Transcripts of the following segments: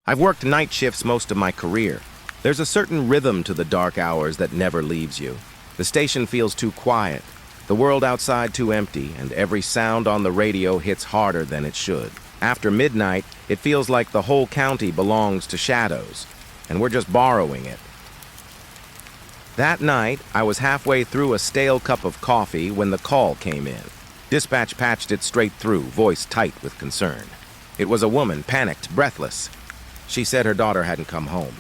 I've worked night shifts most of my career. There's a certain rhythm to the dark hours that never leaves you. The station feels too quiet, the world outside too empty, and every sound on the radio hits harder than it should. After midnight, it feels like the whole county belongs to shadows, and we're just borrowing it. That night, I was halfway through a stale cup of coffee when the call came in. Dispatch patched it straight through, voice tight with concern. It was a woman, panicked, breathless. She said her daughter hadn't come home.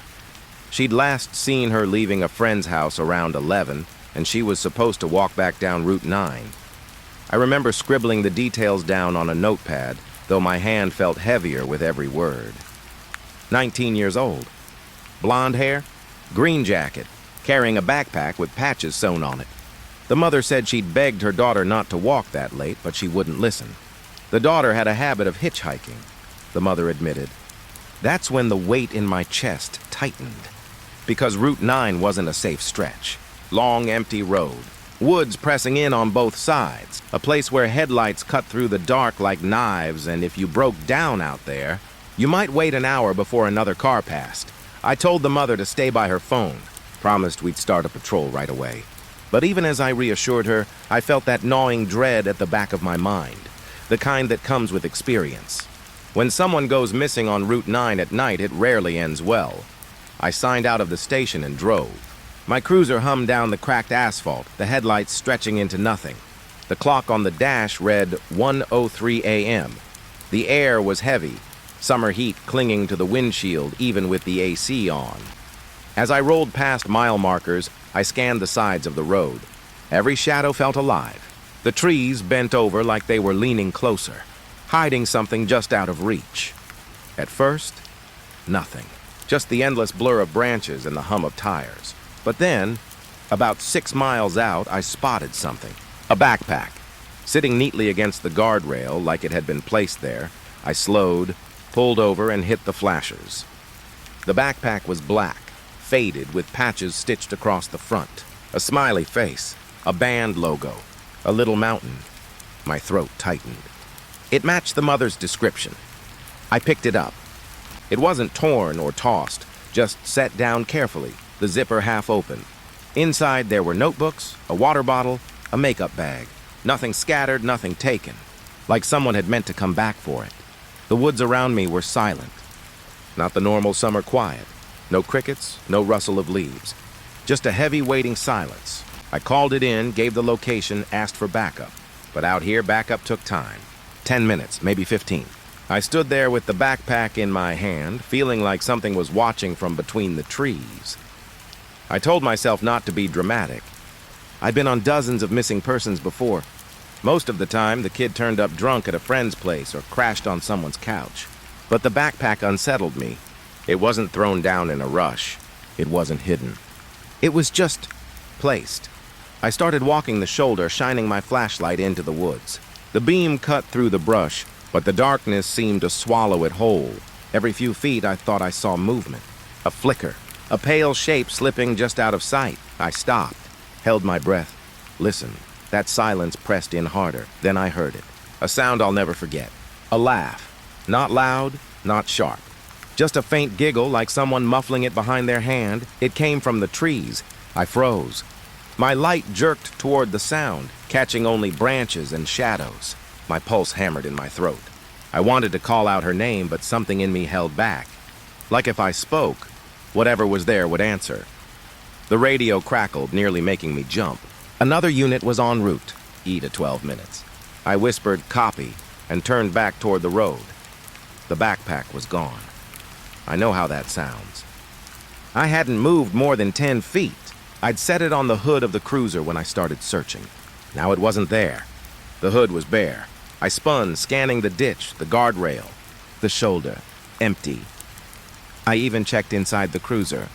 She'd last seen her leaving a friend's house around 11, and she was supposed to walk back down Route 9. I remember scribbling the details down on a notepad, though my hand felt heavier with every word. 19 years old. Blonde hair, green jacket, carrying a backpack with patches sewn on it. The mother said she'd begged her daughter not to walk that late, but she wouldn't listen. The daughter had a habit of hitchhiking, the mother admitted. That's when the weight in my chest tightened, because Route 9 wasn't a safe stretch. Long, empty road, woods pressing in on both sides, a place where headlights cut through the dark like knives, and if you broke down out there, you might wait an hour before another car passed. I told the mother to stay by her phone, promised we'd start a patrol right away. But even as I reassured her, I felt that gnawing dread at the back of my mind, the kind that comes with experience. When someone goes missing on Route 9 at night, it rarely ends well. I signed out of the station and drove. My cruiser hummed down the cracked asphalt, the headlights stretching into nothing. The clock on the dash read 1:03 a.m. The air was heavy, summer heat clinging to the windshield even with the AC on. As I rolled past mile markers, I scanned the sides of the road. Every shadow felt alive. The trees bent over like they were leaning closer, hiding something just out of reach. At first, nothing. Just the endless blur of branches and the hum of tires. But then, about 6 miles out, I spotted something. A backpack. Sitting neatly against the guardrail like it had been placed there, I slowed, pulled over, and hit the flashers. The backpack was black, faded with patches stitched across the front. A smiley face, a band logo, a little mountain. My throat tightened. It matched the mother's description. I picked it up. It wasn't torn or tossed, just set down carefully, the zipper half open. Inside there were notebooks, a water bottle, a makeup bag. Nothing scattered, nothing taken, like someone had meant to come back for it. The woods around me were silent. Not the normal summer quiet. No crickets, no rustle of leaves. Just a heavy waiting silence. I called it in, gave the location, asked for backup. But out here, backup took time. 10 minutes, maybe 15. I stood there with the backpack in my hand, feeling like something was watching from between the trees. I told myself not to be dramatic. I'd been on dozens of missing persons before. Most of the time, the kid turned up drunk at a friend's place or crashed on someone's couch. But the backpack unsettled me. It wasn't thrown down in a rush. It wasn't hidden. It was just placed. I started walking the shoulder, shining my flashlight into the woods. The beam cut through the brush, but the darkness seemed to swallow it whole. Every few feet, I thought I saw movement. A flicker. A pale shape slipping just out of sight. I stopped, held my breath, listened. That silence pressed in harder. Then I heard it. A sound I'll never forget. A laugh. Not loud, not sharp. Just a faint giggle like someone muffling it behind their hand. It came from the trees. I froze. My light jerked toward the sound, catching only branches and shadows. My pulse hammered in my throat. I wanted to call out her name, but something in me held back. Like if I spoke, whatever was there would answer. The radio crackled, nearly making me jump. Another unit was en route, E to 12 minutes. I whispered, "Copy," and turned back toward the road. The backpack was gone. I know how that sounds. I hadn't moved more than 10 feet. I'd set it on the hood of the cruiser when I started searching. Now it wasn't there. The hood was bare. I spun, scanning the ditch, the guardrail, the shoulder, empty. I even checked inside the cruiser.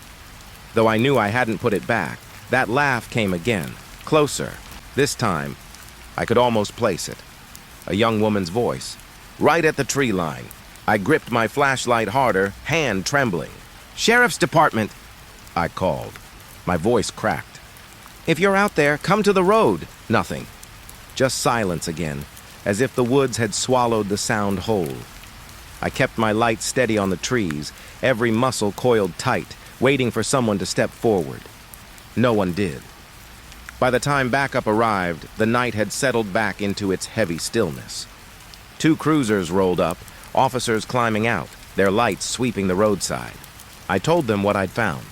Though I knew I hadn't put it back, that laugh came again, closer. This time, I could almost place it. A young woman's voice, right at the tree line. I gripped my flashlight harder, hand trembling. "Sheriff's Department," I called. My voice cracked. "If you're out there, come to the road." Nothing. Just silence again, as if the woods had swallowed the sound whole. I kept my light steady on the trees, every muscle coiled tight, waiting for someone to step forward. No one did. By the time backup arrived, the night had settled back into its heavy stillness. 2 cruisers rolled up, officers climbing out, their lights sweeping the roadside. I told them what I'd found: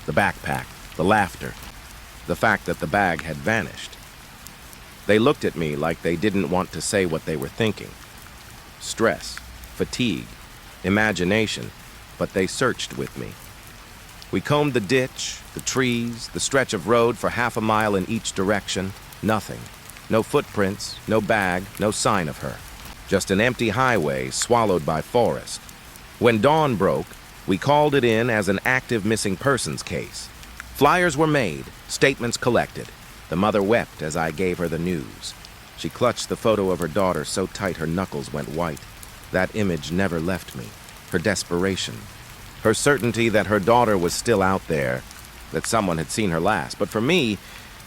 the backpack, the laughter, the fact that the bag had vanished. They looked at me like they didn't want to say what they were thinking. Stress, fatigue, imagination, but they searched with me. We combed the ditch, the trees, the stretch of road for half a mile in each direction. Nothing. No footprints, no bag, no sign of her. Just an empty highway swallowed by forest. When dawn broke, we called it in as an active missing persons case. Flyers were made, statements collected. The mother wept as I gave her the news. She clutched the photo of her daughter so tight her knuckles went white. That image never left me. Her desperation. Her certainty that her daughter was still out there, that someone had seen her last. But for me,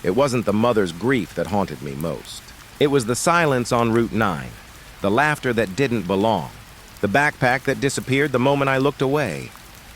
it wasn't the mother's grief that haunted me most. It was the silence on Route 9, the laughter that didn't belong, the backpack that disappeared the moment I looked away.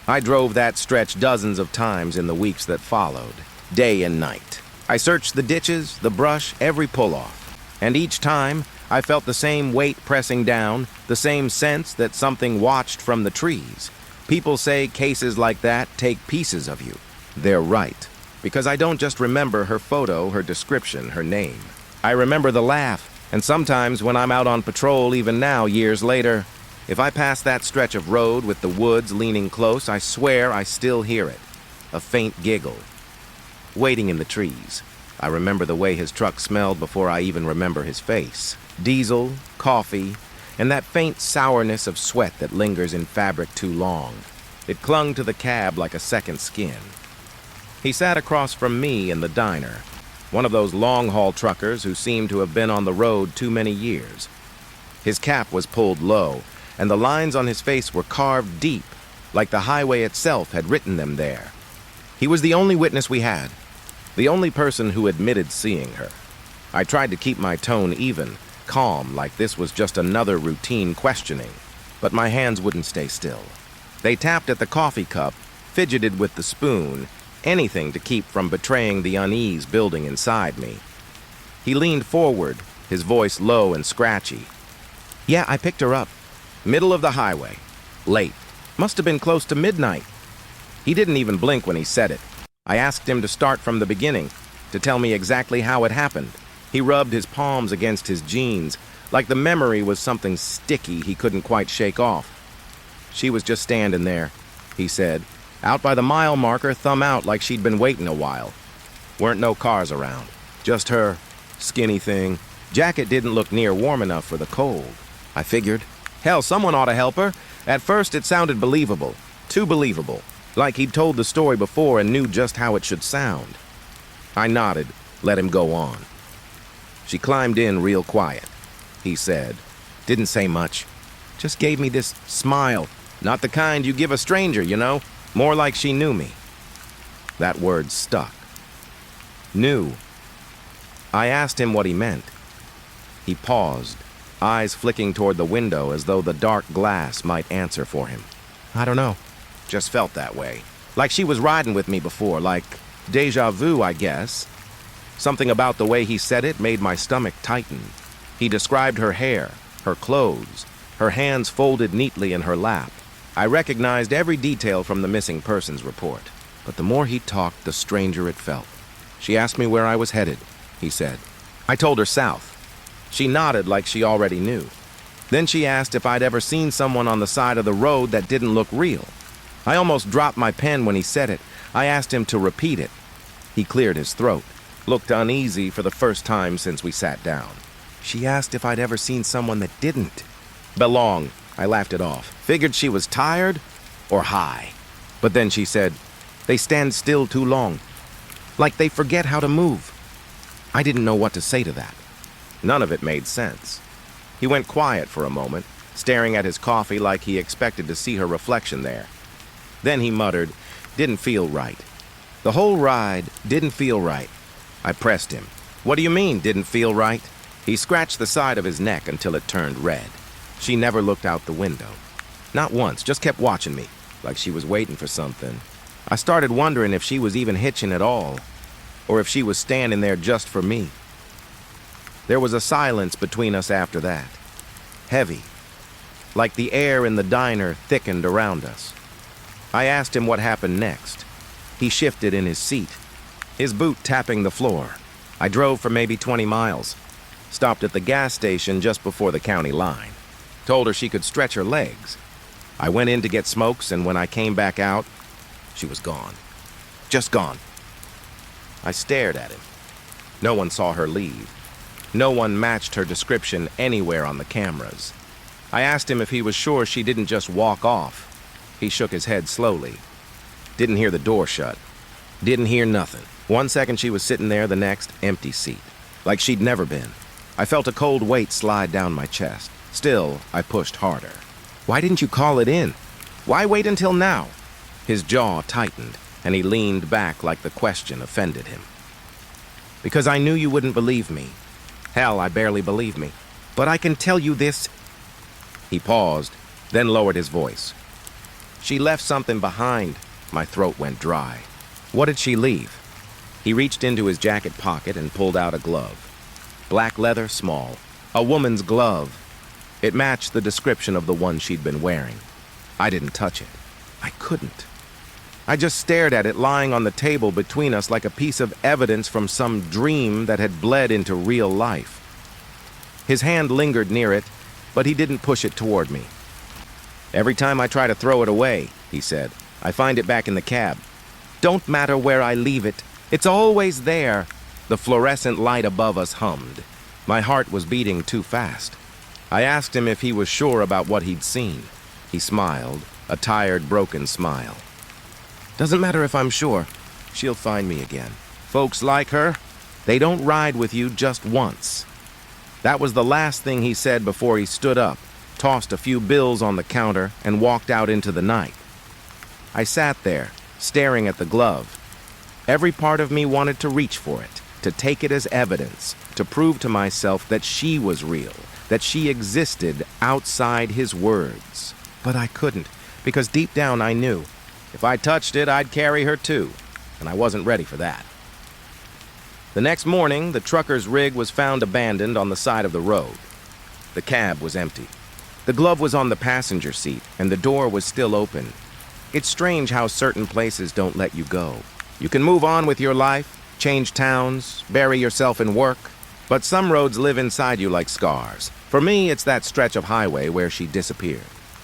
I drove that stretch dozens of times in the weeks that followed, day and night. I searched the ditches, the brush, every pull-off. And each time, I felt the same weight pressing down, the same sense that something watched from the trees. People say cases like that take pieces of you. They're right, because I don't just remember her photo, her description, her name. I remember the laugh, and sometimes when I'm out on patrol, even now, years later, if I pass that stretch of road with the woods leaning close, I swear I still hear it. A faint giggle. Waiting in the trees, I remember the way his truck smelled before I even remember his face. Diesel, coffee, and that faint sourness of sweat that lingers in fabric too long. It clung to the cab like a second skin. He sat across from me in the diner, one of those long-haul truckers who seemed to have been on the road too many years. His cap was pulled low, and the lines on his face were carved deep, like the highway itself had written them there. He was the only witness we had, the only person who admitted seeing her. I tried to keep my tone even, calm, like this was just another routine questioning, but my hands wouldn't stay still. They tapped at the coffee cup, fidgeted with the spoon, anything to keep from betraying the unease building inside me. He leaned forward, his voice low and scratchy. "Yeah, I picked her up. Middle of the highway. Late. Must have been close to midnight." He didn't even blink when he said it. I asked him to start from the beginning, to tell me exactly how it happened. He rubbed his palms against his jeans, like the memory was something sticky he couldn't quite shake off. "She was just standing there," he said, "out by the mile marker, thumb out like she'd been waiting a while. Weren't no cars around. Just her. Skinny thing. Jacket didn't look near warm enough for the cold." I figured, hell, someone ought to help her. At first it sounded believable. Too believable. Like he'd told the story before and knew just how it should sound. I nodded, let him go on. "She climbed in real quiet," he said. "Didn't say much. Just gave me this smile. Not the kind you give a stranger, you know. More like she knew me." That word stuck. Knew. I asked him what he meant. He paused, eyes flicking toward the window as though the dark glass might answer for him. "I don't know. Just felt that way. Like she was riding with me before, like déjà vu, I guess." Something about the way he said it made my stomach tighten. He described her hair, her clothes, her hands folded neatly in her lap. I recognized every detail from the missing persons report, but the more he talked, the stranger it felt. "She asked me where I was headed," he said. I told her south. She nodded like she already knew. Then she asked if I'd ever seen someone on the side of the road that didn't look real. I almost dropped my pen when he said it. I asked him to repeat it. He cleared his throat, looked uneasy for the first time since we sat down. "She asked if I'd ever seen someone that didn't." "Belong," I laughed it off. Figured she was tired or high. But then she said, "They stand still too long. Like they forget how to move." I didn't know what to say to that. None of it made sense. He went quiet for a moment, staring at his coffee like he expected to see her reflection there. Then he muttered, "Didn't feel right. The whole ride didn't feel right." I pressed him. "What do you mean, didn't feel right?" He scratched the side of his neck until it turned red. She never looked out the window. Not once, just kept watching me, like she was waiting for something. I started wondering if she was even hitching at all, or if she was standing there just for me. There was a silence between us after that, heavy, like the air in the diner thickened around us. I asked him what happened next. He shifted in his seat, his boot tapping the floor. I drove for maybe 20 miles, stopped at the gas station just before the county line, told her she could stretch her legs. I went in to get smokes, and when I came back out, she was gone. Just gone. I stared at him. No one saw her leave. No one matched her description anywhere on the cameras. I asked him if he was sure she didn't just walk off. He shook his head slowly. Didn't hear the door shut. Didn't hear nothing. 1 second she was sitting there, the next, empty seat. Like she'd never been. I felt a cold weight slide down my chest. Still, I pushed harder. Why didn't you call it in? Why wait until now? His jaw tightened, and he leaned back like the question offended him. Because I knew you wouldn't believe me. Hell, I barely believe me. But I can tell you this. He paused, then lowered his voice. She left something behind. My throat went dry. What did she leave? He reached into his jacket pocket and pulled out a glove. Black leather, small. A woman's glove. It matched the description of the one she'd been wearing. I didn't touch it. I couldn't. I just stared at it lying on the table between us like a piece of evidence from some dream that had bled into real life. His hand lingered near it, but he didn't push it toward me. Every time I try to throw it away, he said, I find it back in the cab. Don't matter where I leave it. It's always there. The fluorescent light above us hummed. My heart was beating too fast. I asked him if he was sure about what he'd seen. He smiled, a tired, broken smile. Doesn't matter if I'm sure. She'll find me again. Folks like her, they don't ride with you just once. That was the last thing he said before he stood up, tossed a few bills on the counter, and walked out into the night. I sat there, staring at the glove. Every part of me wanted to reach for it, to take it as evidence, to prove to myself that she was real, that she existed outside his words. But I couldn't, because deep down I knew, if I touched it, I'd carry her too, and I wasn't ready for that. The next morning, the trucker's rig was found abandoned on the side of the road. The cab was empty. The glove was on the passenger seat, and the door was still open. It's strange how certain places don't let you go. You can move on with your life, change towns, bury yourself in work, but some roads live inside you like scars. For me, it's that stretch of highway where she disappeared.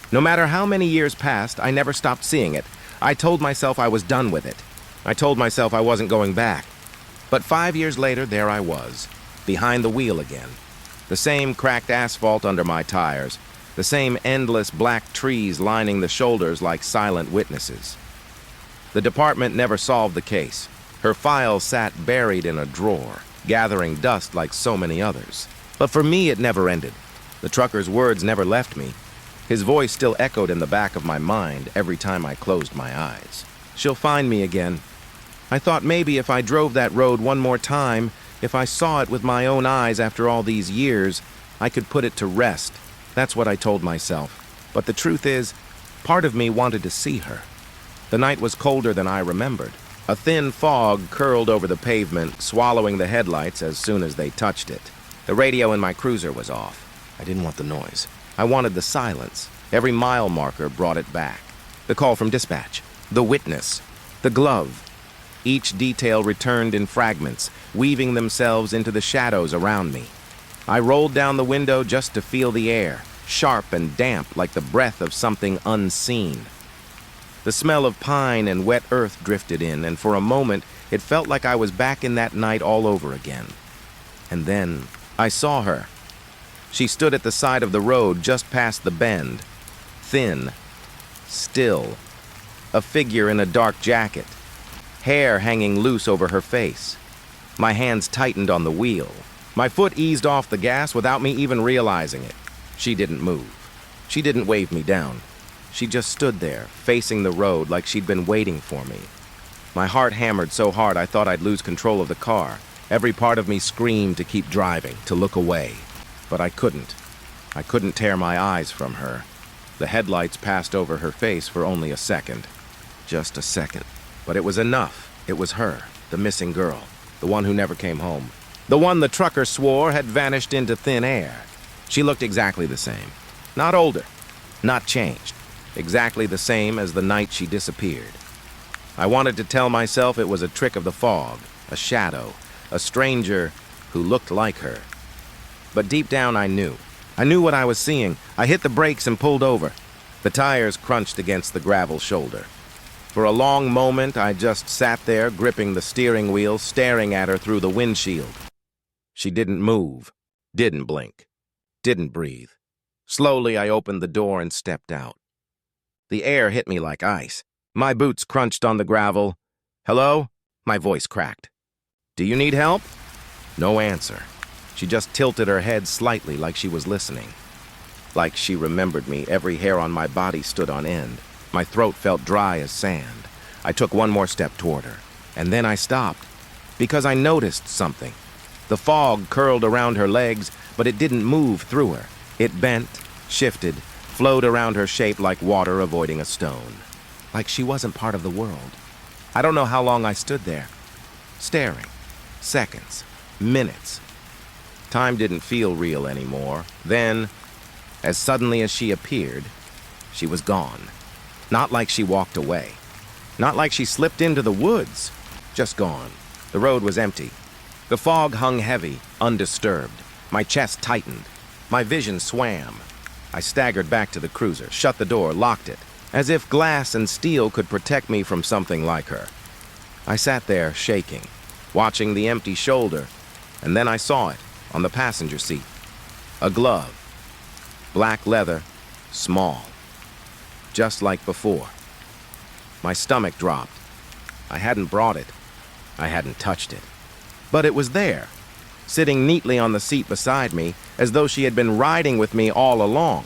No matter how many years passed, I never stopped seeing it. I told myself I was done with it. I told myself I wasn't going back. But 5 years later, there I was, behind the wheel again. The same cracked asphalt under my tires, the same endless black trees lining the shoulders like silent witnesses. The department never solved the case. Her file sat buried in a drawer, gathering dust like so many others. But for me, it never ended. The trucker's words never left me. His voice still echoed in the back of my mind every time I closed my eyes. She'll find me again. I thought maybe if I drove that road one more time, if I saw it with my own eyes after all these years, I could put it to rest. That's what I told myself. But the truth is, part of me wanted to see her. The night was colder than I remembered. A thin fog curled over the pavement, swallowing the headlights as soon as they touched it. The radio in my cruiser was off. I didn't want the noise. I wanted the silence. Every mile marker brought it back. The call from dispatch. The witness. The glove. Each detail returned in fragments, weaving themselves into the shadows around me. I rolled down the window just to feel the air, sharp and damp like the breath of something unseen. The smell of pine and wet earth drifted in, and for a moment it felt like I was back in that night all over again. And then I saw her. She stood at the side of the road just past the bend, thin, still, a figure in a dark jacket, hair hanging loose over her face. My hands tightened on the wheel. My foot eased off the gas without me even realizing it. She didn't move. She didn't wave me down. She just stood there, facing the road like she'd been waiting for me. My heart hammered so hard I thought I'd lose control of the car. Every part of me screamed to keep driving, to look away. But I couldn't. I couldn't tear my eyes from her. The headlights passed over her face for only a second. Just a second. But it was enough. It was her, the missing girl, the one who never came home. The one the trucker swore had vanished into thin air. She looked exactly the same. Not older, not changed. Exactly the same as the night she disappeared. I wanted to tell myself it was a trick of the fog, a shadow, a stranger who looked like her. But deep down I knew. I knew what I was seeing. I hit the brakes and pulled over. The tires crunched against the gravel shoulder. For a long moment, I just sat there, gripping the steering wheel, staring at her through the windshield. She didn't move, didn't blink, didn't breathe. Slowly, I opened the door and stepped out. The air hit me like ice. My boots crunched on the gravel. "Hello?" My voice cracked. "Do you need help?" No answer. She just tilted her head slightly like she was listening. Like she remembered me, every hair on my body stood on end. My throat felt dry as sand. I took one more step toward her, and then I stopped, because I noticed something. The fog curled around her legs, but it didn't move through her. It bent, shifted, flowed around her shape like water avoiding a stone. Like she wasn't part of the world. I don't know how long I stood there, staring. Seconds, minutes. Time didn't feel real anymore. Then, as suddenly as she appeared, she was gone. Not like she walked away. Not like she slipped into the woods. Just gone. The road was empty. The fog hung heavy, undisturbed. My chest tightened. My vision swam. I staggered back to the cruiser, shut the door, locked it, as if glass and steel could protect me from something like her. I sat there, shaking, watching the empty shoulder, and then I saw it on the passenger seat. A glove. Black leather, small. Just like before. My stomach dropped. I hadn't brought it. I hadn't touched it. But it was there, sitting neatly on the seat beside me, as though she had been riding with me all along.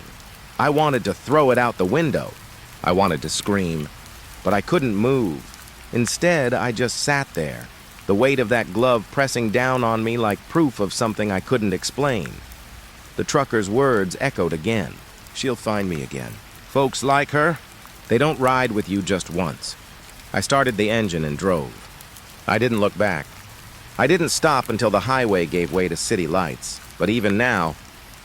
I wanted to throw it out the window. I wanted to scream, but I couldn't move. Instead, I just sat there, the weight of that glove pressing down on me like proof of something I couldn't explain. The trucker's words echoed again. She'll find me again. Folks like her, they don't ride with you just once. I started the engine and drove. I didn't look back. I didn't stop until the highway gave way to city lights. But even now,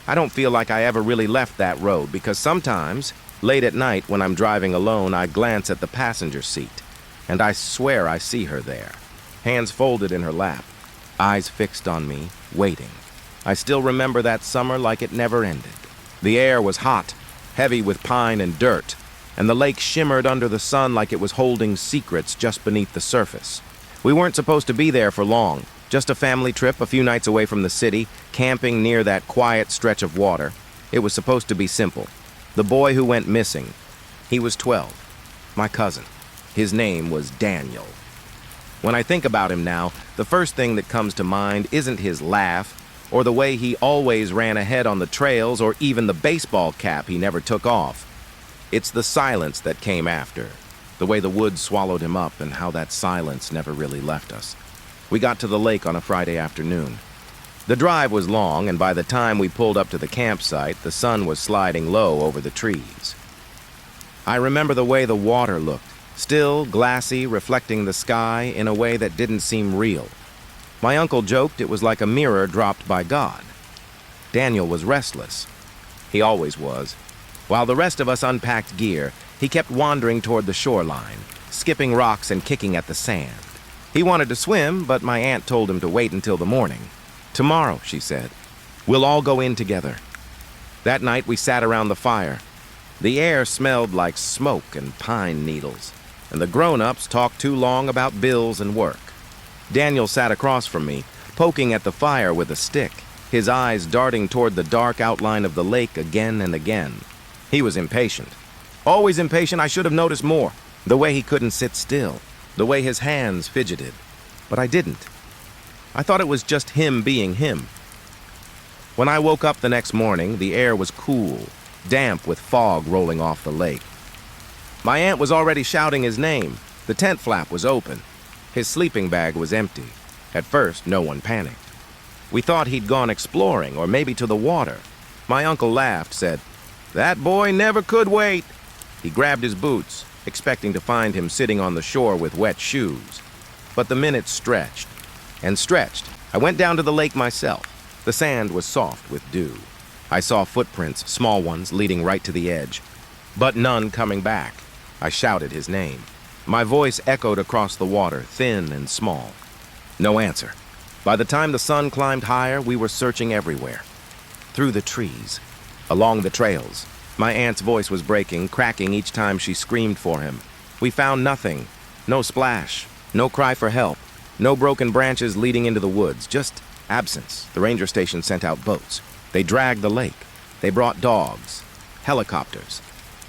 I don't feel like I ever really left that road, because sometimes, late at night when I'm driving alone, I glance at the passenger seat, and I swear I see her there, hands folded in her lap, eyes fixed on me, waiting. I still remember that summer like it never ended. The air was hot, heavy with pine and dirt, and the lake shimmered under the sun like it was holding secrets just beneath the surface. We weren't supposed to be there for long, just a family trip a few nights away from the city, camping near that quiet stretch of water. It was supposed to be simple. The boy who went missing, he was 12, my cousin. His name was Daniel. When I think about him now, the first thing that comes to mind isn't his laugh, or the way he always ran ahead on the trails, or even the baseball cap he never took off. It's the silence that came after, the way the woods swallowed him up and how that silence never really left us. We got to the lake on a Friday afternoon. The drive was long, and by the time we pulled up to the campsite, the sun was sliding low over the trees. I remember the way the water looked, still, glassy, reflecting the sky in a way that didn't seem real. My uncle joked it was like a mirror dropped by God. Daniel was restless. He always was. While the rest of us unpacked gear, he kept wandering toward the shoreline, skipping rocks and kicking at the sand. He wanted to swim, but my aunt told him to wait until the morning. "Tomorrow," she said, "we'll all go in together." That night we sat around the fire. The air smelled like smoke and pine needles, and the grown-ups talked too long about bills and work. Daniel sat across from me, poking at the fire with a stick, his eyes darting toward the dark outline of the lake again and again. He was impatient. Always impatient. I should have noticed more. The way he couldn't sit still, the way his hands fidgeted. But I didn't. I thought it was just him being him. When I woke up the next morning, the air was cool, damp with fog rolling off the lake. My aunt was already shouting his name. The tent flap was open. His sleeping bag was empty. At first, no one panicked. We thought he'd gone exploring or maybe to the water. My uncle laughed, said, That boy never could wait. He grabbed his boots, expecting to find him sitting on the shore with wet shoes. But the minutes stretched and stretched. I went down to the lake myself. The sand was soft with dew. I saw footprints, small ones, leading right to the edge, but none coming back. I shouted his name. My voice echoed across the water, thin and small. No answer. By the time the sun climbed higher, we were searching everywhere. Through the trees, along the trails. My aunt's voice was breaking, cracking each time she screamed for him. We found nothing. No splash, no cry for help, no broken branches leading into the woods, just absence. The ranger station sent out boats. They dragged the lake. They brought dogs, helicopters.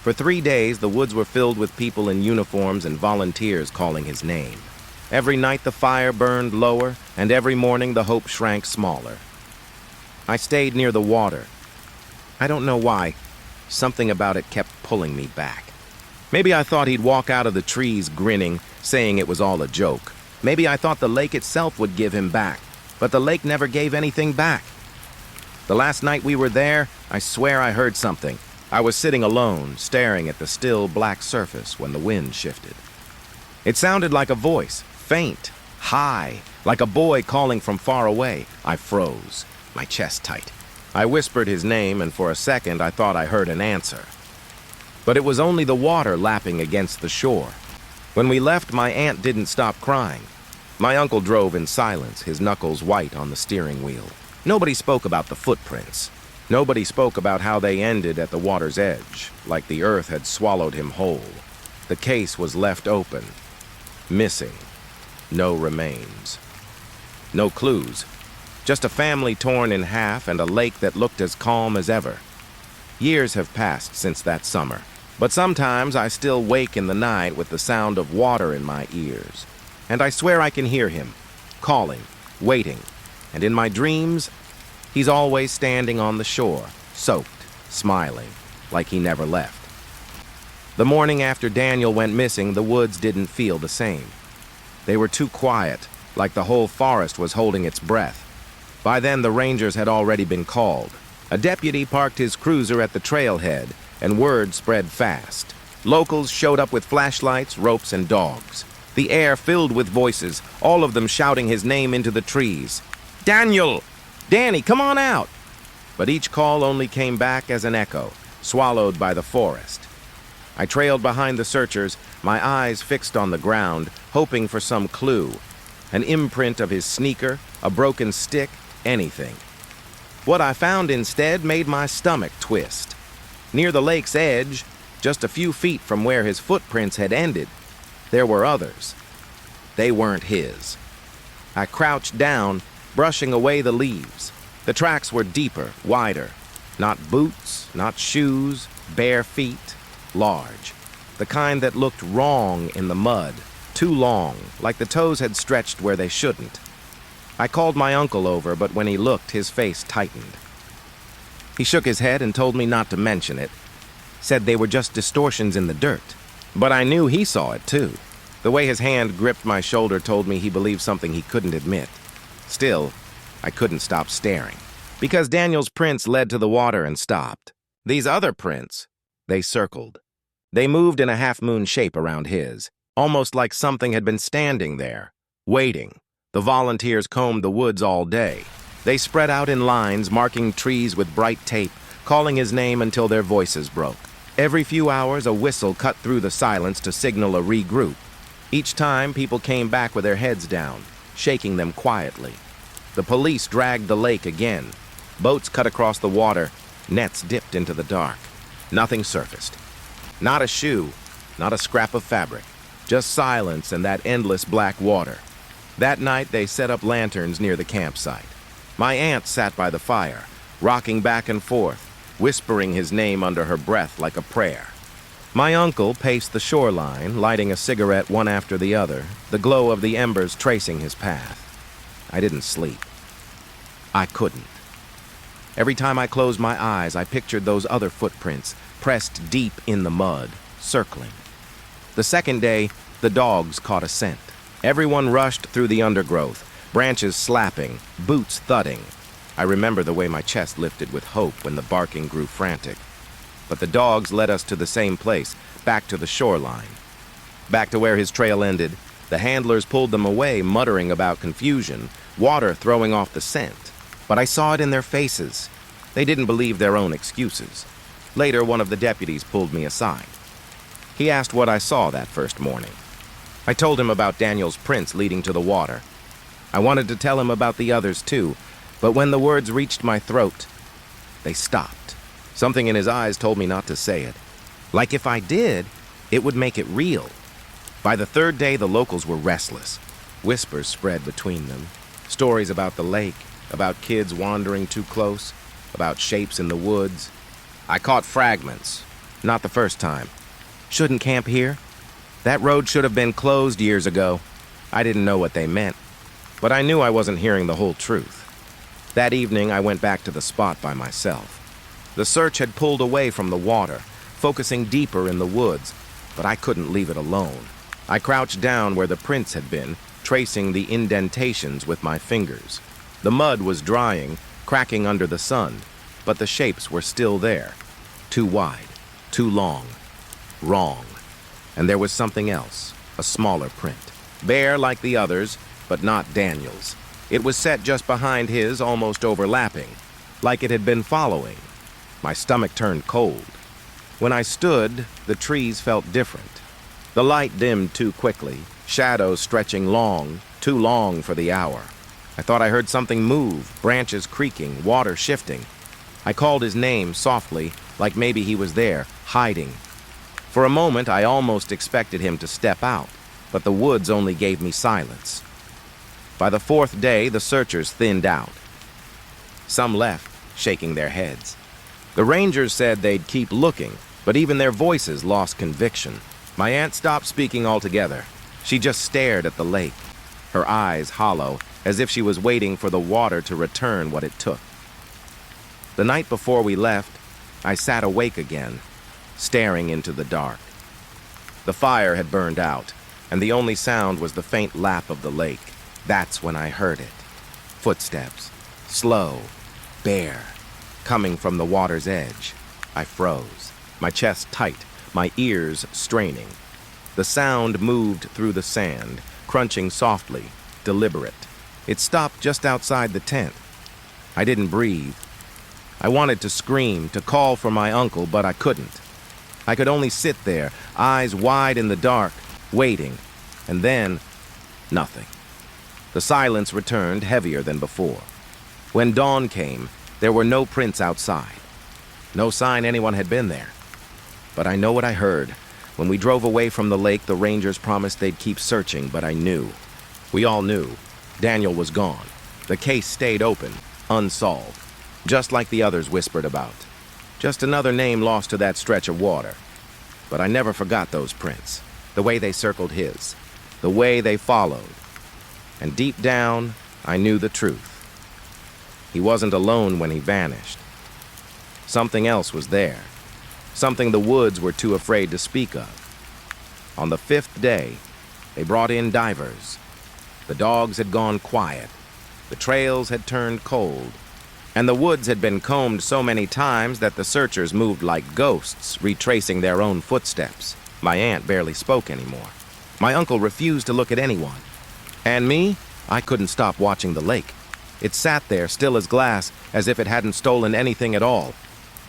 For 3 days, the woods were filled with people in uniforms and volunteers calling his name. Every night the fire burned lower, and every morning the hope shrank smaller. I stayed near the water. I don't know why. Something about it kept pulling me back. Maybe I thought he'd walk out of the trees grinning, saying it was all a joke. Maybe I thought the lake itself would give him back, but the lake never gave anything back. The last night we were there, I swear I heard something. I was sitting alone, staring at the still black surface when the wind shifted. It sounded like a voice, faint, high, like a boy calling from far away. I froze, my chest tight. I whispered his name, and for a second I thought I heard an answer. But it was only the water lapping against the shore. When we left, my aunt didn't stop crying. My uncle drove in silence, his knuckles white on the steering wheel. Nobody spoke about the footprints. Nobody spoke about how they ended at the water's edge, like the earth had swallowed him whole. The case was left open. Missing. No remains. No clues. Just a family torn in half and a lake that looked as calm as ever. Years have passed since that summer, but sometimes I still wake in the night with the sound of water in my ears. And I swear I can hear him, calling, waiting. And in my dreams, he's always standing on the shore, soaked, smiling, like he never left. The morning after Daniel went missing, the woods didn't feel the same. They were too quiet, like the whole forest was holding its breath. By then, the rangers had already been called. A deputy parked his cruiser at the trailhead, and word spread fast. Locals showed up with flashlights, ropes, and dogs. The air filled with voices, all of them shouting his name into the trees. "Daniel! Danny, come on out!" But each call only came back as an echo, swallowed by the forest. I trailed behind the searchers, my eyes fixed on the ground, hoping for some clue. An imprint of his sneaker, a broken stick, anything. What I found instead made my stomach twist. Near the lake's edge, just a few feet from where his footprints had ended, there were others. They weren't his. I crouched down, brushing away the leaves. The tracks were deeper, wider. Not boots, not shoes, bare feet, large. The kind that looked wrong in the mud, too long, like the toes had stretched where they shouldn't. I called my uncle over, but when he looked, his face tightened. He shook his head and told me not to mention it, said they were just distortions in the dirt. But I knew he saw it too. The way his hand gripped my shoulder told me he believed something he couldn't admit. Still, I couldn't stop staring. Because Daniel's prints led to the water and stopped. These other prints, they circled. They moved in a half-moon shape around his, almost like something had been standing there, waiting. The volunteers combed the woods all day. They spread out in lines, marking trees with bright tape, calling his name until their voices broke. Every few hours, a whistle cut through the silence to signal a regroup. Each time, people came back with their heads down, shaking them quietly. The police dragged the lake again. Boats cut across the water, nets dipped into the dark. Nothing surfaced. Not a shoe, not a scrap of fabric. Just silence and that endless black water. That night, they set up lanterns near the campsite. My aunt sat by the fire, rocking back and forth, whispering his name under her breath like a prayer. My uncle paced the shoreline, lighting a cigarette one after the other, the glow of the embers tracing his path. I didn't sleep. I couldn't. Every time I closed my eyes, I pictured those other footprints, pressed deep in the mud, circling. The second day, the dogs caught a scent. Everyone rushed through the undergrowth, branches slapping, boots thudding. I remember the way my chest lifted with hope when the barking grew frantic. but the dogs led us to the same place, back to the shoreline. Back to where his trail ended, the handlers pulled them away, muttering about confusion, water throwing off the scent. But I saw it in their faces. They didn't believe their own excuses. Later, one of the deputies pulled me aside. He asked what I saw that first morning. I told him about Daniel's prints leading to the water. I wanted to tell him about the others too, but when the words reached my throat, they stopped. Something in his eyes told me not to say it. Like if I did, it would make it real. By the third day, the locals were restless. Whispers spread between them. Stories about the lake, about kids wandering too close, about shapes in the woods. I caught fragments. Not the first time. Shouldn't camp here? That road should have been closed years ago. I didn't know what they meant, but I knew I wasn't hearing the whole truth. That evening, I went back to the spot by myself. The search had pulled away from the water, focusing deeper in the woods, but I couldn't leave it alone. I crouched down where the prints had been, tracing the indentations with my fingers. The mud was drying, cracking under the sun, but the shapes were still there. Too wide, too long, wrong. And there was something else, a smaller print. Bare like the others, but not Daniel's. It was set just behind his, almost overlapping, like it had been following. My stomach turned cold. When I stood, the trees felt different. The light dimmed too quickly, shadows stretching long, too long for the hour. I thought I heard something move, branches creaking, water shifting. I called his name softly, like maybe he was there, hiding. For a moment, I almost expected him to step out, but the woods only gave me silence. By the fourth day, the searchers thinned out. Some left, shaking their heads. The rangers said they'd keep looking, but even their voices lost conviction. My aunt stopped speaking altogether. She just stared at the lake, her eyes hollow, as if she was waiting for the water to return what it took. The night before we left, I sat awake again, staring into the dark. The fire had burned out, and the only sound was the faint lap of the lake. That's when I heard it. Footsteps, slow, bare, coming from the water's edge. I froze, my chest tight, my ears straining. The sound moved through the sand, crunching softly, deliberate. It stopped just outside the tent. I didn't breathe. I wanted to scream, to call for my uncle, but I couldn't. I could only sit there, eyes wide in the dark, waiting, and then nothing. The silence returned, heavier than before. When dawn came, there were no prints outside. No sign anyone had been there. But I know what I heard. When we drove away from the lake, the rangers promised they'd keep searching, but I knew. We all knew. Daniel was gone. The case stayed open, unsolved, just like the others whispered about. Just another name lost to that stretch of water. But I never forgot those prints, the way they circled his, the way they followed. And deep down, I knew the truth. He wasn't alone when he vanished. Something else was there. Something the woods were too afraid to speak of. On the fifth day, they brought in divers. The dogs had gone quiet. The trails had turned cold. And the woods had been combed so many times that the searchers moved like ghosts, retracing their own footsteps. My aunt barely spoke anymore. My uncle refused to look at anyone. And me? I couldn't stop watching the lake. It sat there, still as glass, as if it hadn't stolen anything at all.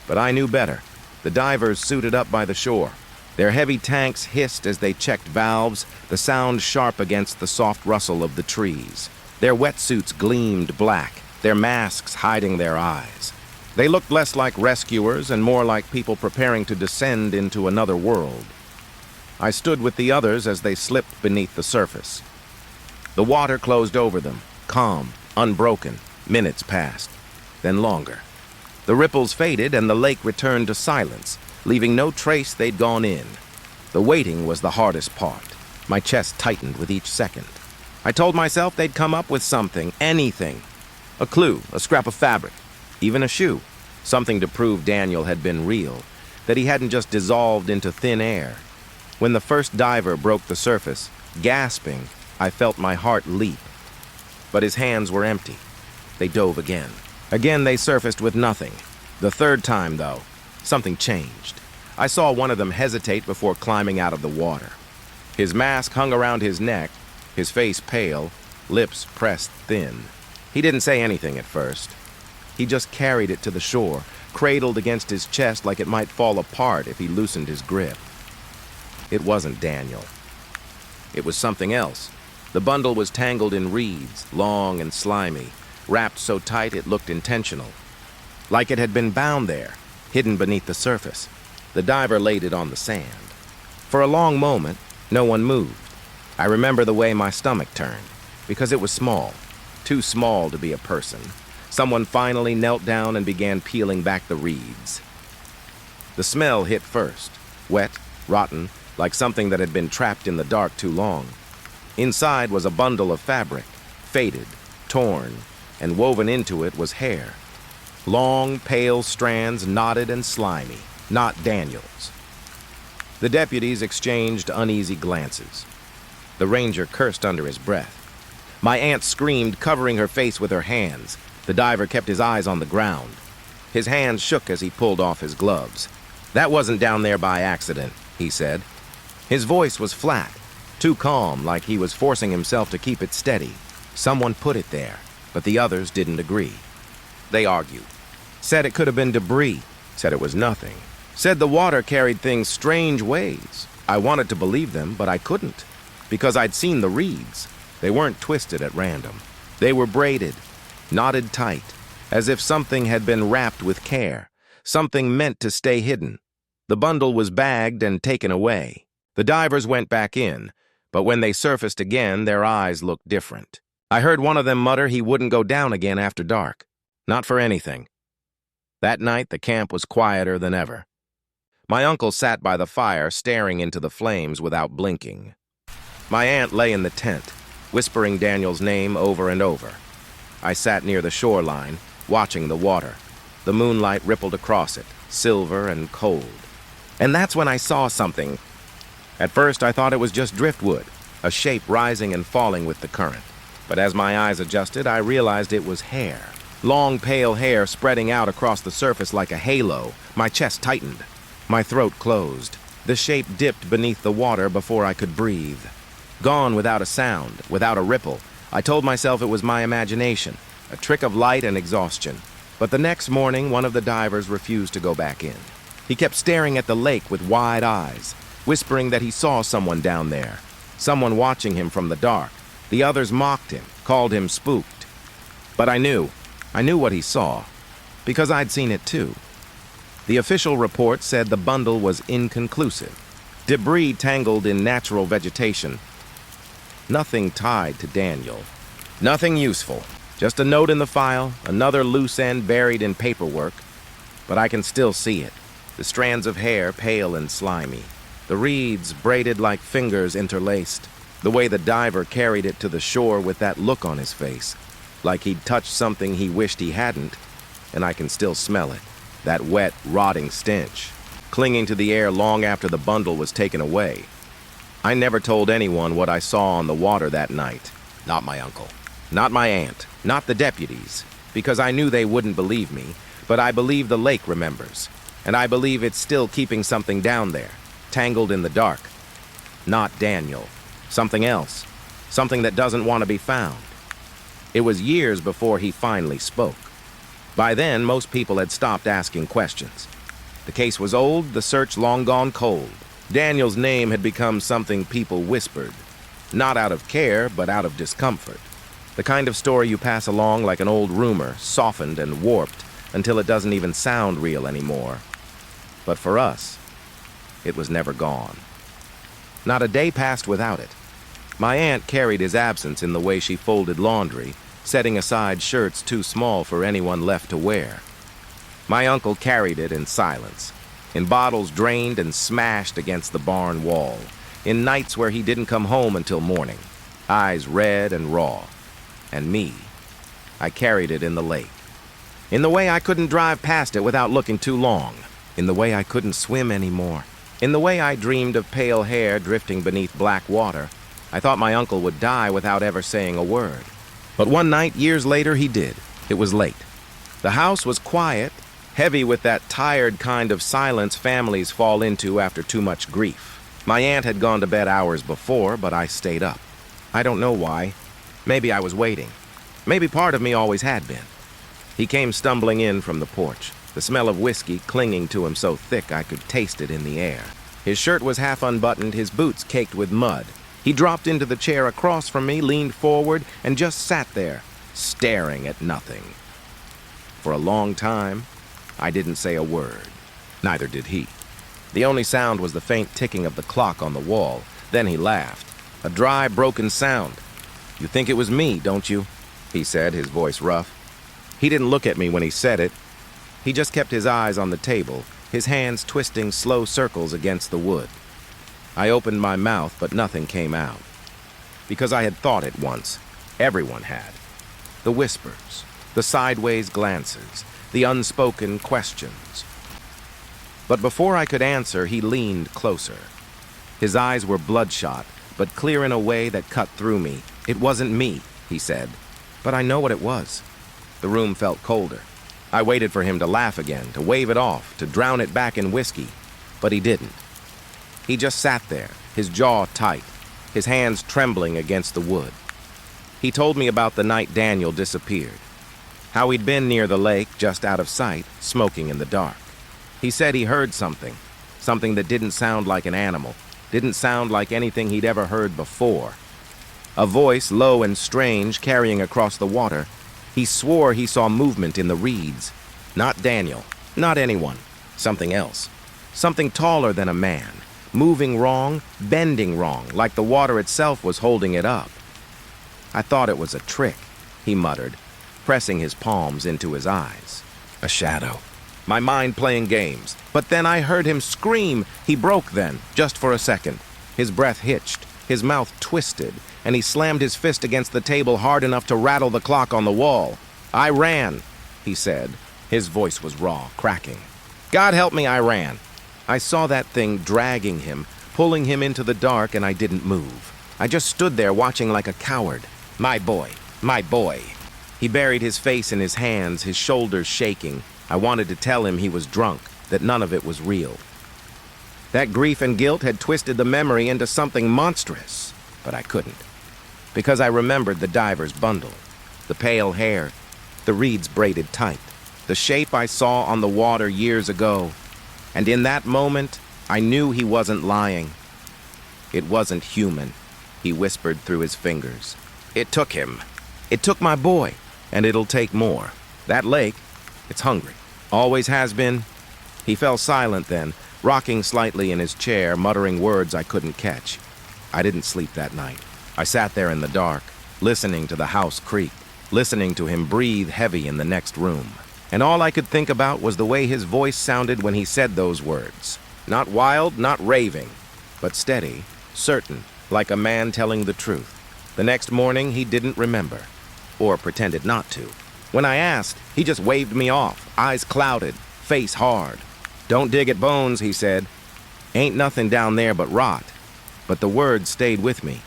But I knew better. The divers suited up by the shore. Their heavy tanks hissed as they checked valves, the sound sharp against the soft rustle of the trees. Their wetsuits gleamed black, their masks hiding their eyes. They looked less like rescuers and more like people preparing to descend into another world. I stood with the others as they slipped beneath the surface. The water closed over them, calm, unbroken. Minutes passed, then longer. The ripples faded and the lake returned to silence, leaving no trace they'd gone in. The waiting was the hardest part. My chest tightened with each second. I told myself they'd come up with something, anything. A clue, a scrap of fabric, even a shoe. Something to prove Daniel had been real, that he hadn't just dissolved into thin air. When the first diver broke the surface, gasping, I felt my heart leap. But his hands were empty. They dove again. Again they surfaced with nothing. The third time, though, something changed. I saw one of them hesitate before climbing out of the water. His mask hung around his neck, his face pale, lips pressed thin. He didn't say anything at first. He just carried it to the shore, cradled against his chest like it might fall apart if he loosened his grip. It wasn't Daniel. It was something else. The bundle was tangled in reeds, long and slimy, wrapped so tight it looked intentional. Like it had been bound there, hidden beneath the surface. The diver laid it on the sand. For a long moment, no one moved. I remember the way my stomach turned, because it was small, too small to be a person. Someone finally knelt down and began peeling back the reeds. The smell hit first, wet, rotten, like something that had been trapped in the dark too long. Inside was a bundle of fabric, faded, torn, and woven into it was hair. Long, pale strands, knotted and slimy, not Daniel's. The deputies exchanged uneasy glances. The ranger cursed under his breath. My aunt screamed, covering her face with her hands. The diver kept his eyes on the ground. His hands shook as he pulled off his gloves. "That wasn't down there by accident," he said. His voice was flat, too calm, like he was forcing himself to keep it steady. Someone put it there, but the others didn't agree. They argued. Said it could have been debris. Said it was nothing. Said the water carried things strange ways. I wanted to believe them, but I couldn't, because I'd seen the reeds. They weren't twisted at random. They were braided, knotted tight, as if something had been wrapped with care, something meant to stay hidden. The bundle was bagged and taken away. The divers went back in, but when they surfaced again, their eyes looked different. I heard one of them mutter he wouldn't go down again after dark. Not for anything. That night, the camp was quieter than ever. My uncle sat by the fire, staring into the flames without blinking. My aunt lay in the tent, whispering Daniel's name over and over. I sat near the shoreline, watching the water. The moonlight rippled across it, silver and cold. And that's when I saw something. At first, I thought it was just driftwood, a shape rising and falling with the current. But as my eyes adjusted, I realized it was hair. Long, pale hair spreading out across the surface like a halo. My chest tightened. My throat closed. The shape dipped beneath the water before I could breathe. Gone without a sound, without a ripple. I told myself it was my imagination, a trick of light and exhaustion. But the next morning, one of the divers refused to go back in. He kept staring at the lake with wide eyes, whispering that he saw someone down there, someone watching him from the dark. The others mocked him, called him spooked. But I knew what he saw, because I'd seen it too. The official report said the bundle was inconclusive. Debris tangled in natural vegetation. Nothing tied to Daniel. Nothing useful. Just a note in the file, another loose end buried in paperwork. But I can still see it. The strands of hair pale and slimy. The reeds braided like fingers interlaced. The way the diver carried it to the shore with that look on his face. Like he'd touched something he wished he hadn't. And I can still smell it. That wet, rotting stench, clinging to the air long after the bundle was taken away. I never told anyone what I saw on the water that night. Not my uncle. Not my aunt. Not the deputies. Because I knew they wouldn't believe me. But I believe the lake remembers. And I believe it's still keeping something down there, tangled in the dark. Not Daniel. Something else. Something that doesn't want to be found. It was years before he finally spoke. By then, most people had stopped asking questions. The case was old, the search long gone cold. Daniel's name had become something people whispered. Not out of care, but out of discomfort. The kind of story you pass along like an old rumor, softened and warped, until it doesn't even sound real anymore. But for us, it was never gone. Not a day passed without it. My aunt carried his absence in the way she folded laundry, setting aside shirts too small for anyone left to wear. My uncle carried it in silence, in bottles drained and smashed against the barn wall, in nights where he didn't come home until morning, eyes red and raw. And me, I carried it in the lake. In the way I couldn't drive past it without looking too long, in the way I couldn't swim anymore, in the way I dreamed of pale hair drifting beneath black water. I thought my uncle would die without ever saying a word. But one night, years later, he did. It was late. The house was quiet, heavy with that tired kind of silence families fall into after too much grief. My aunt had gone to bed hours before, but I stayed up. I don't know why. Maybe I was waiting. Maybe part of me always had been. He came stumbling in from the porch, the smell of whiskey clinging to him so thick I could taste it in the air. His shirt was half unbuttoned, his boots caked with mud. He dropped into the chair across from me, leaned forward, and just sat there, staring at nothing. For a long time, I didn't say a word. Neither did he. The only sound was the faint ticking of the clock on the wall. Then he laughed. A dry, broken sound. "You think it was me, don't you?" he said, his voice rough. He didn't look at me when he said it. He just kept his eyes on the table, his hands twisting slow circles against the wood. I opened my mouth, but nothing came out. Because I had thought it once. Everyone had. The whispers, the sideways glances, the unspoken questions. But before I could answer, he leaned closer. His eyes were bloodshot, but clear in a way that cut through me. "It wasn't me," he said. "But I know what it was." The room felt colder. I waited for him to laugh again, to wave it off, to drown it back in whiskey. But he didn't. He just sat there, his jaw tight, his hands trembling against the wood. He told me about the night Daniel disappeared. How he'd been near the lake, just out of sight, smoking in the dark. He said he heard something that didn't sound like an animal, didn't sound like anything he'd ever heard before. A voice, low and strange, carrying across the water. He swore he saw movement in the reeds. Not Daniel, not anyone, something else. Something taller than a man, moving wrong, bending wrong, like the water itself was holding it up. "I thought it was a trick," he muttered, pressing his palms into his eyes. A shadow. My mind playing games. But then I heard him scream. He broke then, just for a second. His breath hitched, his mouth twisted, and he slammed his fist against the table hard enough to rattle the clock on the wall. "I ran," he said. His voice was raw, cracking. "God help me, I ran." I saw that thing dragging him, pulling him into the dark, and I didn't move. I just stood there watching like a coward. My boy, my boy. He buried his face in his hands, his shoulders shaking. I wanted to tell him he was drunk, that none of it was real. That grief and guilt had twisted the memory into something monstrous, but I couldn't. Because I remembered the diver's bundle, the pale hair, the reeds braided tight, the shape I saw on the water years ago. And in that moment, I knew he wasn't lying. "It wasn't human," he whispered through his fingers. "It took him. It took my boy, and it'll take more. That lake, it's hungry. Always has been." He fell silent then, rocking slightly in his chair, muttering words I couldn't catch. I didn't sleep that night. I sat there in the dark, listening to the house creak, listening to him breathe heavy in the next room. And all I could think about was the way his voice sounded when he said those words. Not wild, not raving, but steady, certain, like a man telling the truth. The next morning, he didn't remember, or pretended not to. When I asked, he just waved me off, eyes clouded, face hard. "Don't dig at bones," he said. "Ain't nothing down there but rot." But the words stayed with me.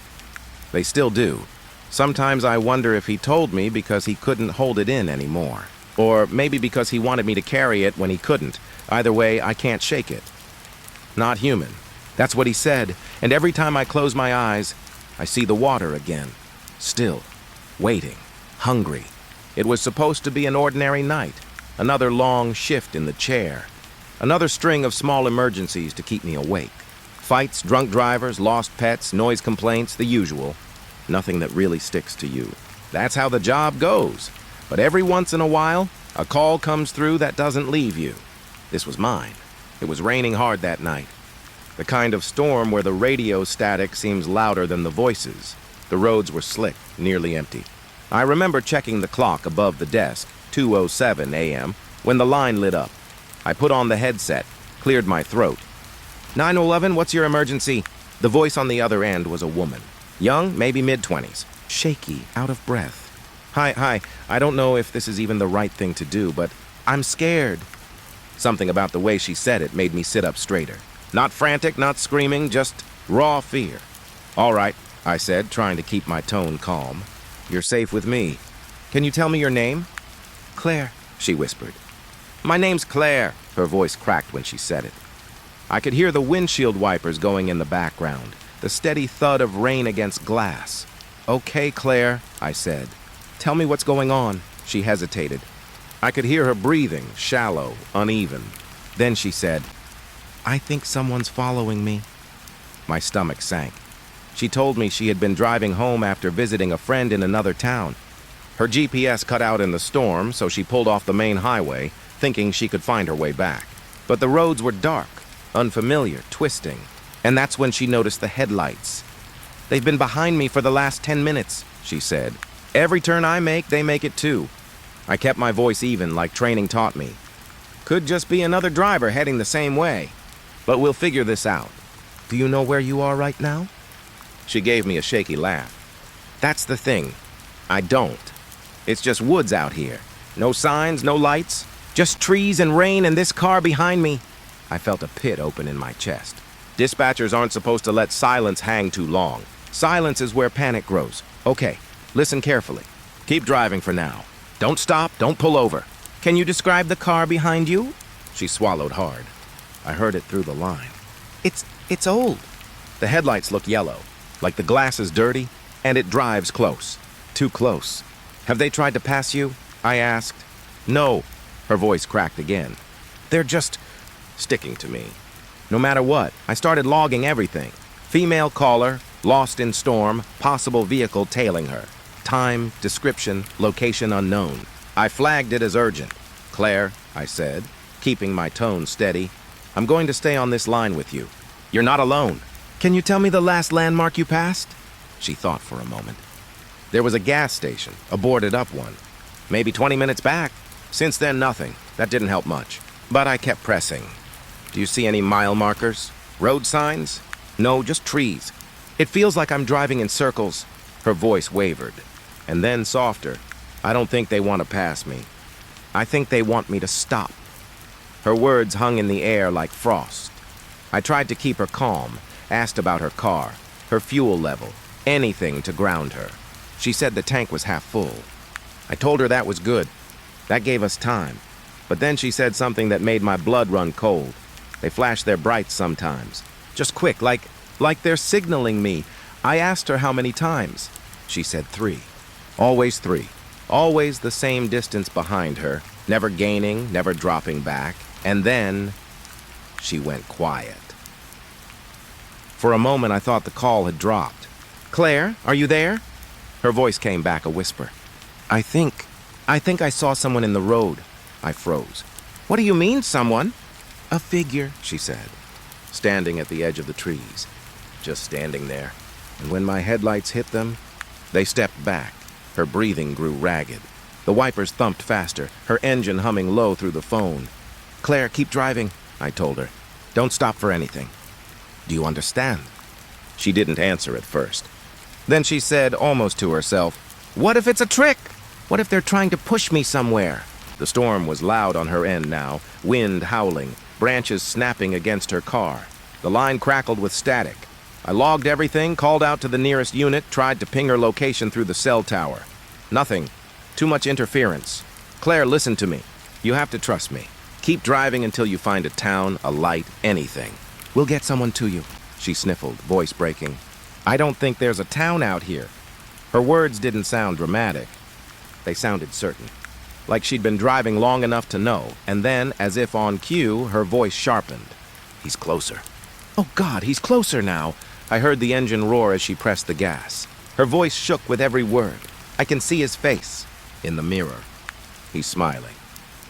They still do. Sometimes I wonder if he told me because he couldn't hold it in anymore. Or maybe because he wanted me to carry it when he couldn't. Either way, I can't shake it. Not human. That's what he said. And every time I close my eyes, I see the water again. Still. Waiting. Hungry. It was supposed to be an ordinary night. Another long shift in the chair. Another string of small emergencies to keep me awake. Fights, drunk drivers, lost pets, noise complaints, the usual. Nothing that really sticks to you. That's how the job goes. But every once in a while, a call comes through that doesn't leave you. This was mine. It was raining hard that night. The kind of storm where the radio static seems louder than the voices. The roads were slick, nearly empty. I remember checking the clock above the desk, 2:07 a.m., when the line lit up. I put on the headset, cleared my throat. 911, what's your emergency? The voice on the other end was a woman. Young, maybe mid-20s. Shaky, out of breath. Hi, I don't know if this is even the right thing to do, but I'm scared. Something about the way she said it made me sit up straighter. Not frantic, not screaming, just raw fear. All right, I said, trying to keep my tone calm. You're safe with me. Can you tell me your name? Claire, she whispered. My name's Claire. Her voice cracked when she said it. I could hear the windshield wipers going in the background, the steady thud of rain against glass. Okay, Claire, I said. Tell me what's going on. She hesitated. I could hear her breathing, shallow, uneven. Then she said, I think someone's following me. My stomach sank. She told me she had been driving home after visiting a friend in another town. Her GPS cut out in the storm, so she pulled off the main highway, thinking she could find her way back. But the roads were dark, unfamiliar, twisting, and that's when she noticed the headlights. They've been behind me for the last 10 minutes, she said. Every turn I make, they make it too. I kept my voice even, like training taught me. Could just be another driver heading the same way. But we'll figure this out. Do you know where you are right now? She gave me a shaky laugh. That's the thing. I don't. It's just woods out here. No signs, no lights. Just trees and rain and this car behind me. I felt a pit open in my chest. Dispatchers aren't supposed to let silence hang too long. Silence is where panic grows. Okay, listen carefully. Keep driving for now. Don't stop, don't pull over. Can you describe the car behind you? She swallowed hard. I heard it through the line. It's old. The headlights look yellow, like the glass is dirty, and it drives close. Too close. Have they tried to pass you? I asked. No. Her voice cracked again. They're just sticking to me. No matter what, I started logging everything. Female caller, lost in storm, possible vehicle tailing her. Time, description, location unknown. I flagged it as urgent. Claire, I said, keeping my tone steady, I'm going to stay on this line with you. You're not alone. Can you tell me the last landmark you passed? She thought for a moment. There was a gas station, a boarded up one. Maybe 20 minutes back. Since then, nothing. That didn't help much. But I kept pressing. Do you see any mile markers? Road signs? No, just trees. It feels like I'm driving in circles. Her voice wavered. And then softer. I don't think they want to pass me. I think they want me to stop. Her words hung in the air like frost. I tried to keep her calm, asked about her car, her fuel level, anything to ground her. She said the tank was half full. I told her that was good. That gave us time. But then she said something that made my blood run cold. They flash their brights sometimes. Just quick, like they're signaling me. I asked her how many times. She said 3. Always 3. Always the same distance behind her, never gaining, never dropping back. And then she went quiet. For a moment, I thought the call had dropped. Claire, are you there? Her voice came back a whisper. I think I saw someone in the road. I froze. What do you mean, someone? A figure, she said, standing at the edge of the trees. Just standing there. And when my headlights hit them, they stepped back. Her breathing grew ragged. The wipers thumped faster, her engine humming low through the phone. Claire, keep driving, I told her. Don't stop for anything. Do you understand? She didn't answer at first. Then she said, almost to herself, what if it's a trick? What if they're trying to push me somewhere? The storm was loud on her end now, wind howling, branches snapping against her car. The line crackled with static. I logged everything, called out to the nearest unit, tried to ping her location through the cell tower. Nothing. Too much interference. Claire, listen to me. You have to trust me. Keep driving until you find a town, a light, anything. We'll get someone to you, she sniffled, voice breaking. I don't think there's a town out here. Her words didn't sound dramatic. They sounded certain. Like she'd been driving long enough to know, and then, as if on cue, her voice sharpened. He's closer. Oh God, he's closer now. I heard the engine roar as she pressed the gas. Her voice shook with every word. I can see his face in the mirror. He's smiling.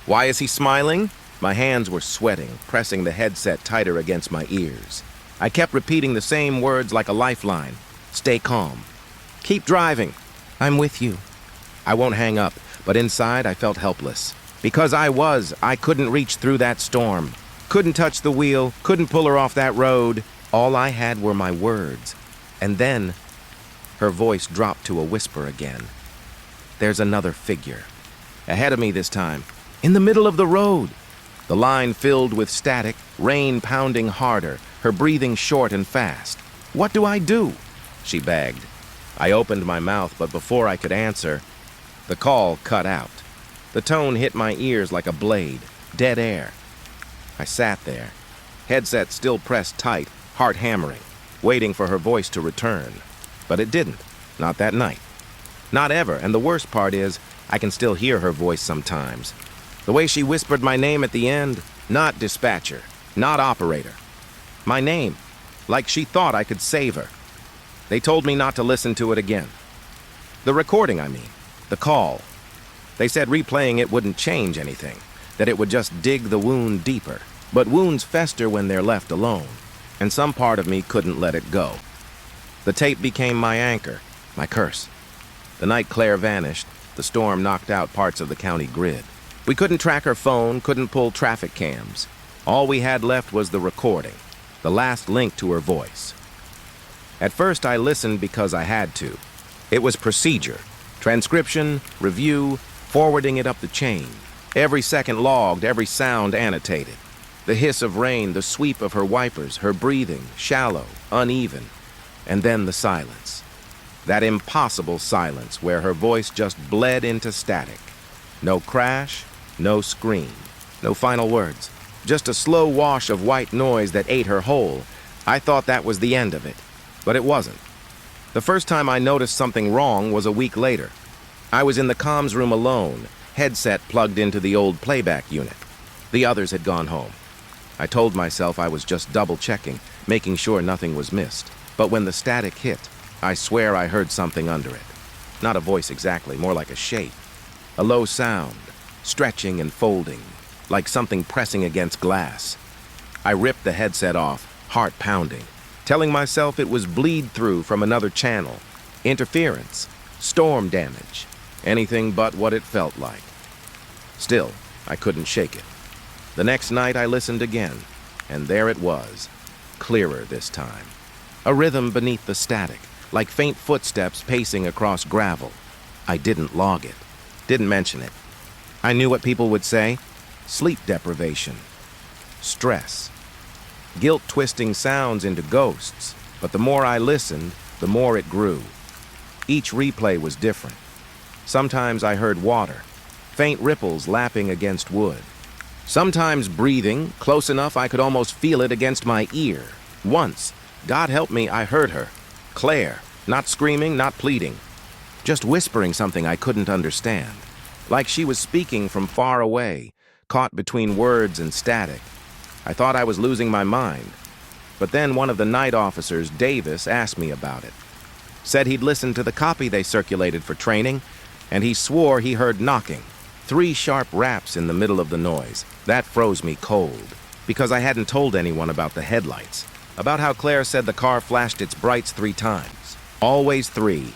Why is he smiling? My hands were sweating, pressing the headset tighter against my ears. I kept repeating the same words like a lifeline. Stay calm. Keep driving. I'm with you. I won't hang up, but inside I felt helpless. Because I couldn't reach through that storm. Couldn't touch the wheel, couldn't pull her off that road. All I had were my words. And then her voice dropped to a whisper again. There's another figure. Ahead of me this time. In the middle of the road. The line filled with static, rain pounding harder, her breathing short and fast. What do I do? She begged. I opened my mouth, but before I could answer, the call cut out. The tone hit my ears like a blade. Dead air. I sat there, headset still pressed tight, heart hammering, waiting for her voice to return. But it didn't. Not that night. Not ever, and the worst part is, I can still hear her voice sometimes. The way she whispered my name at the end, not dispatcher, not operator. My name, like she thought I could save her. They told me not to listen to it again. The recording, I mean. The call. They said replaying it wouldn't change anything, that it would just dig the wound deeper. But wounds fester when they're left alone, and some part of me couldn't let it go. The tape became my anchor, my curse. The night Claire vanished, the storm knocked out parts of the county grid. We couldn't track her phone, couldn't pull traffic cams. All we had left was the recording, the last link to her voice. At first I listened because I had to. It was procedure, transcription, review, forwarding it up the chain. Every second logged, every sound annotated. The hiss of rain, the sweep of her wipers, her breathing, shallow, uneven, and then the silence. That impossible silence where her voice just bled into static. No crash, no scream, no final words. Just a slow wash of white noise that ate her whole. I thought that was the end of it, but it wasn't. The first time I noticed something wrong was a week later. I was in the comms room alone, headset plugged into the old playback unit. The others had gone home. I told myself I was just double-checking, making sure nothing was missed. But when the static hit, I swear I heard something under it. Not a voice exactly, more like a shape. A low sound, stretching and folding, like something pressing against glass. I ripped the headset off, heart pounding, telling myself it was bleed through from another channel, interference, storm damage, anything but what it felt like. Still, I couldn't shake it. The next night I listened again, and there it was, clearer this time. A rhythm beneath the static, like faint footsteps pacing across gravel. I didn't log it, didn't mention it. I knew what people would say. Sleep deprivation, stress, guilt twisting sounds into ghosts, but the more I listened, the more it grew. Each replay was different. Sometimes I heard water, faint ripples lapping against wood. Sometimes breathing, close enough I could almost feel it against my ear. Once, God help me, I heard her. Claire, not screaming, not pleading. Just whispering something I couldn't understand. Like she was speaking from far away, caught between words and static. I thought I was losing my mind. But then one of the night officers, Davis, asked me about it. Said he'd listened to the copy they circulated for training, and he swore he heard knocking. 3 sharp raps in the middle of the noise. That froze me cold, because I hadn't told anyone about the headlights, about how Claire said the car flashed its brights 3 times. Always 3.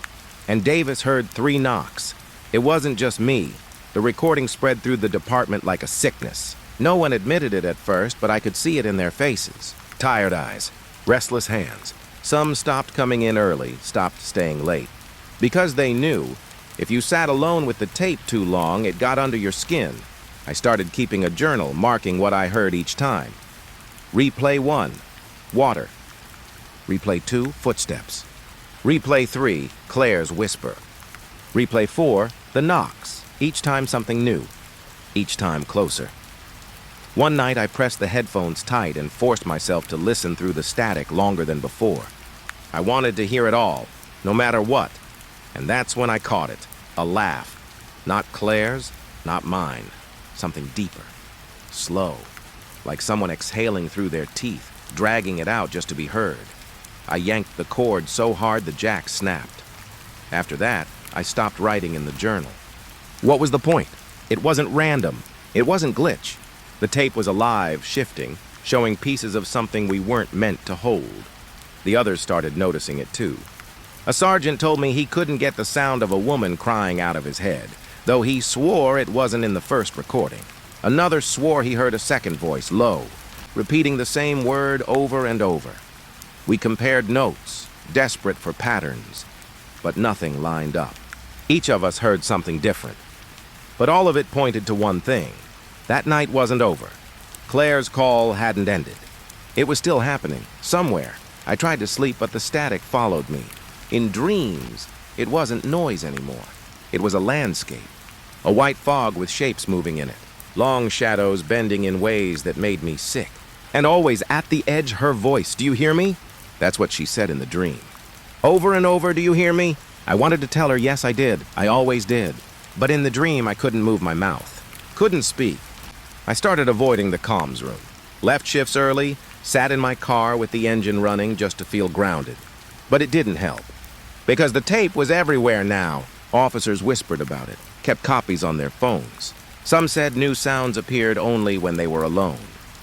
And Davis heard 3 knocks. It wasn't just me. The recording spread through the department like a sickness. No one admitted it at first, but I could see it in their faces. Tired eyes, restless hands. Some stopped coming in early, stopped staying late. Because they knew, if you sat alone with the tape too long, it got under your skin. I started keeping a journal, marking what I heard each time. Replay 1, water. Replay 2, footsteps. Replay 3, Claire's whisper. Replay 4, the knocks. Each time something new. Each time closer. One night I pressed the headphones tight and forced myself to listen through the static longer than before. I wanted to hear it all, no matter what. And that's when I caught it. A laugh. Not Claire's, not mine. Something deeper. Slow. Like someone exhaling through their teeth, dragging it out just to be heard. I yanked the cord so hard the jack snapped. After that, I stopped writing in the journal. What was the point? It wasn't random. It wasn't glitch. The tape was alive, shifting, showing pieces of something we weren't meant to hold. The others started noticing it too. A sergeant told me he couldn't get the sound of a woman crying out of his head, though he swore it wasn't in the first recording. Another swore he heard a second voice, low, repeating the same word over and over. We compared notes, desperate for patterns, but nothing lined up. Each of us heard something different. But all of it pointed to one thing. That night wasn't over. Claire's call hadn't ended. It was still happening, somewhere. I tried to sleep, but the static followed me. In dreams, it wasn't noise anymore. It was a landscape. A white fog with shapes moving in it. long shadows bending in ways that made me sick. And always at the edge, her voice, "Do you hear me?" That's what she said in the dream. Over and over, "Do you hear me?" I wanted to tell her, yes, I did. I always did. But in the dream, I couldn't move my mouth. Couldn't speak. I started avoiding the comms room. Left shifts early, sat in my car with the engine running just to feel grounded. But it didn't help. Because the tape was everywhere now. Officers whispered about it, kept copies on their phones. Some said new sounds appeared only when they were alone.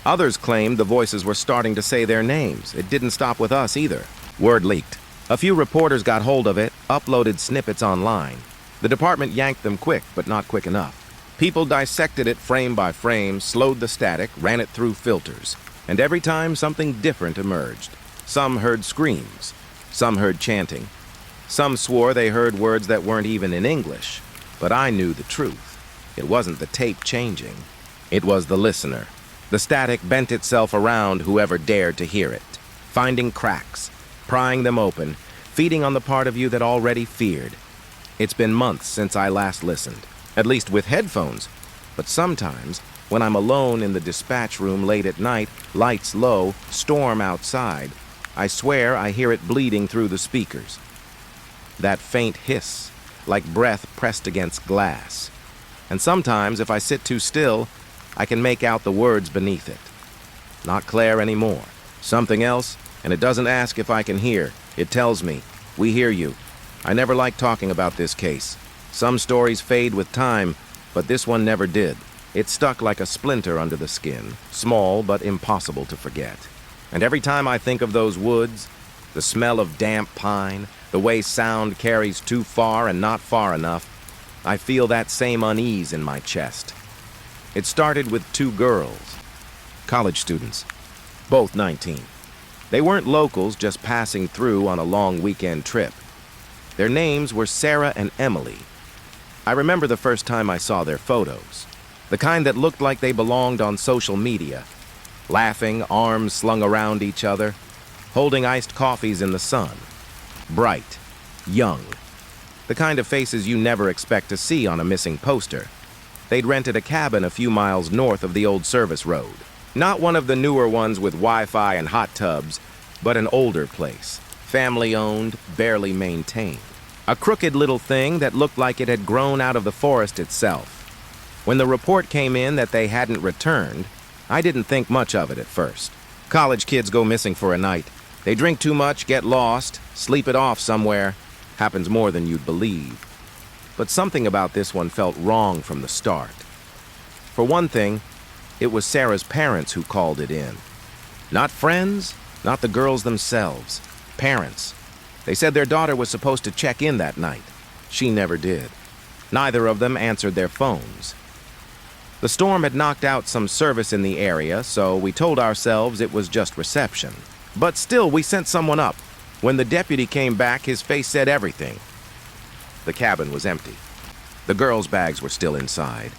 Others claimed the voices were starting to say their names. It didn't stop with us either. Word leaked. A few reporters got hold of it, uploaded snippets online. The department yanked them quick, but not quick enough. People dissected it frame by frame, slowed the static, ran it through filters. And every time something different emerged. Some heard screams. Some heard chanting. Some swore they heard words that weren't even in English. But I knew the truth. It wasn't the tape changing. It was the listener. The static bent itself around whoever dared to hear it, finding cracks, prying them open, feeding on the part of you that already feared. It's been months since I last listened, at least with headphones. But sometimes, when I'm alone in the dispatch room late at night, lights low, storm outside, I swear I hear it bleeding through the speakers. That faint hiss, like breath pressed against glass. And sometimes, if I sit too still, I can make out the words beneath it. Not Claire anymore. Something else, and it doesn't ask if I can hear. It tells me, "We hear you." I never liked talking about this case. Some stories fade with time, but this one never did. It stuck like a splinter under the skin, small but impossible to forget. And every time I think of those woods, the smell of damp pine, the way sound carries too far and not far enough, I feel that same unease in my chest. It started with two girls, college students, both 19. They weren't locals just passing through on a long weekend trip. Their names were Sarah and Emily. I remember the first time I saw their photos, the kind that looked like they belonged on social media, laughing, arms slung around each other, holding iced coffees in the sun. Bright, young, the kind of faces you never expect to see on a missing poster. They'd rented a cabin a few miles north of the old service road. Not one of the newer ones with Wi-Fi and hot tubs, but an older place, family-owned, barely maintained. A crooked little thing that looked like it had grown out of the forest itself. When the report came in that they hadn't returned, I didn't think much of it at first. College kids go missing for a night. They drink too much, get lost, sleep it off somewhere. Happens more than you'd believe. But something about this one felt wrong from the start. For one thing, it was Sarah's parents who called it in. Not friends, not the girls themselves. Parents. They said their daughter was supposed to check in that night. She never did. Neither of them answered their phones. The storm had knocked out some service in the area, so we told ourselves it was just reception. But still, we sent someone up. When the deputy came back, his face said everything. The cabin was empty. The girls' bags were still inside.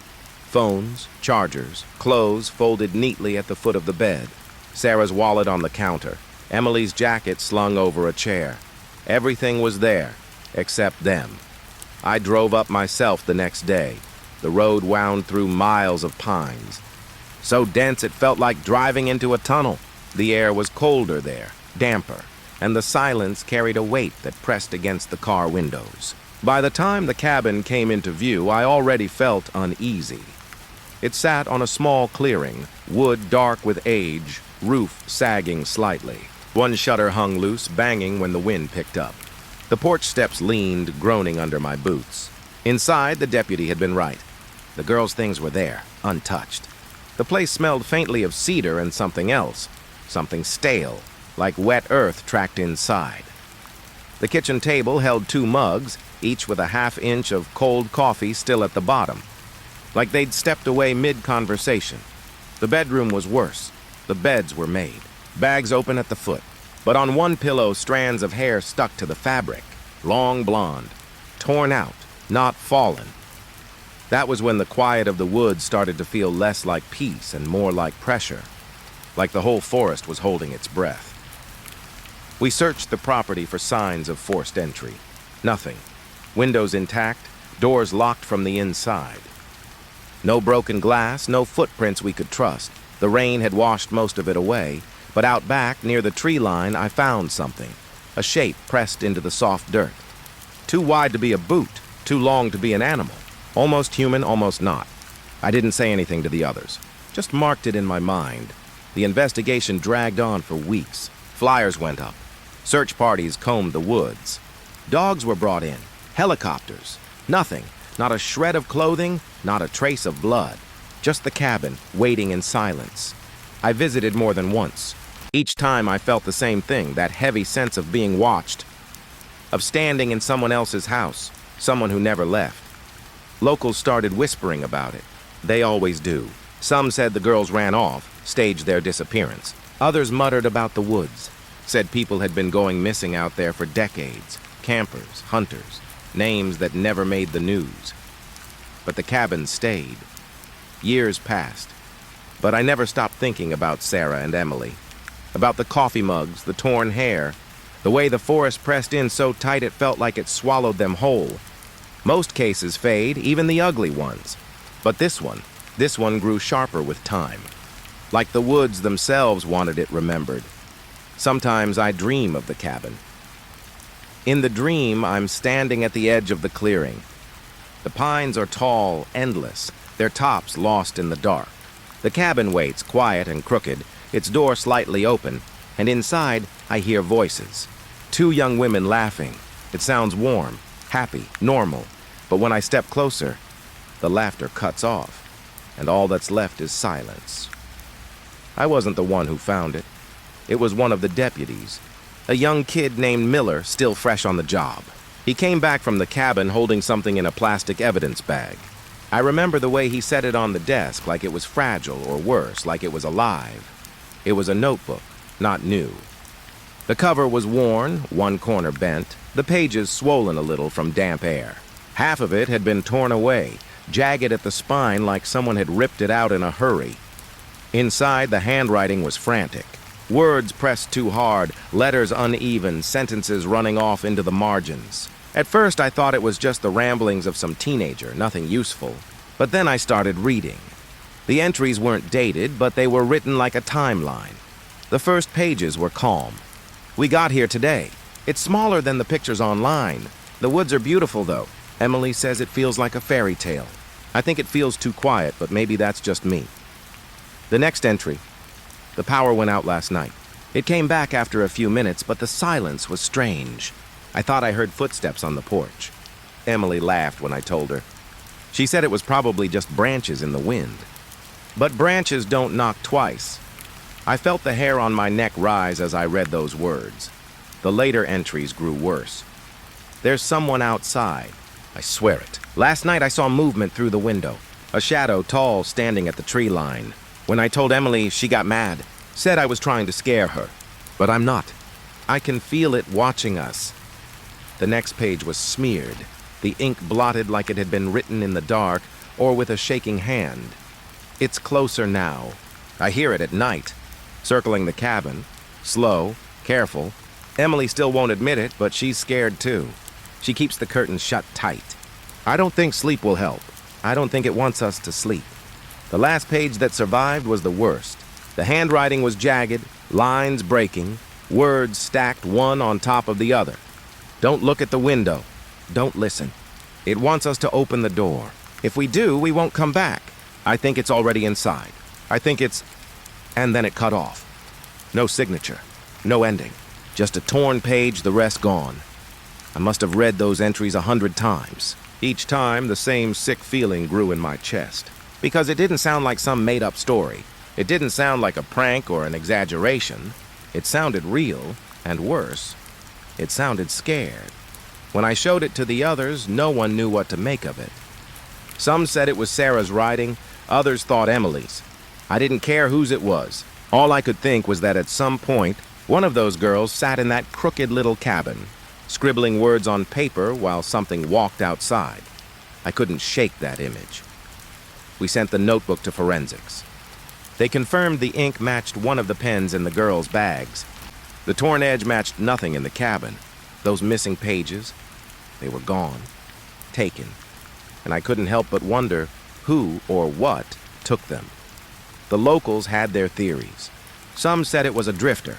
Phones, chargers, clothes folded neatly at the foot of the bed. Sarah's wallet on the counter. Emily's jacket slung over a chair. Everything was there, except them. I drove up myself the next day. The road wound through miles of pines. So dense it felt like driving into a tunnel. The air was colder there, damper, and the silence carried a weight that pressed against the car windows. By the time the cabin came into view, I already felt uneasy. It sat on a small clearing, wood dark with age, roof sagging slightly. One shutter hung loose, banging when the wind picked up. The porch steps leaned, groaning under my boots. Inside, the deputy had been right. The girls' things were there, untouched. The place smelled faintly of cedar and something else, something stale, like wet earth tracked inside. The kitchen table held 2 mugs, each with a half-inch of cold coffee still at the bottom, like they'd stepped away mid-conversation. The bedroom was worse. The beds were made, bags open at the foot, but on one pillow strands of hair stuck to the fabric, long blonde, torn out, not fallen. That was when the quiet of the woods started to feel less like peace and more like pressure, like the whole forest was holding its breath. We searched the property for signs of forced entry. Nothing. Windows intact, doors locked from the inside. No broken glass, no footprints we could trust. The rain had washed most of it away, but out back, near the tree line, I found something. A shape pressed into the soft dirt. Too wide to be a boot, too long to be an animal. Almost human, almost not. I didn't say anything to the others, just marked it in my mind. The investigation dragged on for weeks. Flyers went up. Search parties combed the woods. Dogs were brought in. Helicopters. Nothing. Not a shred of clothing, not a trace of blood. Just the cabin, waiting in silence. I visited more than once. Each time I felt the same thing, that heavy sense of being watched, of standing in someone else's house, someone who never left. Locals started whispering about it. They always do. Some said the girls ran off, staged their disappearance. Others muttered about the woods, said people had been going missing out there for decades. Campers, hunters, names that never made the news. But the cabin stayed. Years passed, but I never stopped thinking about Sarah and Emily, about the coffee mugs, the torn hair, the way the forest pressed in so tight it felt like it swallowed them whole. Most cases fade, even the ugly ones. But this one grew sharper with time. Like the woods themselves wanted it remembered. Sometimes I dream of the cabin. In the dream, I'm standing at the edge of the clearing. The pines are tall, endless, their tops lost in the dark. The cabin waits, quiet and crooked, its door slightly open, and inside I hear voices. 2 young women laughing. It sounds warm, happy, normal, but when I step closer, the laughter cuts off, and all that's left is silence. I wasn't the one who found it. It was one of the deputies, a young kid named Miller, still fresh on the job. He came back from the cabin holding something in a plastic evidence bag. I remember the way he set it on the desk, like it was fragile, or worse, like it was alive. It was a notebook, not new. The cover was worn, one corner bent, the pages swollen a little from damp air. Half of it had been torn away, jagged at the spine like someone had ripped it out in a hurry. Inside, the handwriting was frantic. Words pressed too hard, letters uneven, sentences running off into the margins. At first, I thought it was just the ramblings of some teenager, nothing useful. But then I started reading. The entries weren't dated, but they were written like a timeline. The first pages were calm. We got here today. It's smaller than the pictures online. The woods are beautiful, though. Emily says it feels like a fairy tale. I think it feels too quiet, but maybe that's just me. The next entry. The power went out last night. It came back after a few minutes, but the silence was strange. I thought I heard footsteps on the porch. Emily laughed when I told her. She said it was probably just branches in the wind. But branches don't knock twice. I felt the hair on my neck rise as I read those words. The later entries grew worse. There's someone outside. I swear it. Last night I saw movement through the window. A shadow, tall, standing at the tree line. When I told Emily, she got mad. Said I was trying to scare her. But I'm not. I can feel it watching us. The next page was smeared. The ink blotted like it had been written in the dark or with a shaking hand. It's closer now. I hear it at night. Circling the cabin. Slow, careful. Emily still won't admit it, but she's scared too. She keeps the curtains shut tight. I don't think sleep will help. I don't think it wants us to sleep. The last page that survived was the worst. The handwriting was jagged, lines breaking, words stacked one on top of the other. Don't look at the window. Don't listen. It wants us to open the door. If we do, we won't come back. I think it's already inside. I think it's... And then it cut off. No signature. No ending. Just a torn page, the rest gone. I must have read those entries 100 times. Each time, the same sick feeling grew in my chest. Because it didn't sound like some made-up story. It didn't sound like a prank or an exaggeration. It sounded real, and worse, it sounded scared. When I showed it to the others, no one knew what to make of it. Some said it was Sarah's writing, others thought Emily's. I didn't care whose it was. All I could think was that at some point, one of those girls sat in that crooked little cabin, scribbling words on paper while something walked outside. I couldn't shake that image. We sent the notebook to forensics. They confirmed the ink matched one of the pens in the girls' bags. The torn edge matched nothing in the cabin. Those missing pages, they were gone, taken. And I couldn't help but wonder, who or what took them. The locals had their theories. Some said it was a drifter,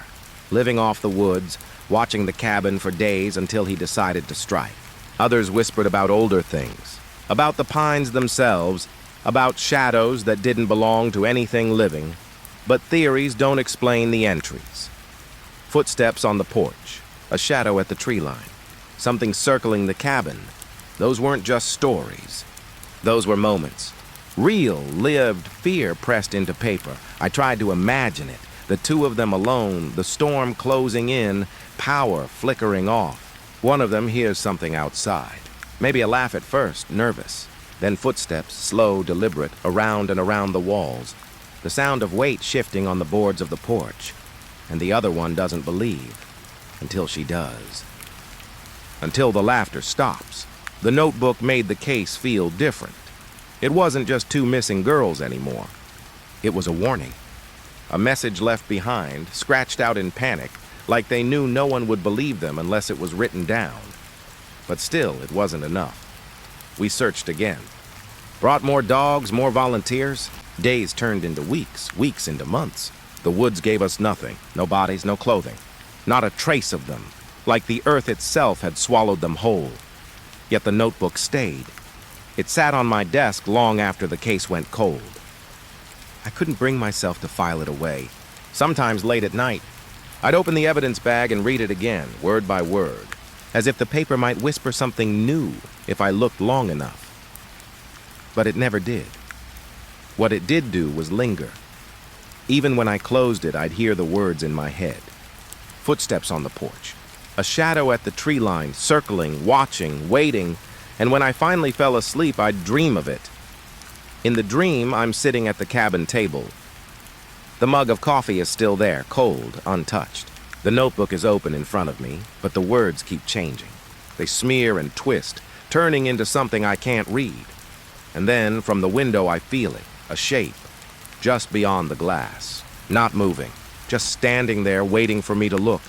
living off the woods, watching the cabin for days until he decided to strike. Others whispered about older things, about the pines themselves, about shadows that didn't belong to anything living, but theories don't explain the entries. Footsteps on the porch, a shadow at the tree line, something circling the cabin. Those weren't just stories. Those were moments. Real, lived fear pressed into paper. I tried to imagine it. The two of them alone, the storm closing in, power flickering off. One of them hears something outside. Maybe a laugh at first, nervous. Then footsteps, slow, deliberate, around and around the walls. The sound of weight shifting on the boards of the porch. And the other one doesn't believe. Until she does. Until the laughter stops. The notebook made the case feel different. It wasn't just two missing girls anymore. It was a warning. A message left behind, scratched out in panic, like they knew no one would believe them unless it was written down. But still, it wasn't enough. We searched again. Brought more dogs, more volunteers. Days turned into weeks, weeks into months. The woods gave us nothing. No bodies, no clothing. Not a trace of them. Like the earth itself had swallowed them whole. Yet the notebook stayed. It sat on my desk long after the case went cold. I couldn't bring myself to file it away. Sometimes late at night, I'd open the evidence bag and read it again, word by word, as if the paper might whisper something new if I looked long enough. But it never did. What it did do was linger. Even when I closed it, I'd hear the words in my head. Footsteps on the porch. A shadow at the tree line, circling, watching, waiting, and when I finally fell asleep, I'd dream of it. In the dream, I'm sitting at the cabin table. The mug of coffee is still there, cold, untouched. The notebook is open in front of me, but the words keep changing. They smear and twist, turning into something I can't read. And then, from the window, I feel it, a shape, just beyond the glass, not moving, just standing there waiting for me to look.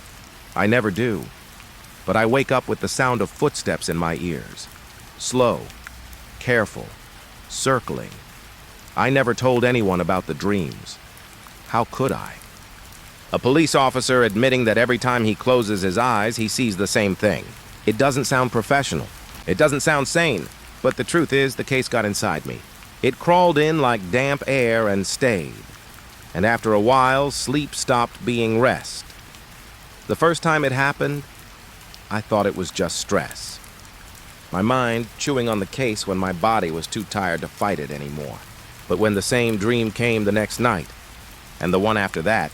I never do, but I wake up with the sound of footsteps in my ears. Slow, careful, circling. I never told anyone about the dreams. How could I? A police officer admitting that every time he closes his eyes, he sees the same thing. It doesn't sound professional. It doesn't sound sane. But the truth is, the case got inside me. It crawled in like damp air and stayed. And after a while, sleep stopped being rest. The first time it happened, I thought it was just stress. My mind chewing on the case when my body was too tired to fight it anymore. But when the same dream came the next night, and the one after that,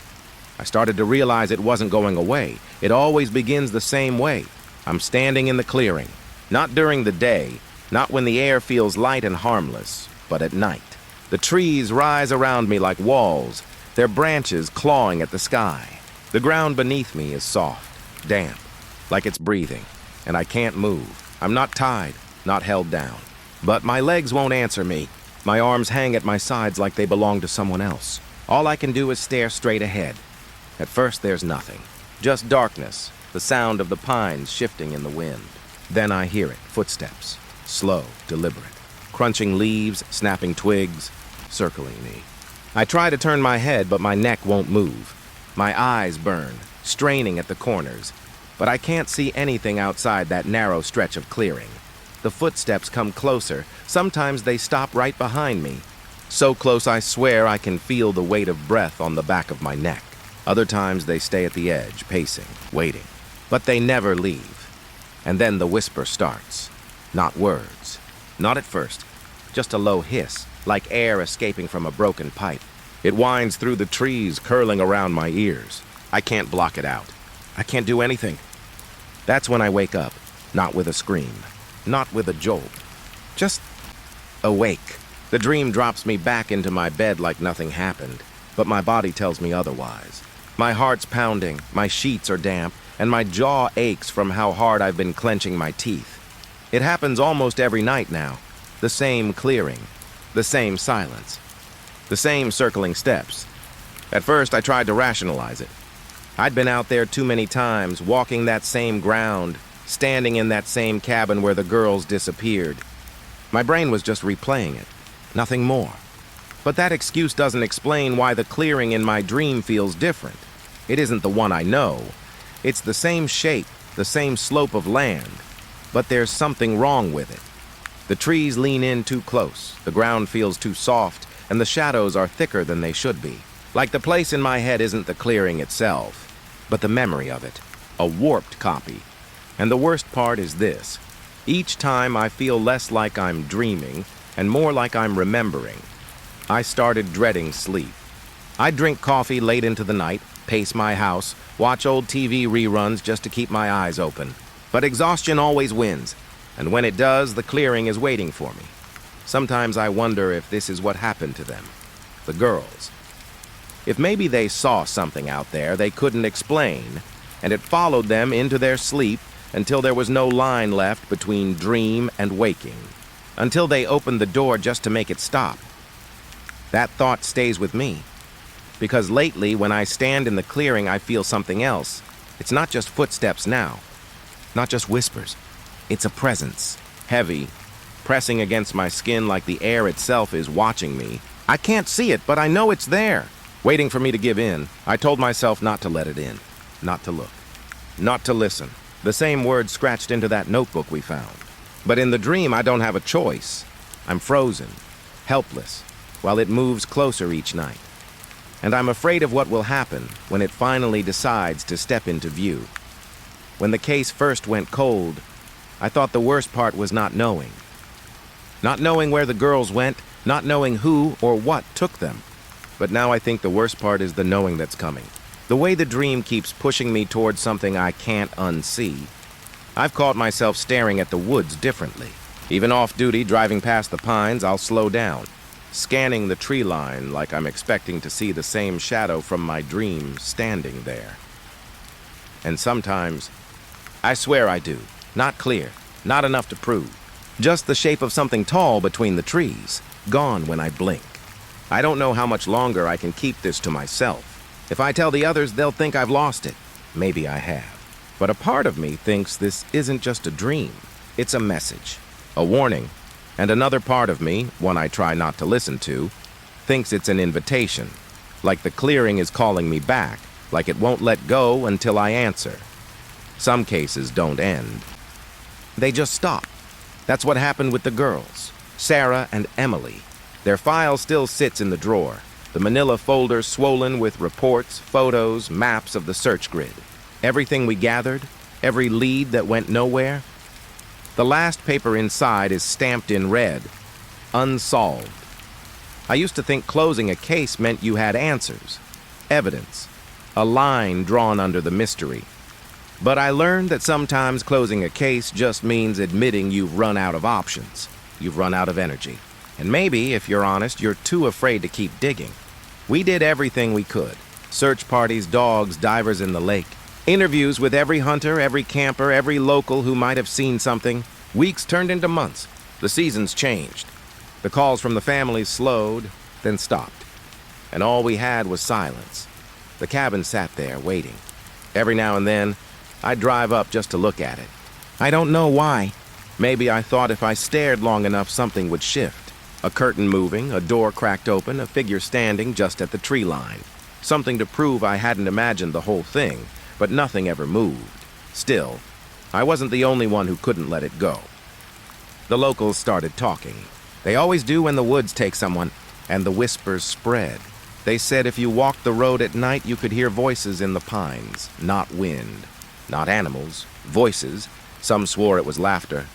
I started to realize it wasn't going away. It always begins the same way. I'm standing in the clearing, not during the day, not when the air feels light and harmless, but at night. The trees rise around me like walls, their branches clawing at the sky. The ground beneath me is soft, damp, like it's breathing, and I can't move. I'm not tied, not held down. But my legs won't answer me. My arms hang at my sides like they belong to someone else. All I can do is stare straight ahead. At first, there's nothing. Just darkness, the sound of the pines shifting in the wind. Then I hear it, footsteps, slow, deliberate, crunching leaves, snapping twigs, circling me. I try to turn my head, but my neck won't move. My eyes burn, straining at the corners, but I can't see anything outside that narrow stretch of clearing. The footsteps come closer. Sometimes they stop right behind me. So close I swear I can feel the weight of breath on the back of my neck. Other times they stay at the edge, pacing, waiting. But they never leave. And then the whisper starts. Not words. Not at first. Just a low hiss, like air escaping from a broken pipe. It winds through the trees, curling around my ears. I can't block it out. I can't do anything. That's when I wake up, not with a scream, not with a jolt. Just awake. The dream drops me back into my bed like nothing happened, but my body tells me otherwise. My heart's pounding, my sheets are damp, and my jaw aches from how hard I've been clenching my teeth. It happens almost every night now. The same clearing, the same silence, the same circling steps. At first, I tried to rationalize it. I'd been out there too many times, walking that same ground, standing in that same cabin where the girls disappeared. My brain was just replaying it. Nothing more. But that excuse doesn't explain why the clearing in my dream feels different. It isn't the one I know. It's the same shape, the same slope of land, but there's something wrong with it. The trees lean in too close, the ground feels too soft, and the shadows are thicker than they should be. Like the place in my head isn't the clearing itself, but the memory of it, a warped copy. And the worst part is this. Each time I feel less like I'm dreaming and more like I'm remembering. I started dreading sleep. I'd drink coffee late into the night, pace my house, watch old TV reruns just to keep my eyes open. But exhaustion always wins, and when it does, the clearing is waiting for me. Sometimes I wonder if this is what happened to them, the girls. If maybe they saw something out there they couldn't explain, and it followed them into their sleep until there was no line left between dream and waking, until they opened the door just to make it stop. That thought stays with me, because lately when I stand in the clearing I feel something else. It's not just footsteps now, not just whispers. It's a presence, heavy, pressing against my skin like the air itself is watching me. I can't see it, but I know it's there, waiting for me to give in. I told myself not to let it in, not to look, not to listen. The same words scratched into that notebook we found. But in the dream, I don't have a choice. I'm frozen, helpless, while it moves closer each night. And I'm afraid of what will happen when it finally decides to step into view. When the case first went cold, I thought the worst part was not knowing. Not knowing where the girls went, not knowing who or what took them. But now I think the worst part is the knowing that's coming. The way the dream keeps pushing me towards something I can't unsee. I've caught myself staring at the woods differently. Even off-duty, driving past the pines, I'll slow down, scanning the tree line like I'm expecting to see the same shadow from my dream standing there. And sometimes, I swear I do. Not clear, not enough to prove. Just the shape of something tall between the trees, gone when I blink. I don't know how much longer I can keep this to myself. If I tell the others, they'll think I've lost it. Maybe I have. But a part of me thinks this isn't just a dream. It's a message, a warning. And another part of me, one I try not to listen to, thinks it's an invitation. Like the clearing is calling me back, like it won't let go until I answer. Some cases don't end. They just stop. That's what happened with the girls, Sarah and Emily. Their file still sits in the drawer, the manila folder swollen with reports, photos, maps of the search grid. Everything we gathered, every lead that went nowhere. The last paper inside is stamped in red, Unsolved. I used to think closing a case meant you had answers, evidence, a line drawn under the mystery. But I learned that sometimes closing a case just means admitting you've run out of options. You've run out of energy. And maybe, if you're honest, you're too afraid to keep digging. We did everything we could. Search parties, dogs, divers in the lake. Interviews with every hunter, every camper, every local who might have seen something. Weeks turned into months. The seasons changed. The calls from the families slowed, then stopped. And all we had was silence. The cabin sat there, waiting. Every now and then, I'd drive up just to look at it. I don't know why. Maybe I thought if I stared long enough, something would shift. A curtain moving, a door cracked open, a figure standing just at the tree line. Something to prove I hadn't imagined the whole thing, but nothing ever moved. Still, I wasn't the only one who couldn't let it go. The locals started talking. They always do when the woods take someone, and the whispers spread. They said if you walked the road at night, you could hear voices in the pines, not wind. Not animals, voices. Some swore it was laughter.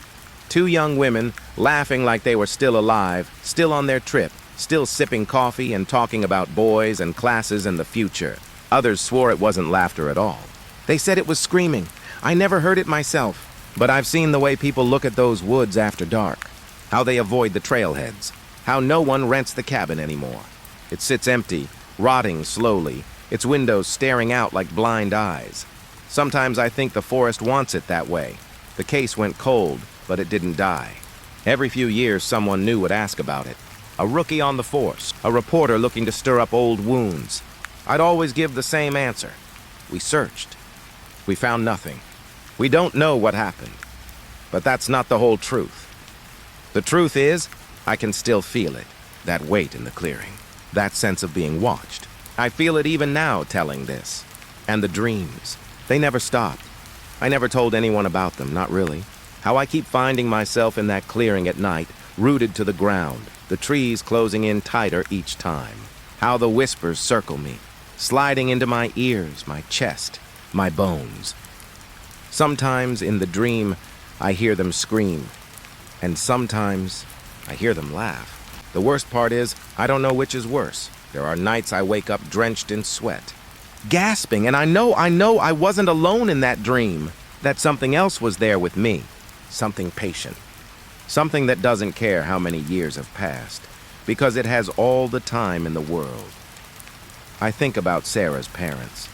2 young women, laughing like they were still alive, still on their trip, still sipping coffee and talking about boys and classes and the future. Others swore it wasn't laughter at all. They said it was screaming. I never heard it myself, but I've seen the way people look at those woods after dark. How they avoid the trailheads. How no one rents the cabin anymore. It sits empty, rotting slowly, its windows staring out like blind eyes. Sometimes I think the forest wants it that way. The case went cold, but it didn't die. Every few years, someone new would ask about it. A rookie on the force, a reporter looking to stir up old wounds. I'd always give the same answer. We searched. We found nothing. We don't know what happened. But that's not the whole truth. The truth is, I can still feel it. That weight in the clearing. That sense of being watched. I feel it even now telling this. And the dreams. They never stopped. I never told anyone about them, not really. How I keep finding myself in that clearing at night, rooted to the ground, the trees closing in tighter each time. How the whispers circle me, sliding into my ears, my chest, my bones. Sometimes in the dream, I hear them scream. And sometimes I hear them laugh. The worst part is, I don't know which is worse. There are nights I wake up drenched in sweat, gasping, and I know I wasn't alone in that dream, that something else was there with me, something patient, something that doesn't care how many years have passed, because it has all the time in the world. I think about Sarah's parents,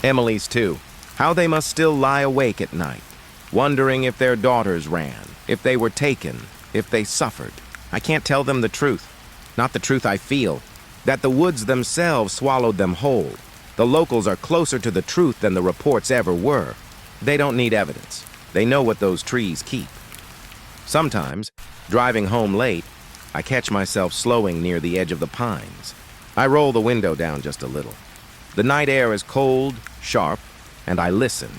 Emily's too, how they must still lie awake at night, wondering if their daughters ran, if they were taken, if they suffered. I can't tell them the truth, not the truth I feel, that the woods themselves swallowed them whole. The locals are closer to the truth than the reports ever were. They don't need evidence. They know what those trees keep. Sometimes, driving home late, I catch myself slowing near the edge of the pines. I roll the window down just a little. The night air is cold, sharp, and I listen.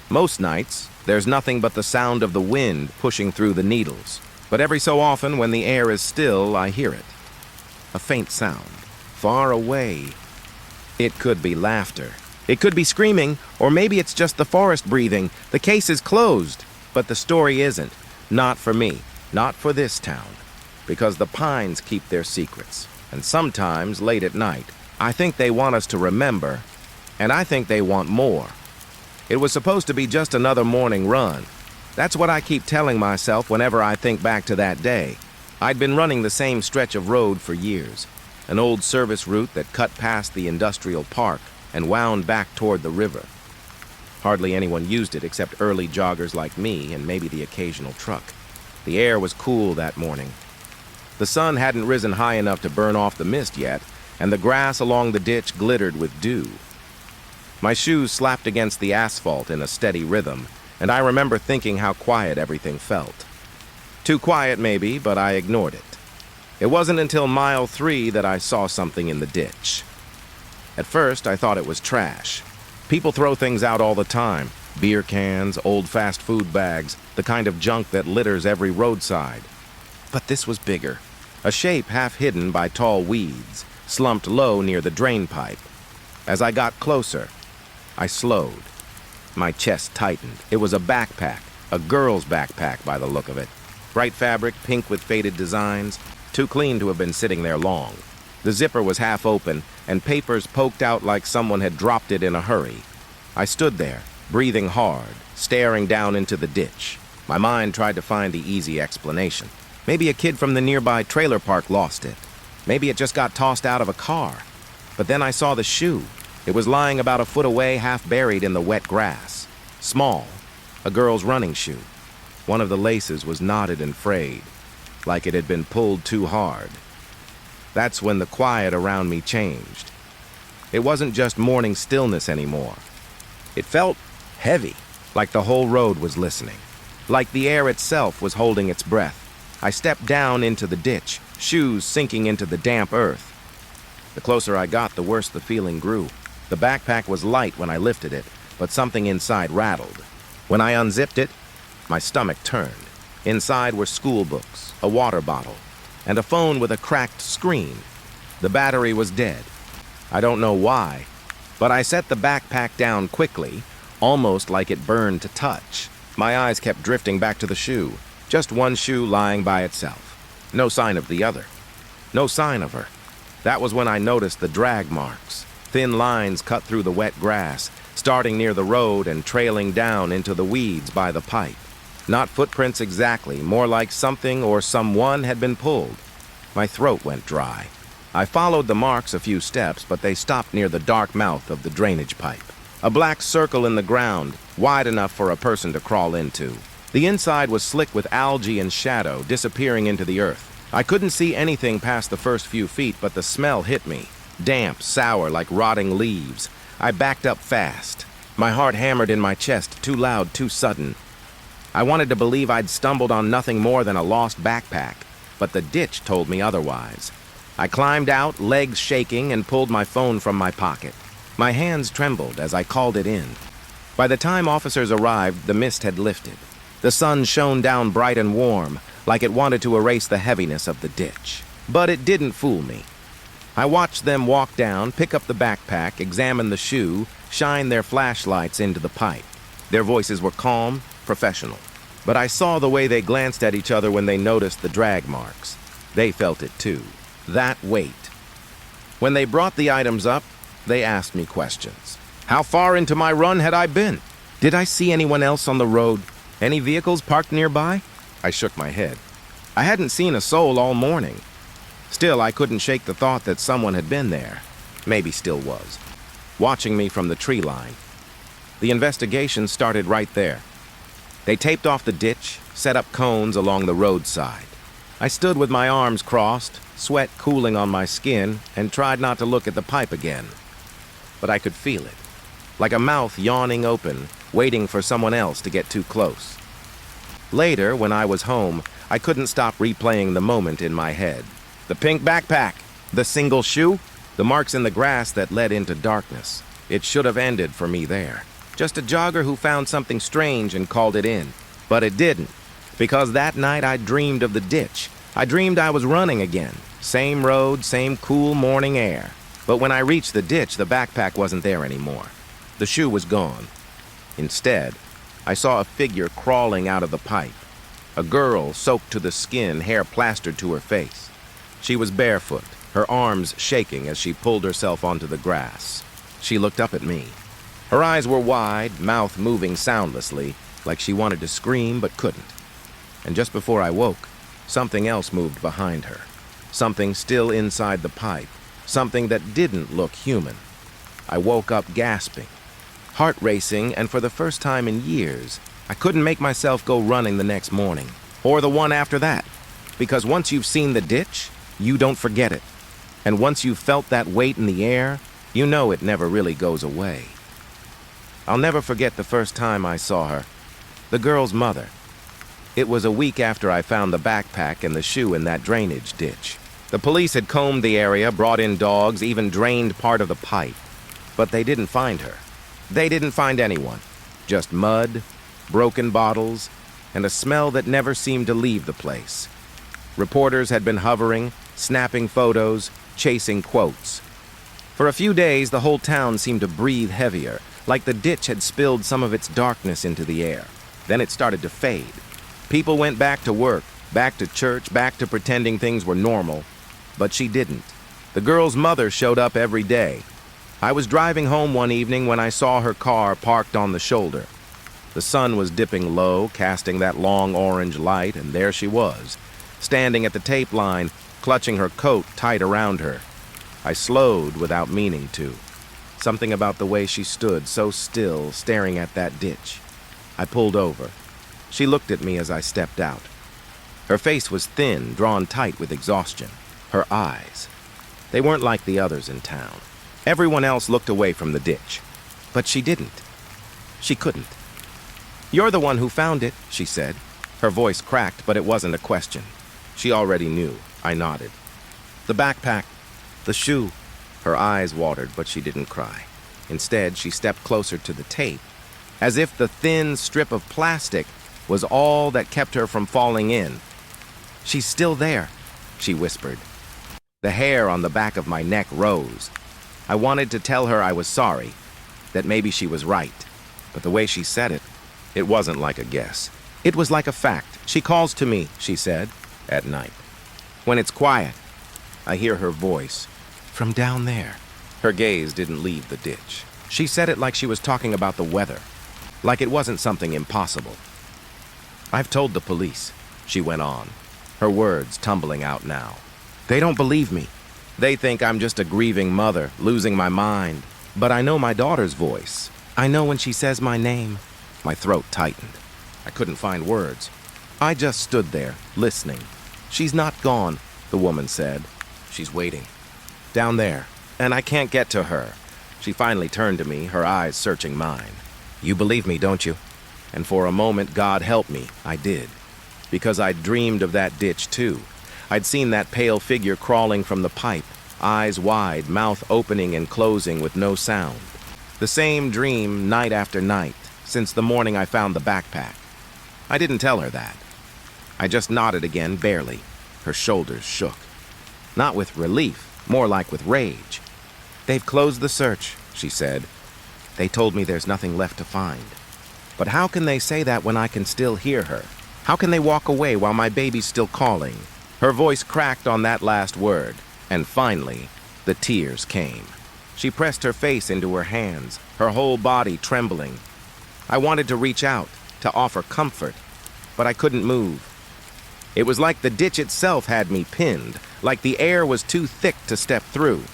Most nights, there's nothing but the sound of the wind pushing through the needles. But every so often, when the air is still, I hear it. A faint sound, far away. It could be laughter. It could be screaming, or maybe it's just the forest breathing. The case is closed, but the story isn't. Not for me, not for this town, because the pines keep their secrets. And sometimes, late at night, I think they want us to remember, and I think they want more. It was supposed to be just another morning run. That's what I keep telling myself whenever I think back to that day. I'd been running the same stretch of road for years, an old service route that cut past the industrial park and wound back toward the river. Hardly anyone used it except early joggers like me and maybe the occasional truck. The air was cool that morning. The sun hadn't risen high enough to burn off the mist yet, and the grass along the ditch glittered with dew. My shoes slapped against the asphalt in a steady rhythm, and I remember thinking how quiet everything felt. Too quiet, maybe, but I ignored it. It wasn't until mile 3 that I saw something in the ditch. At first, I thought it was trash. People throw things out all the time. Beer cans, old fast food bags, the kind of junk that litters every roadside. But this was bigger. A shape half hidden by tall weeds, slumped low near the drain pipe. As I got closer, I slowed. My chest tightened. It was a backpack, a girl's backpack by the look of it. Bright fabric, pink with faded designs, too clean to have been sitting there long. The zipper was half open, and papers poked out like someone had dropped it in a hurry. I stood there, breathing hard, staring down into the ditch. My mind tried to find the easy explanation. Maybe a kid from the nearby trailer park lost it. Maybe it just got tossed out of a car. But then I saw the shoe. It was lying about a foot away, half buried in the wet grass. Small, a girl's running shoe. One of the laces was knotted and frayed, like it had been pulled too hard. That's when the quiet around me changed. It wasn't just morning stillness anymore. It felt heavy, like the whole road was listening, like the air itself was holding its breath. I stepped down into the ditch, shoes sinking into the damp earth. The closer I got, the worse the feeling grew. The backpack was light when I lifted it, but something inside rattled. When I unzipped it, my stomach turned. Inside were school books, a water bottle, and a phone with a cracked screen. The battery was dead. I don't know why, but I set the backpack down quickly, almost like it burned to touch. My eyes kept drifting back to the shoe, just one shoe lying by itself. No sign of the other. No sign of her. That was when I noticed the drag marks, thin lines cut through the wet grass, starting near the road and trailing down into the weeds by the pipe. Not footprints exactly, more like something or someone had been pulled. My throat went dry. I followed the marks a few steps, but they stopped near the dark mouth of the drainage pipe. A black circle in the ground, wide enough for a person to crawl into. The inside was slick with algae and shadow, disappearing into the earth. I couldn't see anything past the first few feet, but the smell hit me. Damp, sour, like rotting leaves. I backed up fast. My heart hammered in my chest, too loud, too sudden. I wanted to believe I'd stumbled on nothing more than a lost backpack, but the ditch told me otherwise. I climbed out, legs shaking, and pulled my phone from my pocket. My hands trembled as I called it in. By the time officers arrived, the mist had lifted. The sun shone down bright and warm, like it wanted to erase the heaviness of the ditch. But it didn't fool me. I watched them walk down, pick up the backpack, examine the shoe, shine their flashlights into the pipe. Their voices were calm, professional. But I saw the way they glanced at each other when they noticed the drag marks. They felt it too. That weight. When they brought the items up, they asked me questions. How far into my run had I been? Did I see anyone else on the road? Any vehicles parked nearby? I shook my head. I hadn't seen a soul all morning. Still, I couldn't shake the thought that someone had been there. Maybe still was. Watching me from the tree line. The investigation started right there. They taped off the ditch, set up cones along the roadside. I stood with my arms crossed, sweat cooling on my skin, and tried not to look at the pipe again. But I could feel it, like a mouth yawning open, waiting for someone else to get too close. Later, when I was home, I couldn't stop replaying the moment in my head. The pink backpack, the single shoe, the marks in the grass that led into darkness. It should have ended for me there. Just a jogger who found something strange and called it in. But it didn't, because that night I dreamed of the ditch. I dreamed I was running again. Same road, same cool morning air. But when I reached the ditch, the backpack wasn't there anymore. The shoe was gone. Instead, I saw a figure crawling out of the pipe. A girl soaked to the skin, hair plastered to her face. She was barefoot, her arms shaking as she pulled herself onto the grass. She looked up at me. Her eyes were wide, mouth moving soundlessly, like she wanted to scream but couldn't. And just before I woke, something else moved behind her. Something still inside the pipe. Something that didn't look human. I woke up gasping, heart racing, and for the first time in years, I couldn't make myself go running the next morning, or the one after that, because once you've seen the ditch, you don't forget it. And once you've felt that weight in the air, you know it never really goes away. I'll never forget the first time I saw her, the girl's mother. It was a week after I found the backpack and the shoe in that drainage ditch. The police had combed the area, brought in dogs, even drained part of the pipe. But they didn't find her. They didn't find anyone. Just mud, broken bottles, and a smell that never seemed to leave the place. Reporters had been hovering, snapping photos, chasing quotes. For a few days, the whole town seemed to breathe heavier, like the ditch had spilled some of its darkness into the air. Then it started to fade. People went back to work, back to church, back to pretending things were normal. But she didn't. The girl's mother showed up every day. I was driving home one evening when I saw her car parked on the shoulder. The sun was dipping low, casting that long orange light, and there she was, standing at the tape line, clutching her coat tight around her. I slowed without meaning to. Something about the way she stood so still, staring at that ditch. I pulled over. She looked at me as I stepped out. Her face was thin, drawn tight with exhaustion. Her eyes. They weren't like the others in town. Everyone else looked away from the ditch. But she didn't. She couldn't. "You're the one who found it," she said. Her voice cracked, but it wasn't a question. She already knew. I nodded. "The backpack. The shoe." Her eyes watered, but she didn't cry. Instead, she stepped closer to the tape, as if the thin strip of plastic was all that kept her from falling in. "She's still there," she whispered. The hair on the back of my neck rose. I wanted to tell her I was sorry, that maybe she was right. But the way she said it, it wasn't like a guess. It was like a fact. "She calls to me," she said, at night. "When it's quiet, I hear her voice. From down there." Her gaze didn't leave the ditch. She said it like she was talking about the weather, like it wasn't something impossible. "I've told the police," she went on, her words tumbling out now. "They don't believe me. They think I'm just a grieving mother, losing my mind. But I know my daughter's voice. I know when she says my name." My throat tightened. I couldn't find words. I just stood there, listening. "She's not gone," the woman said. "She's waiting. Down there. And I can't get to her." She finally turned to me, her eyes searching mine. "You believe me, don't you?" And for a moment, God help me, I did. Because I dreamed of that ditch too. I'd seen that pale figure crawling from the pipe, eyes wide, mouth opening and closing with no sound. The same dream night after night, since the morning I found the backpack. I didn't tell her that. I just nodded again, barely. Her shoulders shook. Not with relief, more like with rage. "They've closed the search," she said. "They told me there's nothing left to find." But how can they say that when I can still hear her? How can they walk away while my baby's still calling? Her voice cracked on that last word, and finally, the tears came. She pressed her face into her hands, her whole body trembling. I wanted to reach out, to offer comfort, but I couldn't move. It was like the ditch itself had me pinned, like the air was too thick to step through.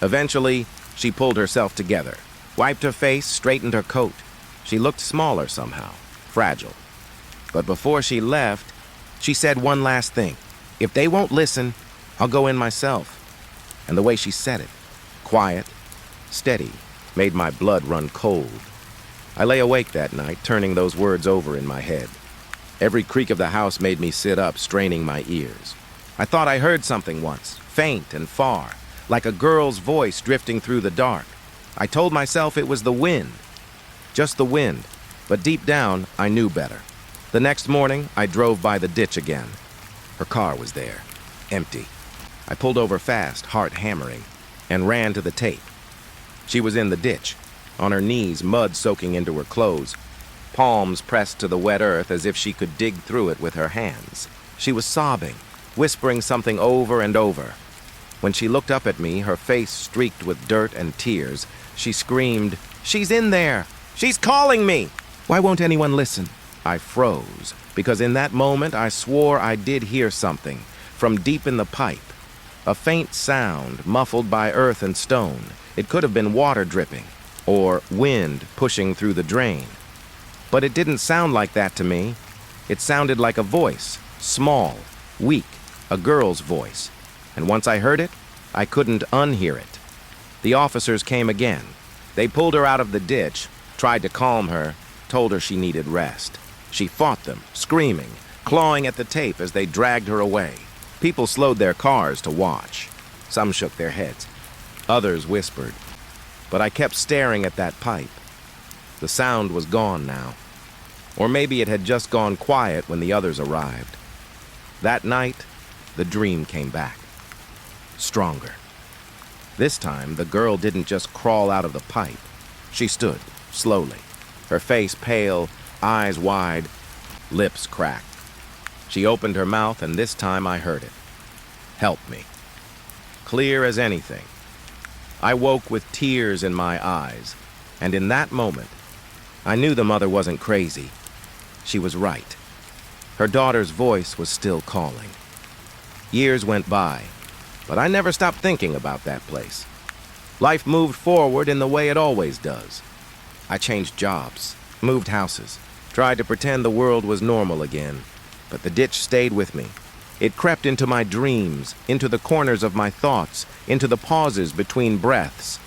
Eventually, she pulled herself together, wiped her face, straightened her coat. She looked smaller somehow, fragile. But before she left, she said one last thing. "If they won't listen, I'll go in myself." And the way she said it, quiet, steady, made my blood run cold. I lay awake that night, turning those words over in my head. Every creak of the house made me sit up, straining my ears. I thought I heard something once, faint and far, like a girl's voice drifting through the dark. I told myself it was the wind, just the wind, but deep down, I knew better. The next morning, I drove by the ditch again. Her car was there, empty. I pulled over fast, heart hammering, and ran to the tape. She was in the ditch, on her knees, mud soaking into her clothes, palms pressed to the wet earth as if she could dig through it with her hands. She was sobbing, whispering something over and over. When she looked up at me, her face streaked with dirt and tears, she screamed, "She's in there! She's calling me! Why won't anyone listen?" I froze, because in that moment I swore I did hear something from deep in the pipe. A faint sound, muffled by earth and stone. It could have been water dripping, or wind pushing through the drain. But it didn't sound like that to me. It sounded like a voice, small, weak, a girl's voice. And once I heard it, I couldn't unhear it. The officers came again. They pulled her out of the ditch, tried to calm her, told her she needed rest. She fought them, screaming, clawing at the tape as they dragged her away. People slowed their cars to watch. Some shook their heads. Others whispered. But I kept staring at that pipe. The sound was gone now. Or maybe it had just gone quiet when the others arrived. That night, the dream came back. Stronger. This time, the girl didn't just crawl out of the pipe. She stood, slowly, her face pale, eyes wide, lips cracked. She opened her mouth, and this time I heard it. "Help me." Clear as anything. I woke with tears in my eyes, and in that moment, I knew the mother wasn't crazy. She was right. Her daughter's voice was still calling. Years went by, but I never stopped thinking about that place. Life moved forward in the way it always does. I changed jobs, moved houses, tried to pretend the world was normal again, but the ditch stayed with me. It crept into my dreams, into the corners of my thoughts, into the pauses between breaths.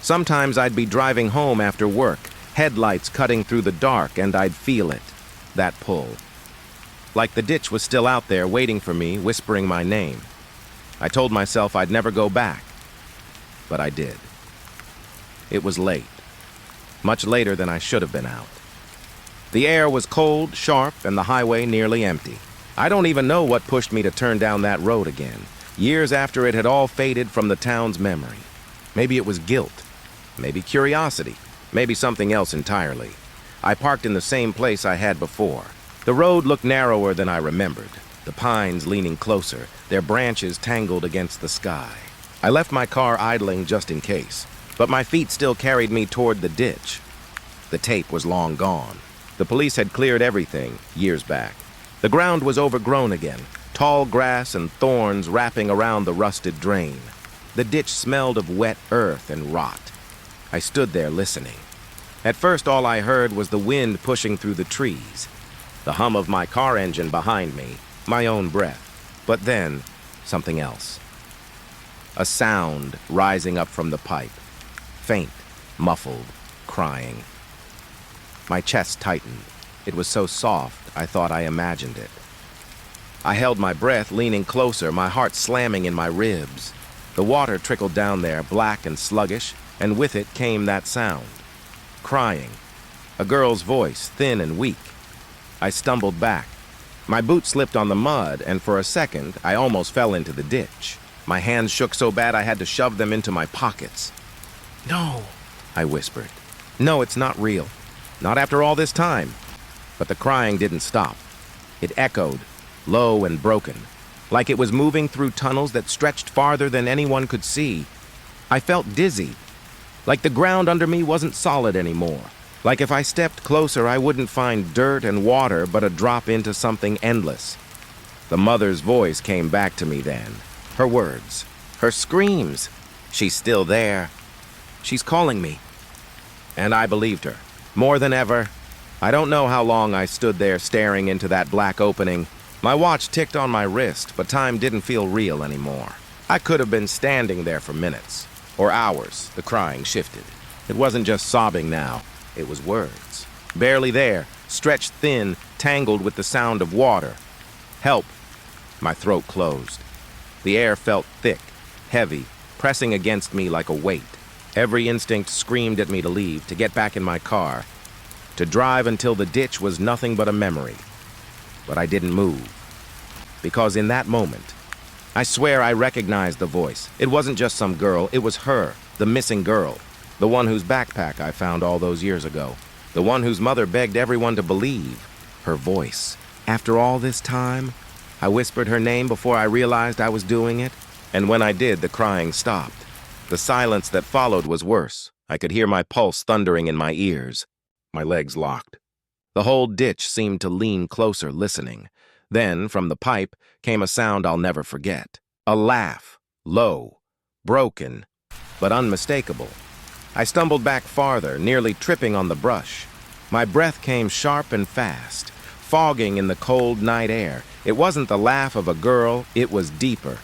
Sometimes I'd be driving home after work, headlights cutting through the dark, and I'd feel it, that pull. Like the ditch was still out there waiting for me, whispering my name. I told myself I'd never go back, but I did. It was late, much later than I should have been out. The air was cold, sharp, and the highway nearly empty. I don't even know what pushed me to turn down that road again, years after it had all faded from the town's memory. Maybe it was guilt, maybe curiosity, maybe something else entirely. I parked in the same place I had before. The road looked narrower than I remembered, the pines leaning closer, their branches tangled against the sky. I left my car idling just in case, but my feet still carried me toward the ditch. The tape was long gone. The police had cleared everything years back. The ground was overgrown again, tall grass and thorns wrapping around the rusted drain. The ditch smelled of wet earth and rot. I stood there listening. At first, all I heard was the wind pushing through the trees, the hum of my car engine behind me, my own breath. But then, something else. A sound rising up from the pipe, faint, muffled, crying. My chest tightened. It was so soft, I thought I imagined it. I held my breath, leaning closer, my heart slamming in my ribs. The water trickled down there, black and sluggish, and with it came that sound. Crying. A girl's voice, thin and weak. I stumbled back. My boot slipped on the mud, and for a second, I almost fell into the ditch. My hands shook so bad I had to shove them into my pockets. "No," I whispered. "No, it's not real. Not after all this time." But the crying didn't stop. It echoed, low and broken, like it was moving through tunnels that stretched farther than anyone could see. I felt dizzy, like the ground under me wasn't solid anymore. Like if I stepped closer, I wouldn't find dirt and water, but a drop into something endless. The mother's voice came back to me then. Her words, her screams. "She's still there. She's calling me." And I believed her, more than ever. I don't know how long I stood there staring into that black opening. My watch ticked on my wrist, but time didn't feel real anymore. I could have been standing there for minutes, or hours. The crying shifted. It wasn't just sobbing now. It was words. Barely there, stretched thin, tangled with the sound of water. "Help." My throat closed. The air felt thick, heavy, pressing against me like a weight. Every instinct screamed at me to leave, to get back in my car, to drive until the ditch was nothing but a memory. But I didn't move. Because in that moment, I swear I recognized the voice. It wasn't just some girl, it was her, the missing girl. The one whose backpack I found all those years ago. The one whose mother begged everyone to believe. Her voice. After all this time, I whispered her name before I realized I was doing it. And when I did, the crying stopped. The silence that followed was worse. I could hear my pulse thundering in my ears. My legs locked. The whole ditch seemed to lean closer, listening. Then, from the pipe, came a sound I'll never forget. A laugh. Low. Broken. But unmistakable. I stumbled back farther, nearly tripping on the brush. My breath came sharp and fast, fogging in the cold night air. It wasn't the laugh of a girl, it was deeper.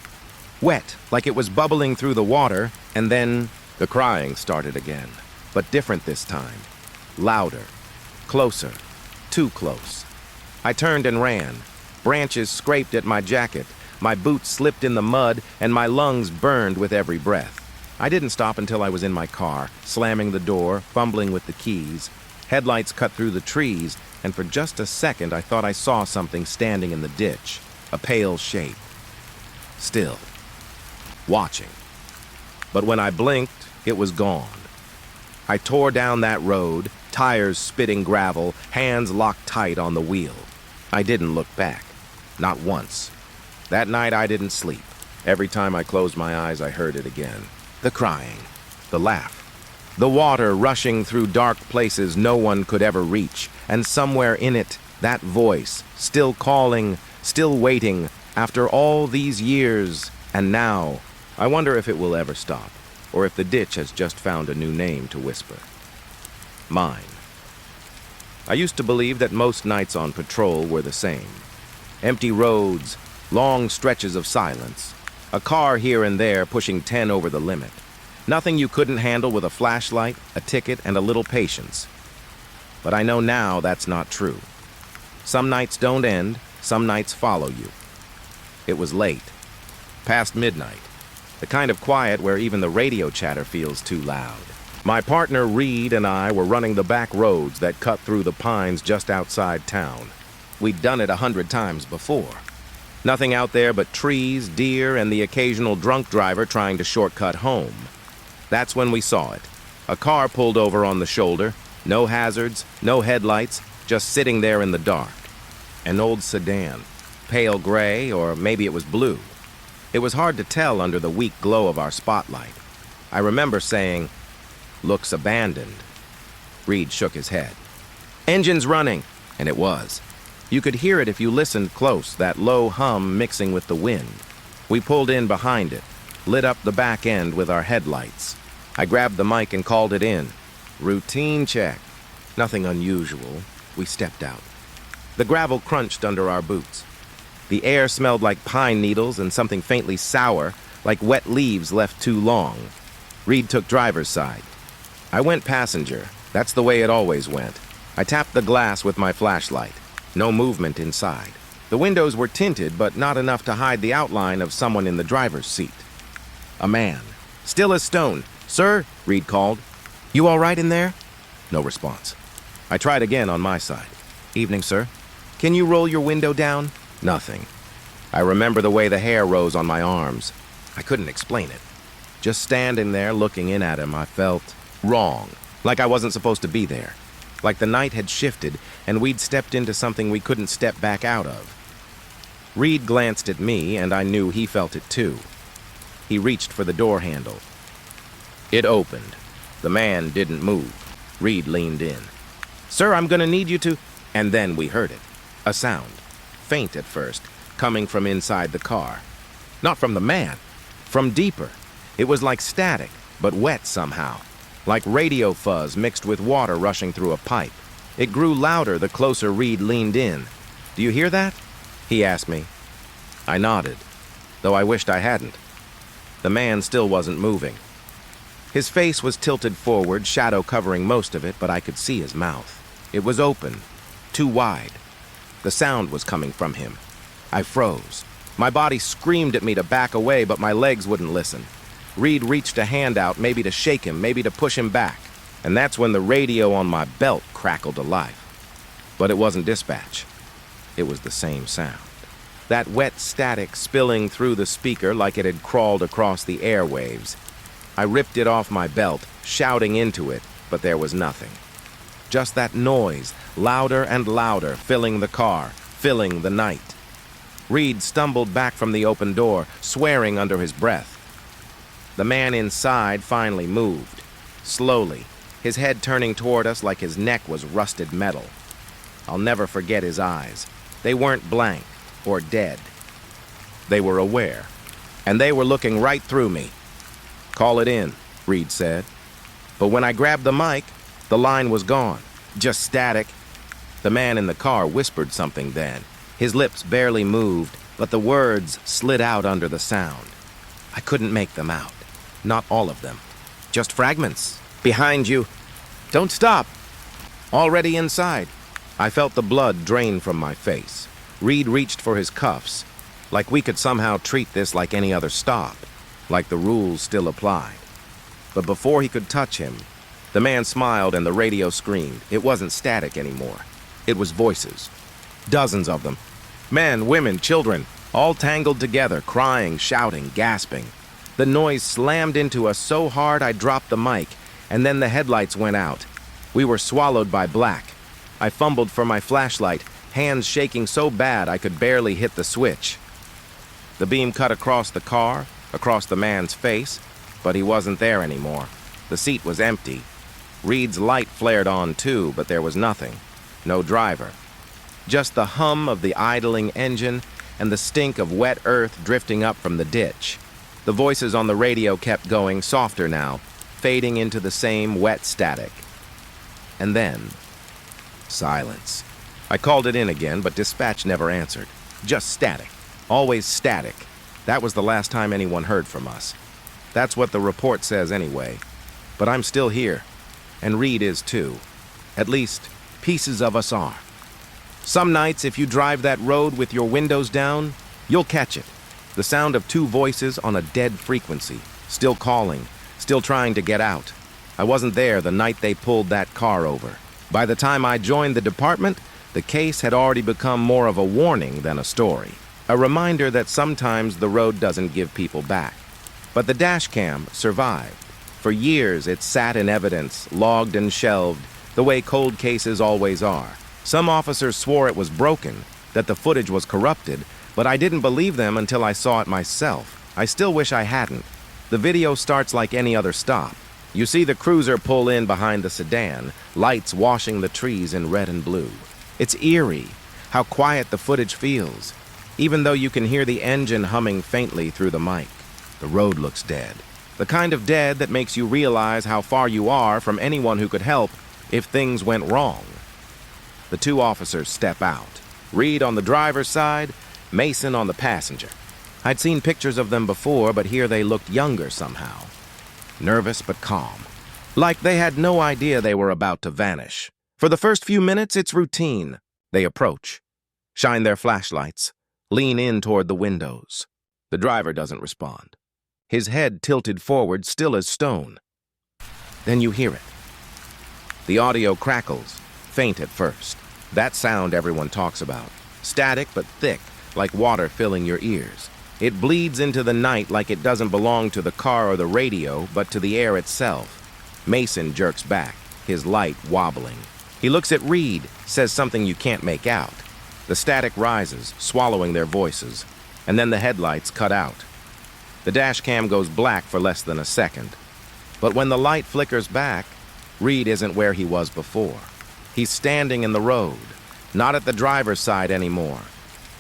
Wet, like it was bubbling through the water, and then the crying started again. But different this time. Louder. Closer. Too close. I turned and ran. Branches scraped at my jacket. My boots slipped in the mud, and my lungs burned with every breath. I didn't stop until I was in my car, slamming the door, fumbling with the keys. Headlights cut through the trees, and for just a second I thought I saw something standing in the ditch. A pale shape. Still. Watching. But when I blinked, it was gone. I tore down that road, tires spitting gravel, hands locked tight on the wheel. I didn't look back. Not once. That night I didn't sleep. Every time I closed my eyes, I heard it again. The crying. The laugh. The water rushing through dark places no one could ever reach. And somewhere in it, that voice, still calling, still waiting, after all these years. And now, I wonder if it will ever stop, or if the ditch has just found a new name to whisper. Mine. I used to believe that most nights on patrol were the same. Empty roads, long stretches of silence, a car here and there pushing 10 over the limit. Nothing you couldn't handle with a flashlight, a ticket, and a little patience. But I know now that's not true. Some nights don't end, some nights follow you. It was late, past midnight, the kind of quiet where even the radio chatter feels too loud. My partner Reed and I were running the back roads that cut through the pines just outside town. We'd done it 100 times before. Nothing out there but trees, deer, and the occasional drunk driver trying to shortcut home. That's when we saw it. A car pulled over on the shoulder, no hazards, no headlights, just sitting there in the dark. An old sedan, pale gray, or maybe it was blue. It was hard to tell under the weak glow of our spotlight. I remember saying, "Looks abandoned." Reed shook his head. "Engine's running," and it was. You could hear it if you listened close, that low hum mixing with the wind. We pulled in behind it, lit up the back end with our headlights. I grabbed the mic and called it in. Routine check. Nothing unusual. We stepped out. The gravel crunched under our boots. The air smelled like pine needles and something faintly sour, like wet leaves left too long. Reed took driver's side. I went passenger. That's the way it always went. I tapped the glass with my flashlight. No movement inside. The windows were tinted, but not enough to hide the outline of someone in the driver's seat. A man, still as stone. "Sir," Reed called. "You all right in there?" No response. I tried again on my side. "Evening, sir. Can you roll your window down?" Nothing. I remember the way the hair rose on my arms. I couldn't explain it. Just standing there looking in at him, I felt wrong, like I wasn't supposed to be there. Like the night had shifted and we'd stepped into something we couldn't step back out of. Reed glanced at me and I knew he felt it too. He reached for the door handle. It opened. The man didn't move. Reed leaned in. "Sir, I'm gonna need you to—" And then we heard it. A sound, faint at first, coming from inside the car. Not from the man, from deeper. It was like static, but wet somehow. Like radio fuzz mixed with water rushing through a pipe. It grew louder the closer Reed leaned in. "Do you hear that?" he asked me. I nodded, though I wished I hadn't. The man still wasn't moving. His face was tilted forward, shadow covering most of it, but I could see his mouth. It was open, too wide. The sound was coming from him. I froze. My body screamed at me to back away, but my legs wouldn't listen. Reed reached a hand out, maybe to shake him, maybe to push him back. And that's when the radio on my belt crackled to life. But it wasn't dispatch. It was the same sound. That wet static spilling through the speaker like it had crawled across the airwaves. I ripped it off my belt, shouting into it, but there was nothing. Just that noise, louder and louder, filling the car, filling the night. Reed stumbled back from the open door, swearing under his breath. The man inside finally moved, slowly, his head turning toward us like his neck was rusted metal. I'll never forget his eyes. They weren't blank or dead. They were aware, and they were looking right through me. "Call it in," Reed said. But when I grabbed the mic, the line was gone, just static. The man in the car whispered something then. His lips barely moved, but the words slid out under the sound. I couldn't make them out. Not all of them. Just fragments. "Behind you. Don't stop." Already inside. I felt the blood drain from my face. Reed reached for his cuffs, like we could somehow treat this like any other stop, like the rules still applied. But before he could touch him, the man smiled and the radio screamed. It wasn't static anymore. It was voices. Dozens of them. Men, women, children, all tangled together, crying, shouting, gasping. The noise slammed into us so hard I dropped the mic, and then the headlights went out. We were swallowed by black. I fumbled for my flashlight, hands shaking so bad I could barely hit the switch. The beam cut across the car, across the man's face, but he wasn't there anymore. The seat was empty. Reed's light flared on too, but there was nothing. No driver. Just the hum of the idling engine and the stink of wet earth drifting up from the ditch. The voices on the radio kept going, softer now, fading into the same wet static. And then, silence. I called it in again, but dispatch never answered. Just static. Always static. That was the last time anyone heard from us. That's what the report says anyway. But I'm still here. And Reed is too. At least, pieces of us are. Some nights, if you drive that road with your windows down, you'll catch it. The sound of two voices on a dead frequency, still calling, still trying to get out. I wasn't there the night they pulled that car over. By the time I joined the department, the case had already become more of a warning than a story. A reminder that sometimes the road doesn't give people back. But the dash cam survived. For years, it sat in evidence, logged and shelved, the way cold cases always are. Some officers swore it was broken, that the footage was corrupted, but I didn't believe them until I saw it myself. I still wish I hadn't. The video starts like any other stop. You see the cruiser pull in behind the sedan, lights washing the trees in red and blue. It's eerie, how quiet the footage feels, even though you can hear the engine humming faintly through the mic. The road looks dead. The kind of dead that makes you realize how far you are from anyone who could help if things went wrong. The two officers step out. Reed on the driver's side, Mason on the passenger. I'd seen pictures of them before, but here they looked younger somehow. Nervous but calm. Like they had no idea they were about to vanish. For the first few minutes, it's routine. They approach. shine their flashlights, lean in toward the windows. The driver doesn't respond. His head tilted forward, still as stone. Then you hear it. The audio crackles, faint at first. That sound everyone talks about. Static but thick, like water filling your ears. It bleeds into the night like it doesn't belong to the car or the radio, but to the air itself. Mason jerks back, his light wobbling. He looks at Reed, says something you can't make out. The static rises, swallowing their voices, and then the headlights cut out. The dash cam goes black for less than a second. But when the light flickers back, Reed isn't where he was before. He's standing in the road, not at the driver's side anymore,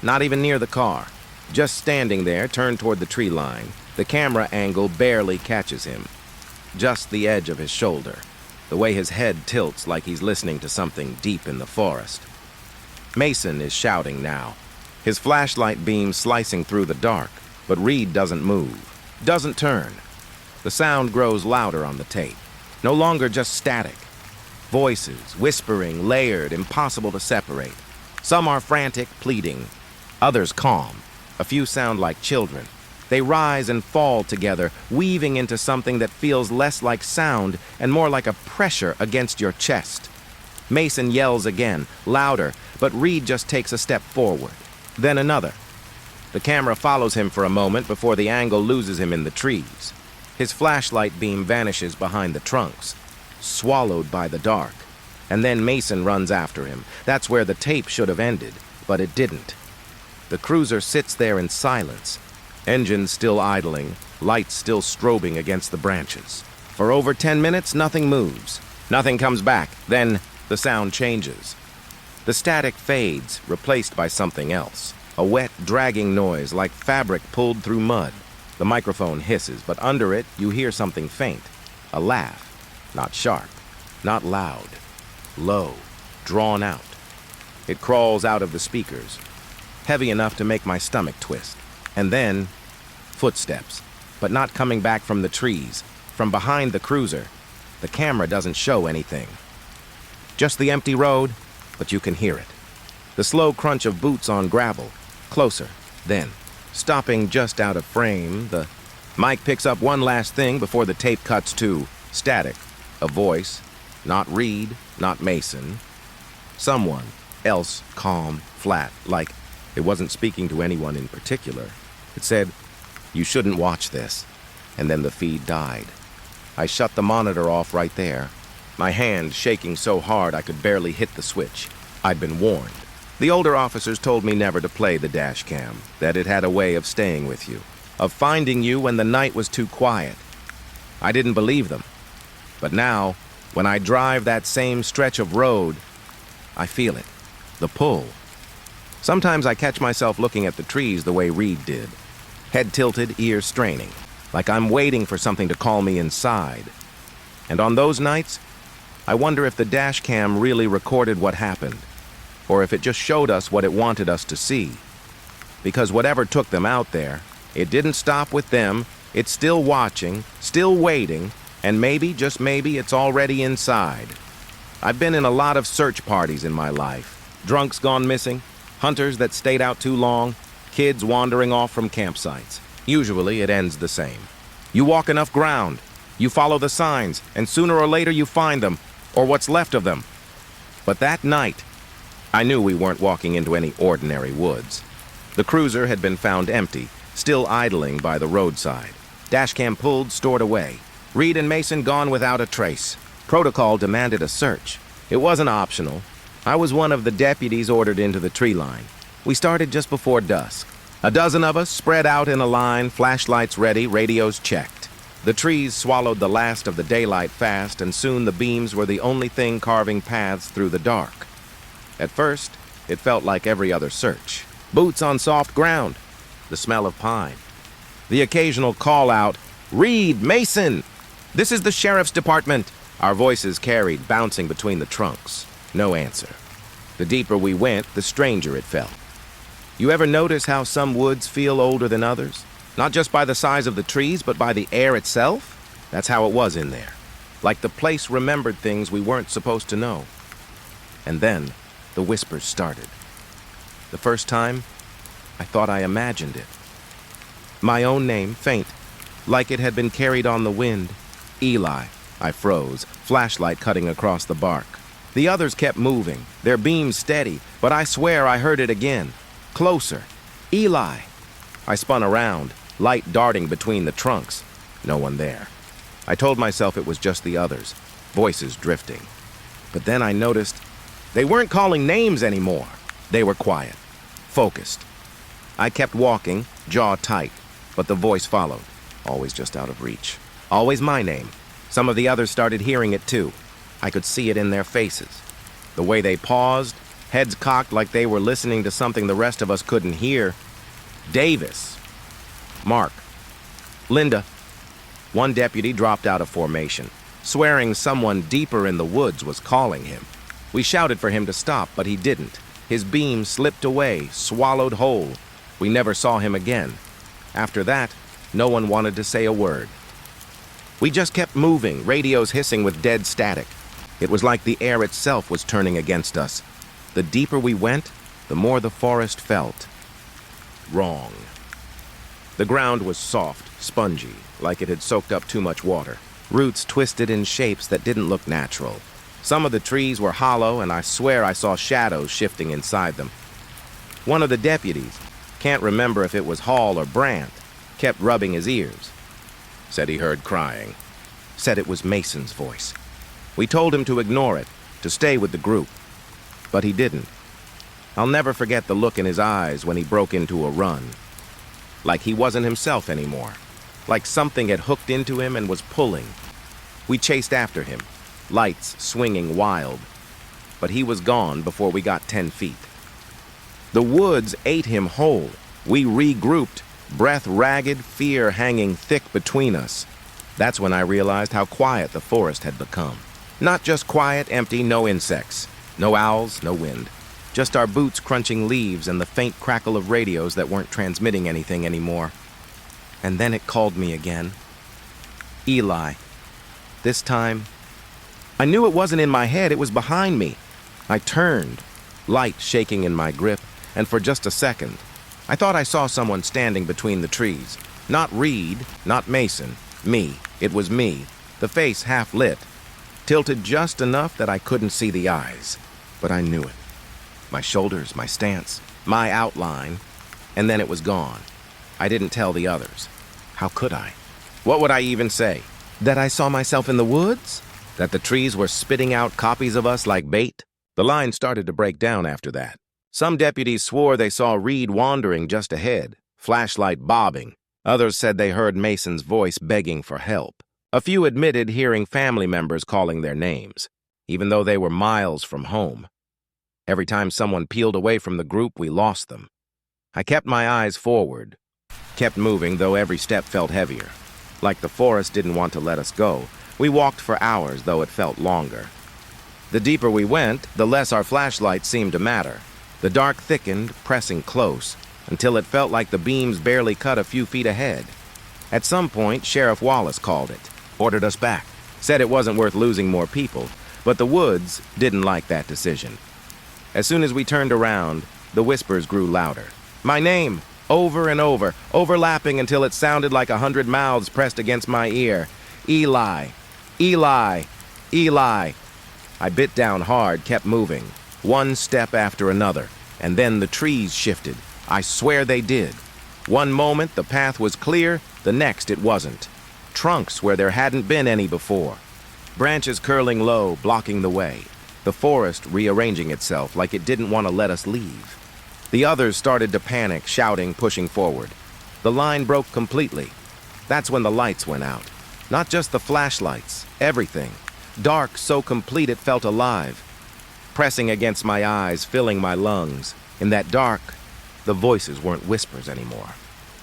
not even near the car. Just standing there, turned toward the tree line. The camera angle barely catches him. Just the edge of his shoulder. The way his head tilts like he's listening to something deep in the forest. Mason is shouting now, his flashlight beam slicing through the dark, but Reed doesn't move, doesn't turn. The sound grows louder on the tape, no longer just static. Voices, whispering, layered, impossible to separate. Some are frantic, pleading, others calm. A few sound like children. They rise and fall together, weaving into something that feels less like sound and more like a pressure against your chest. Mason yells again, louder, but Reed just takes a step forward. Then another. The camera follows him for a moment before the angle loses him in the trees. His flashlight beam vanishes behind the trunks, swallowed by the dark. And then Mason runs after him. That's where the tape should have ended, but it didn't. The cruiser sits there in silence, engines still idling, lights still strobing against the branches. For over 10 minutes, nothing moves. Nothing comes back. Then the sound changes. The static fades, replaced by something else. A wet, dragging noise like fabric pulled through mud. The microphone hisses, but under it, you hear something faint. A laugh. Not sharp. Not loud. Low. Drawn out. It crawls out of the speakers, heavy enough to make my stomach twist. And then, footsteps, but not coming back from the trees, from behind the cruiser. The camera doesn't show anything. Just the empty road, but you can hear it. The slow crunch of boots on gravel, closer, then, stopping just out of frame, the mic picks up one last thing before the tape cuts to static, a voice, not Reed, not Mason. Someone else, calm, flat, like it wasn't speaking to anyone in particular. It said, "You shouldn't watch this." And then the feed died. I shut the monitor off right there, my hand shaking so hard I could barely hit the switch. I'd been warned. The older officers told me never to play the dash cam, that it had a way of staying with you, of finding you when the night was too quiet. I didn't believe them. But now, when I drive that same stretch of road, I feel it. The pull. Sometimes I catch myself looking at the trees the way Reed did. Head tilted, ears straining, like I'm waiting for something to call me inside. And on those nights, I wonder if the dash cam really recorded what happened, or if it just showed us what it wanted us to see. Because whatever took them out there, it didn't stop with them. It's still watching, still waiting, and maybe, just maybe, it's already inside. I've been in a lot of search parties in my life. Drunks gone missing, hunters that stayed out too long, kids wandering off from campsites. Usually it ends the same. You walk enough ground, you follow the signs, and sooner or later you find them, or what's left of them. But that night, I knew we weren't walking into any ordinary woods. The cruiser had been found empty, still idling by the roadside. Dashcam pulled, stored away. Reed and Mason gone without a trace. Protocol demanded a search. It wasn't optional. I was one of the deputies ordered into the tree line. We started just before dusk. A dozen of us spread out in a line, flashlights ready, radios checked. The trees swallowed the last of the daylight fast, and soon the beams were the only thing carving paths through the dark. At first, it felt like every other search. Boots on soft ground, the smell of pine. The occasional call out, "Reed, Mason! This is the sheriff's department!" Our voices carried, bouncing between the trunks. No answer. The deeper we went, the stranger it felt. You ever notice how some woods feel older than others? Not just by the size of the trees, but by the air itself? That's how it was in there. Like the place remembered things we weren't supposed to know. And then, the whispers started. The first time, I thought I imagined it. My own name, faint, like it had been carried on the wind. Eli. I froze, flashlight cutting across the bark. The others kept moving, their beams steady, but I swear I heard it again. Closer. Eli. I spun around, light darting between the trunks. No one there. I told myself it was just the others, voices drifting. But then I noticed they weren't calling names anymore. They were quiet, focused. I kept walking, jaw tight, but the voice followed, always just out of reach. Always my name. Some of the others started hearing it too. I could see it in their faces. The way they paused, heads cocked like they were listening to something the rest of us couldn't hear. Davis. Mark. Linda. One deputy dropped out of formation, swearing someone deeper in the woods was calling him. We shouted for him to stop, but he didn't. His beam slipped away, swallowed whole. We never saw him again. After that, no one wanted to say a word. We just kept moving, radios hissing with dead static. It was like the air itself was turning against us. The deeper we went, the more the forest felt wrong. The ground was soft, spongy, like it had soaked up too much water. Roots twisted in shapes that didn't look natural. Some of the trees were hollow, and I swear I saw shadows shifting inside them. One of the deputies, can't remember if it was Hall or Brandt, kept rubbing his ears. Said he heard crying. Said it was Mason's voice. We told him to ignore it, to stay with the group. But he didn't. I'll never forget the look in his eyes when he broke into a run. Like he wasn't himself anymore. Like something had hooked into him and was pulling. We chased after him, lights swinging wild. But he was gone before we got 10 feet. The woods ate him whole. We regrouped, breath ragged, fear hanging thick between us. That's when I realized how quiet the forest had become. Not just quiet, empty, no insects. No owls, no wind. Just our boots crunching leaves and the faint crackle of radios that weren't transmitting anything anymore. And then it called me again. Eli. This time, I knew it wasn't in my head, it was behind me. I turned, light shaking in my grip, and for just a second, I thought I saw someone standing between the trees. Not Reed, not Mason, me. It was me, the face half lit, tilted just enough that I couldn't see the eyes. But I knew it. My shoulders, my stance, my outline, and then it was gone. I didn't tell the others. How could I? What would I even say? That I saw myself in the woods? That the trees were spitting out copies of us like bait? The line started to break down after that. Some deputies swore they saw Reed wandering just ahead, flashlight bobbing. Others said they heard Mason's voice begging for help. A few admitted hearing family members calling their names, even though they were miles from home. Every time someone peeled away from the group, we lost them. I kept my eyes forward, kept moving, though every step felt heavier. Like the forest didn't want to let us go. We walked for hours, though it felt longer. The deeper we went, the less our flashlights seemed to matter. The dark thickened, pressing close, until it felt like the beams barely cut a few feet ahead. At some point, Sheriff Wallace called it, ordered us back, said it wasn't worth losing more people, but the woods didn't like that decision. As soon as we turned around, the whispers grew louder. My name, over and over, overlapping until it sounded like 100 mouths pressed against my ear. Eli, Eli, Eli. I bit down hard, kept moving, one step after another, and then the trees shifted. I swear they did. One moment the path was clear, the next it wasn't. Trunks where there hadn't been any before. Branches curling low, blocking the way. The forest rearranging itself like it didn't want to let us leave. The others started to panic, shouting, pushing forward. The line broke completely. That's when the lights went out. Not just the flashlights, everything. Dark, so complete it felt alive. Pressing against my eyes, filling my lungs. In that dark, the voices weren't whispers anymore.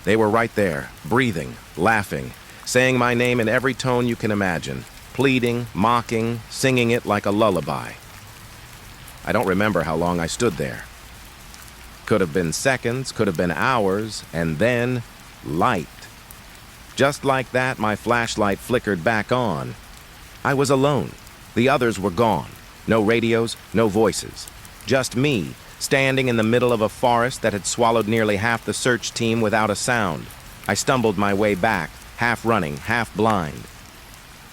They were right there, breathing, laughing, saying my name in every tone you can imagine, pleading, mocking, singing it like a lullaby. I don't remember how long I stood there. Could have been seconds, could have been hours, and then light. Just like that, my flashlight flickered back on. I was alone. The others were gone. No radios, no voices. Just me, standing in the middle of a forest that had swallowed nearly half the search team without a sound. I stumbled my way back, half running, half blind.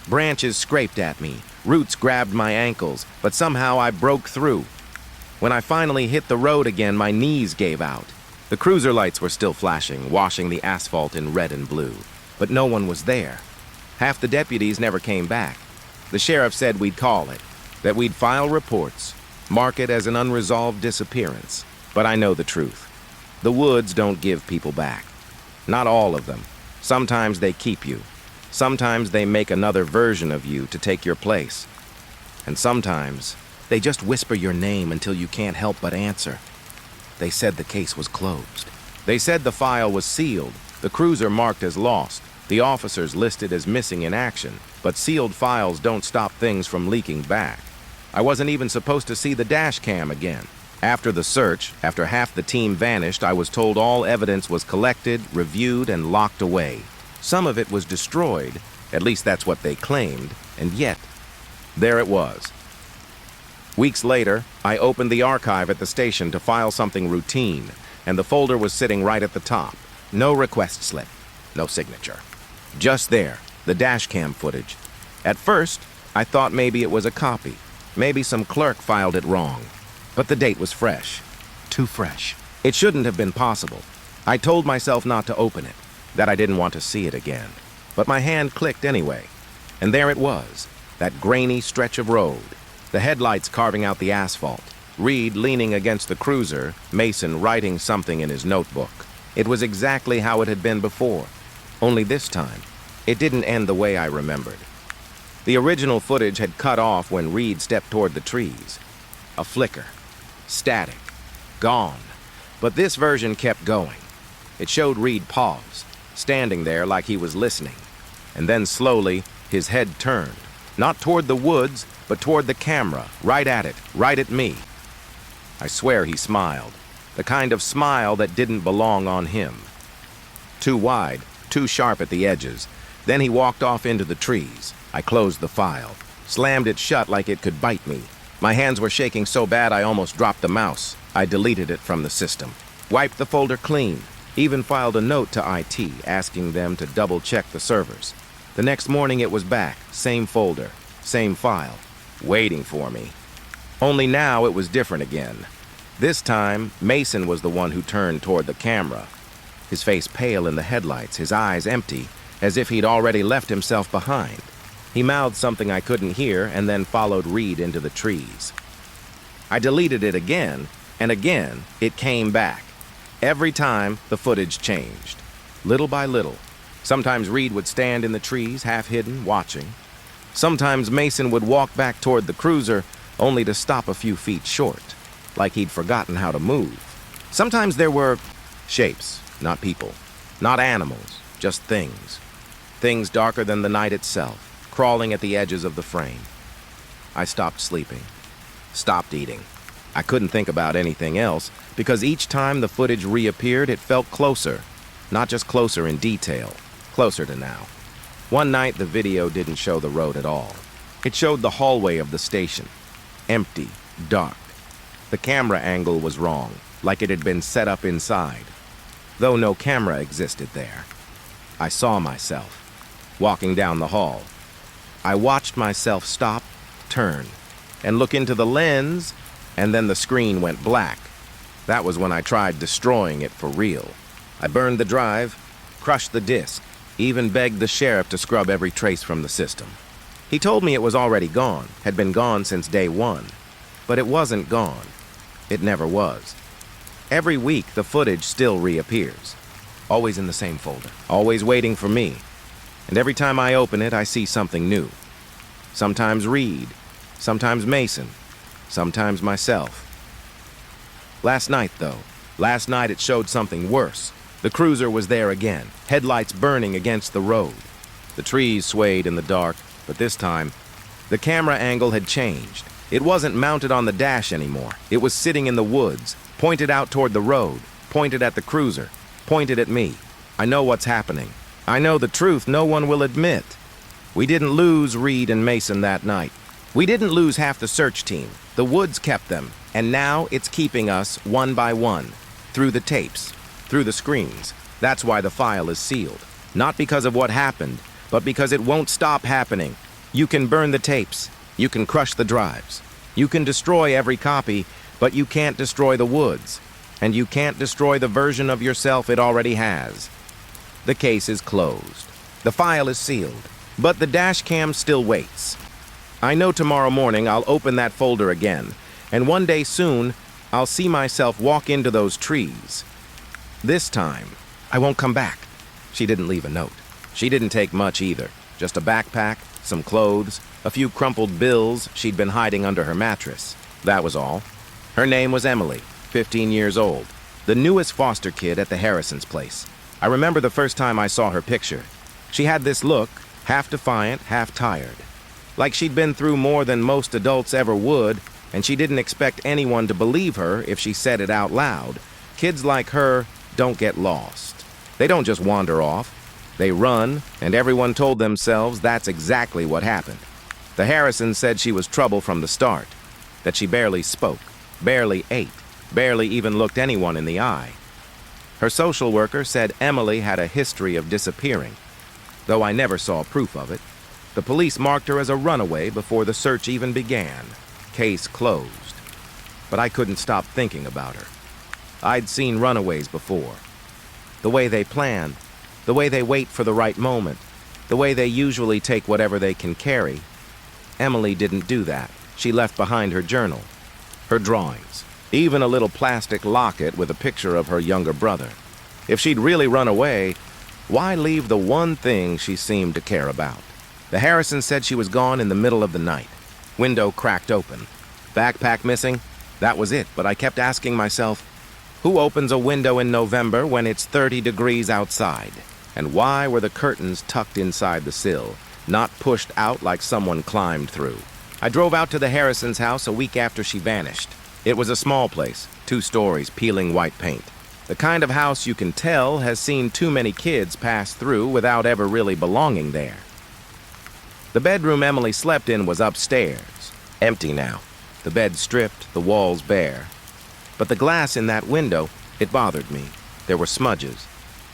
Branches scraped at me, roots grabbed my ankles, but somehow I broke through. When I finally hit the road again, my knees gave out. The cruiser lights were still flashing, washing the asphalt in red and blue, but no one was there. Half the deputies never came back. The sheriff said we'd call it, that we'd file reports, mark it as an unresolved disappearance. But I know the truth. The woods don't give people back. Not all of them. Sometimes they keep you. Sometimes they make another version of you to take your place. And sometimes they just whisper your name until you can't help but answer. They said the case was closed. They said the file was sealed, the cruiser marked as lost, the officers listed as missing in action, but sealed files don't stop things from leaking back. I wasn't even supposed to see the dash cam again. After the search, after half the team vanished, I was told all evidence was collected, reviewed, and locked away. Some of it was destroyed, at least that's what they claimed, and yet, there it was. Weeks later, I opened the archive at the station to file something routine, and the folder was sitting right at the top. No request slip, no signature. Just there, the dash cam footage. At first, I thought maybe it was a copy. Maybe some clerk filed it wrong. But the date was fresh. Too fresh. It shouldn't have been possible. I told myself not to open it, that I didn't want to see it again. But my hand clicked anyway. And there it was, that grainy stretch of road. The headlights carving out the asphalt. Reed leaning against the cruiser, Mason writing something in his notebook. It was exactly how it had been before. Only this time, it didn't end the way I remembered. The original footage had cut off when Reed stepped toward the trees. A flicker. Static. Gone. But this version kept going. It showed Reed pause, standing there like he was listening. And then slowly, his head turned. Not toward the woods, but toward the camera, right at it, right at me. I swear he smiled. The kind of smile that didn't belong on him. Too wide, too sharp at the edges. Then he walked off into the trees. I closed the file, slammed it shut like it could bite me. My hands were shaking so bad I almost dropped the mouse. I deleted it from the system. Wiped the folder clean. Even filed a note to IT asking them to double-check the servers. The next morning it was back, same folder, same file, waiting for me. Only now it was different again. This time, Mason was the one who turned toward the camera. His face pale in the headlights, his eyes empty, as if he'd already left himself behind. He mouthed something I couldn't hear and then followed Reed into the trees. I deleted it again, and again it came back. Every time, the footage changed, little by little. Sometimes Reed would stand in the trees, half hidden, watching. Sometimes Mason would walk back toward the cruiser, only to stop a few feet short, like he'd forgotten how to move. Sometimes there were shapes, not people, not animals, just things. Things darker than the night itself, crawling at the edges of the frame. I stopped sleeping, stopped eating. I couldn't think about anything else, because each time the footage reappeared, it felt closer. Not just closer in detail, closer to now. One night, the video didn't show the road at all. It showed the hallway of the station. Empty, dark. The camera angle was wrong, like it had been set up inside. Though no camera existed there. I saw myself, walking down the hall. I watched myself stop, turn, and look into the lens, and then the screen went black. That was when I tried destroying it for real. I burned the drive, crushed the disk, even begged the sheriff to scrub every trace from the system. He told me it was already gone, had been gone since day one. But it wasn't gone. It never was. Every week, the footage still reappears. Always in the same folder, always waiting for me. And every time I open it, I see something new. Sometimes Reed, sometimes Mason, sometimes myself. Last night, though, it showed something worse. The cruiser was there again, headlights burning against the road. The trees swayed in the dark, but this time, the camera angle had changed. It wasn't mounted on the dash anymore. It was sitting in the woods, pointed out toward the road, pointed at the cruiser, pointed at me. I know what's happening. I know the truth no one will admit. We didn't lose Reed and Mason that night. We didn't lose half the search team. The woods kept them. And now it's keeping us one by one, through the tapes, through the screens. That's why the file is sealed. Not because of what happened, but because it won't stop happening. You can burn the tapes. You can crush the drives. You can destroy every copy, but you can't destroy the woods. And you can't destroy the version of yourself it already has. The case is closed. The file is sealed, but the dash cam still waits. I know tomorrow morning I'll open that folder again, and one day soon, I'll see myself walk into those trees. This time, I won't come back. She didn't leave a note. She didn't take much either. Just a backpack, some clothes, a few crumpled bills she'd been hiding under her mattress. That was all. Her name was Emily, 15 years old, the newest foster kid at the Harrisons' place. I remember the first time I saw her picture. She had this look, half defiant, half tired. Like she'd been through more than most adults ever would, and she didn't expect anyone to believe her if she said it out loud. Kids like her don't get lost. They don't just wander off. They run, and everyone told themselves that's exactly what happened. The Harrisons said she was trouble from the start, that she barely spoke, barely ate, barely even looked anyone in the eye. Her social worker said Emily had a history of disappearing, though I never saw proof of it. The police marked her as a runaway before the search even began. Case closed. But I couldn't stop thinking about her. I'd seen runaways before. The way they plan, the way they wait for the right moment, the way they usually take whatever they can carry. Emily didn't do that. She left behind her journal, her drawings, even a little plastic locket with a picture of her younger brother. If she'd really run away, why leave the one thing she seemed to care about? The Harrisons said she was gone in the middle of the night. Window cracked open. Backpack missing? That was it, but I kept asking myself, who opens a window in November when it's 30 degrees outside? And why were the curtains tucked inside the sill, not pushed out like someone climbed through? I drove out to the Harrisons' house a week after she vanished. It was a small place, 2 stories, peeling white paint. The kind of house you can tell has seen too many kids pass through without ever really belonging there. The bedroom Emily slept in was upstairs, empty now. The bed stripped, the walls bare. But the glass in that window, it bothered me. There were smudges.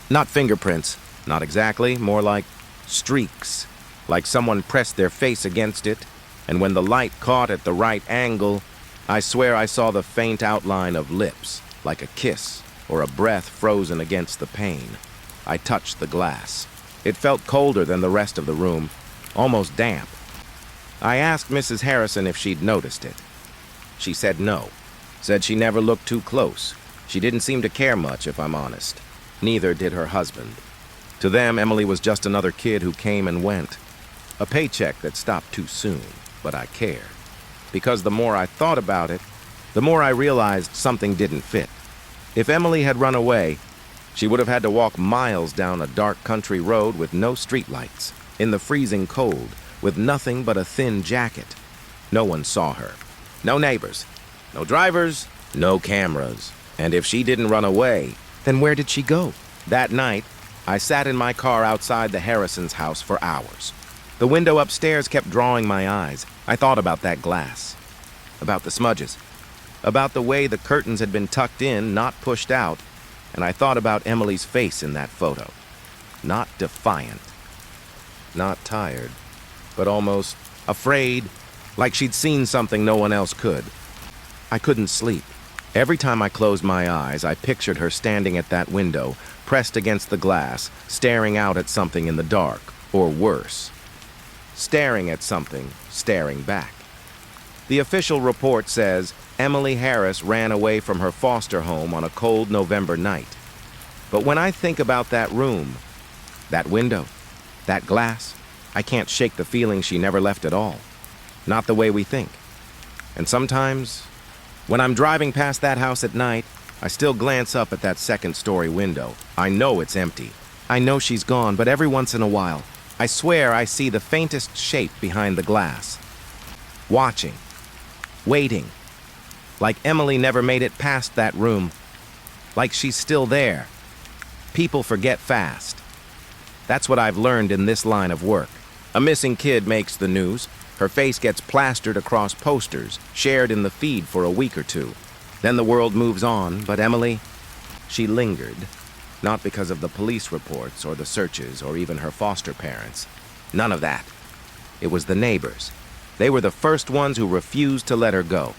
Not fingerprints, not exactly, more like streaks. Like someone pressed their face against it, and when the light caught at the right angle, I swear I saw the faint outline of lips, like a kiss or a breath frozen against the pane. I touched the glass. It felt colder than the rest of the room, almost damp. I asked Mrs. Harrison if she'd noticed it. She said no. Said she never looked too close. She didn't seem to care much, if I'm honest. Neither did her husband. To them, Emily was just another kid who came and went. A paycheck that stopped too soon, but I cared. Because the more I thought about it, the more I realized something didn't fit. If Emily had run away, she would have had to walk miles down a dark country road with no streetlights, in the freezing cold, with nothing but a thin jacket. No one saw her. No neighbors. No drivers. No cameras. And if she didn't run away, then where did she go? That night, I sat in my car outside the Harrisons' house for hours. The window upstairs kept drawing my eyes. I thought about that glass, about the smudges, about the way the curtains had been tucked in, not pushed out, and I thought about Emily's face in that photo. Not defiant, not tired, but almost afraid, like she'd seen something no one else could. I couldn't sleep. Every time I closed my eyes, I pictured her standing at that window, pressed against the glass, staring out at something in the dark, or worse, staring at something, staring back. The official report says Emily Harris ran away from her foster home on a cold November night. But when I think about that room, that window, that glass, I can't shake the feeling she never left at all. Not the way we think. And sometimes, when I'm driving past that house at night, I still glance up at that second-story window. I know it's empty. I know she's gone, but every once in a while, I swear I see the faintest shape behind the glass. Watching. Waiting. Like Emily never made it past that room. Like she's still there. People forget fast. That's what I've learned in this line of work. A missing kid makes the news. Her face gets plastered across posters, shared in the feed for a week or two. Then the world moves on, but Emily, she lingered. Not because of the police reports or the searches or even her foster parents. None of that. It was the neighbors. They were the first ones who refused to let her go.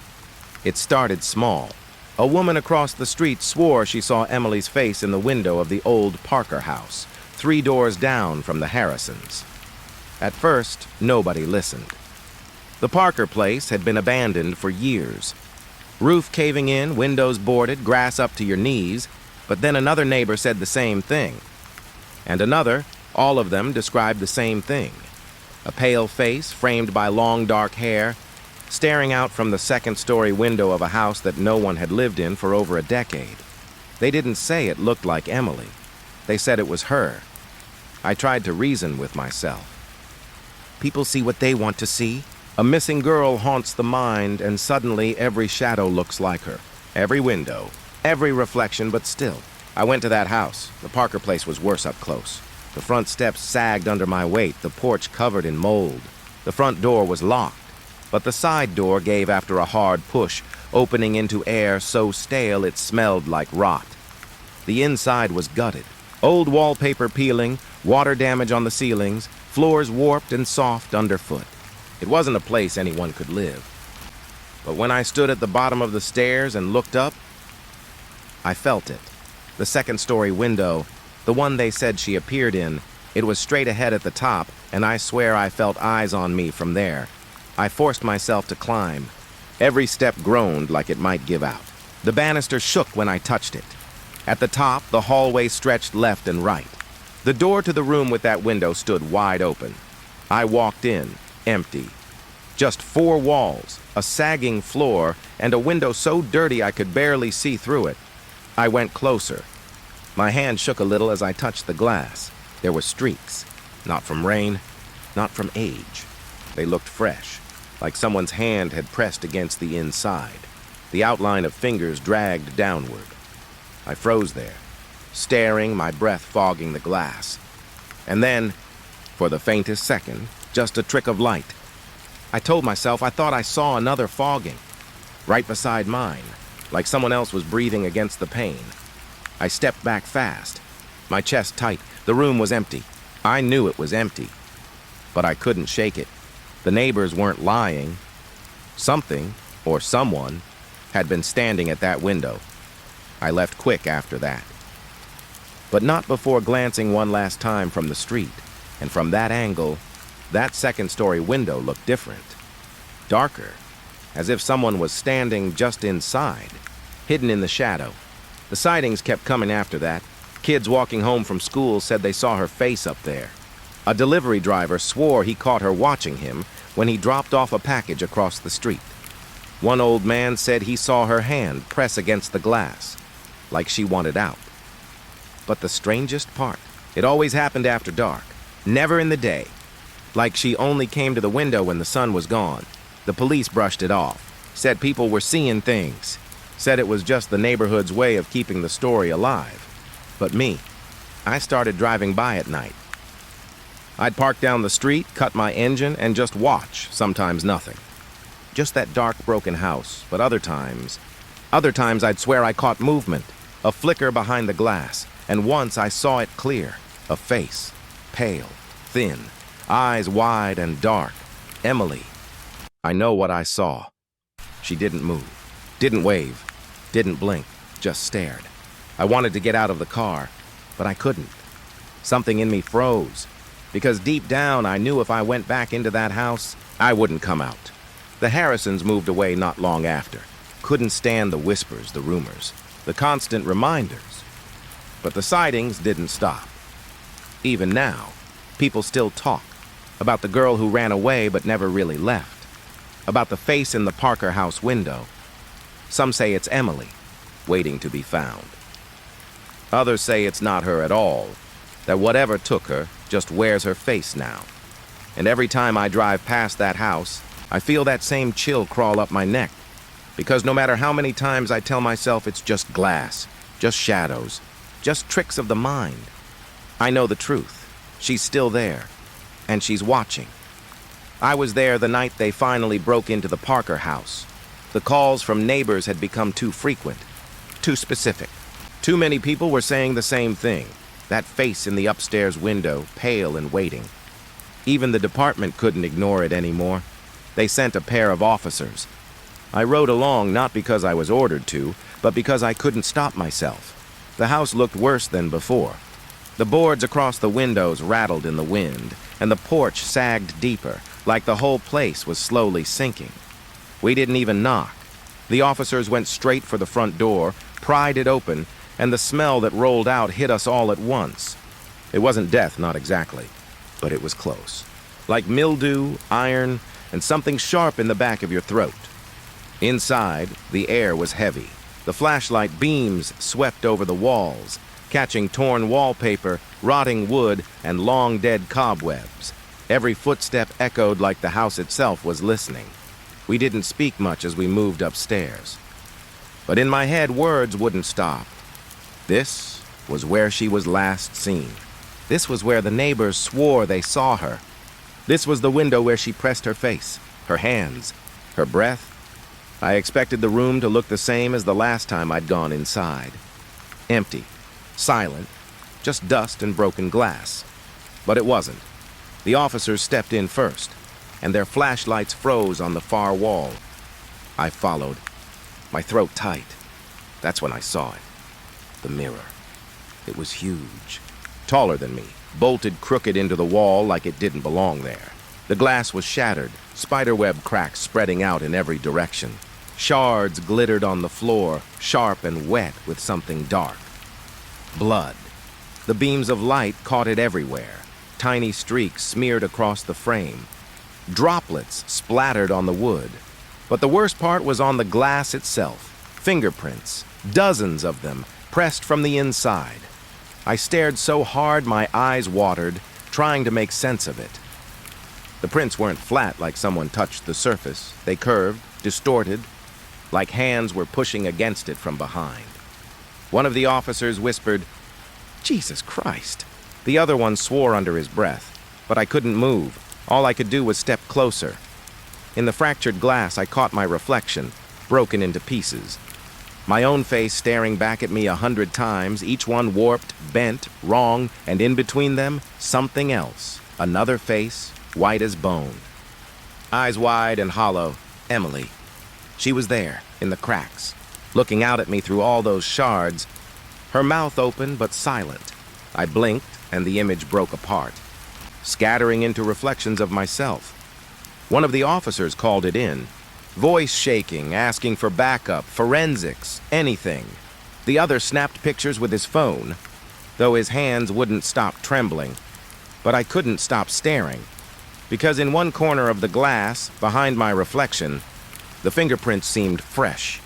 It started small. A woman across the street swore she saw Emily's face in the window of the old Parker house, 3 doors down from the Harrisons. At first, nobody listened. The Parker place had been abandoned for years. Roof caving in, windows boarded, grass up to your knees, but then another neighbor said the same thing. And another, all of them described the same thing. A pale face, framed by long dark hair, staring out from the second-story window of a house that no one had lived in for over a decade. They didn't say it looked like Emily. They said it was her. I tried to reason with myself. People see what they want to see. A missing girl haunts the mind, and suddenly every shadow looks like her. Every window, every reflection, but still. I went to that house. The Parker place was worse up close. The front steps sagged under my weight, the porch covered in mold. The front door was locked, but the side door gave after a hard push, opening into air so stale it smelled like rot. The inside was gutted. Old wallpaper peeling, water damage on the ceilings, floors warped and soft underfoot. It wasn't a place anyone could live. But when I stood at the bottom of the stairs and looked up, I felt it. The second-story window, the one they said she appeared in, it was straight ahead at the top, and I swear I felt eyes on me from there. I forced myself to climb. Every step groaned like it might give out. The banister shook when I touched it. At the top, the hallway stretched left and right. The door to the room with that window stood wide open. I walked in, empty. Just 4 walls, a sagging floor, and a window so dirty I could barely see through it. I went closer. My hand shook a little as I touched the glass. There were streaks, not from rain, not from age. They looked fresh, like someone's hand had pressed against the inside. The outline of fingers dragged downward. I froze there, staring, my breath fogging the glass. And then, for the faintest second, just a trick of light. I told myself I thought I saw another fogging, right beside mine, like someone else was breathing against the pane. I stepped back fast, my chest tight. The room was empty. I knew it was empty, but I couldn't shake it. The neighbors weren't lying. Something, or someone, had been standing at that window. I left quick after that. But not before glancing one last time from the street, and from that angle, that second-story window looked different. Darker, as if someone was standing just inside, hidden in the shadow. The sightings kept coming after that. Kids walking home from school said they saw her face up there. A delivery driver swore he caught her watching him when he dropped off a package across the street. One old man said he saw her hand press against the glass, like she wanted out. But the strangest part, it always happened after dark, never in the day. Like she only came to the window when the sun was gone. The police brushed it off, said people were seeing things, said it was just the neighborhood's way of keeping the story alive. But me, I started driving by at night. I'd park down the street, cut my engine, and just watch, sometimes nothing. Just that dark, broken house, but other times I'd swear I caught movement, a flicker behind the glass, and once I saw it clear, a face, pale, thin, eyes wide and dark. Emily. I know what I saw. She didn't move, didn't wave, didn't blink, just stared. I wanted to get out of the car, but I couldn't. Something in me froze, because deep down I knew if I went back into that house, I wouldn't come out. The Harrisons moved away not long after. Couldn't stand the whispers, the rumors, the constant reminders. But the sightings didn't stop. Even now, people still talk about the girl who ran away but never really left, about the face in the Parker house window. Some say it's Emily, waiting to be found. Others say it's not her at all, that whatever took her just wears her face now. And every time I drive past that house, I feel that same chill crawl up my neck. Because no matter how many times I tell myself it's just glass, just shadows, just tricks of the mind, I know the truth. She's still there, and she's watching. I was there the night they finally broke into the Parker house. The calls from neighbors had become too frequent, too specific. Too many people were saying the same thing. That face in the upstairs window, pale and waiting. Even the department couldn't ignore it anymore. They sent a pair of officers. I rode along not because I was ordered to, but because I couldn't stop myself. The house looked worse than before. The boards across the windows rattled in the wind, and the porch sagged deeper, like the whole place was slowly sinking. We didn't even knock. The officers went straight for the front door, pried it open, and the smell that rolled out hit us all at once. It wasn't death, not exactly, but it was close. Like mildew, iron, and something sharp in the back of your throat. Inside, the air was heavy. The flashlight beams swept over the walls, catching torn wallpaper, rotting wood, and long dead cobwebs. Every footstep echoed like the house itself was listening. We didn't speak much as we moved upstairs. But in my head, words wouldn't stop. This was where she was last seen. This was where the neighbors swore they saw her. This was the window where she pressed her face, her hands, her breath. I expected the room to look the same as the last time I'd gone inside. Empty, silent, just dust and broken glass. But it wasn't. The officers stepped in first, and their flashlights froze on the far wall. I followed, my throat tight. That's when I saw it. The mirror. It was huge, taller than me, bolted crooked into the wall like it didn't belong there. The glass was shattered, spiderweb cracks spreading out in every direction. Shards glittered on the floor, sharp and wet with something dark. Blood. The beams of light caught it everywhere. Tiny streaks smeared across the frame. Droplets splattered on the wood. But the worst part was on the glass itself. Fingerprints, dozens of them, pressed from the inside. I stared so hard my eyes watered, trying to make sense of it. The prints weren't flat like someone touched the surface. They curved, distorted, like hands were pushing against it from behind. One of the officers whispered, "Jesus Christ." The other one swore under his breath, but I couldn't move. All I could do was step closer. In the fractured glass, I caught my reflection, broken into pieces. My own face staring back at me 100 times, each one warped, bent, wrong, and in between them, something else. Another face, white as bone. Eyes wide and hollow, Emily. She was there, in the cracks, looking out at me through all those shards, her mouth open but silent. I blinked, and the image broke apart, scattering into reflections of myself. One of the officers called it in, voice shaking, asking for backup, forensics, anything. The other snapped pictures with his phone, though his hands wouldn't stop trembling. But I couldn't stop staring, because in one corner of the glass, behind my reflection, the fingerprints seemed fresh,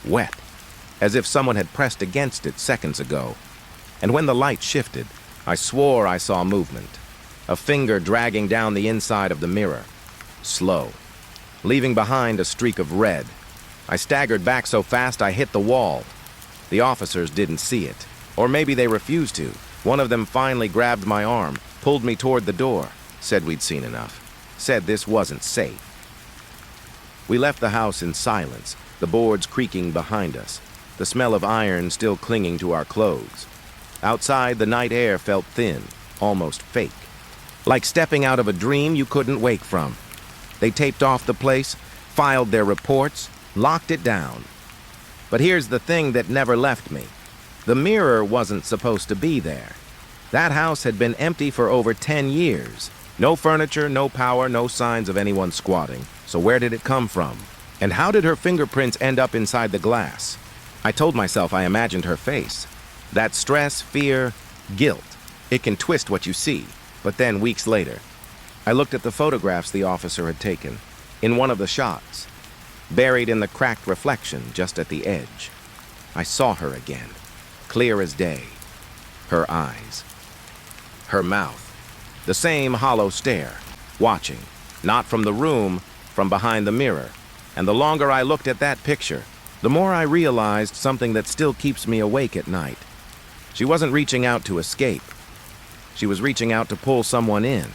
wet, as if someone had pressed against it seconds ago. And when the light shifted, I swore I saw movement, a finger dragging down the inside of the mirror, slow, leaving behind a streak of red. I staggered back so fast I hit the wall. The officers didn't see it, or maybe they refused to. One of them finally grabbed my arm, pulled me toward the door, said we'd seen enough, said this wasn't safe. We left the house in silence, the boards creaking behind us, the smell of iron still clinging to our clothes. Outside, the night air felt thin, almost fake, like stepping out of a dream you couldn't wake from. They taped off the place, filed their reports, locked it down. But here's the thing that never left me. The mirror wasn't supposed to be there. That house had been empty for over 10 years. No furniture, no power, no signs of anyone squatting. So where did it come from? And how did her fingerprints end up inside the glass? I told myself I imagined her face. That stress, fear, guilt. It can twist what you see. But then, weeks later, I looked at the photographs the officer had taken, in one of the shots, buried in the cracked reflection just at the edge. I saw her again, clear as day. Her eyes. Her mouth. The same hollow stare, watching, not from the room, from behind the mirror. And the longer I looked at that picture, the more I realized something that still keeps me awake at night. She wasn't reaching out to escape. She was reaching out to pull someone in.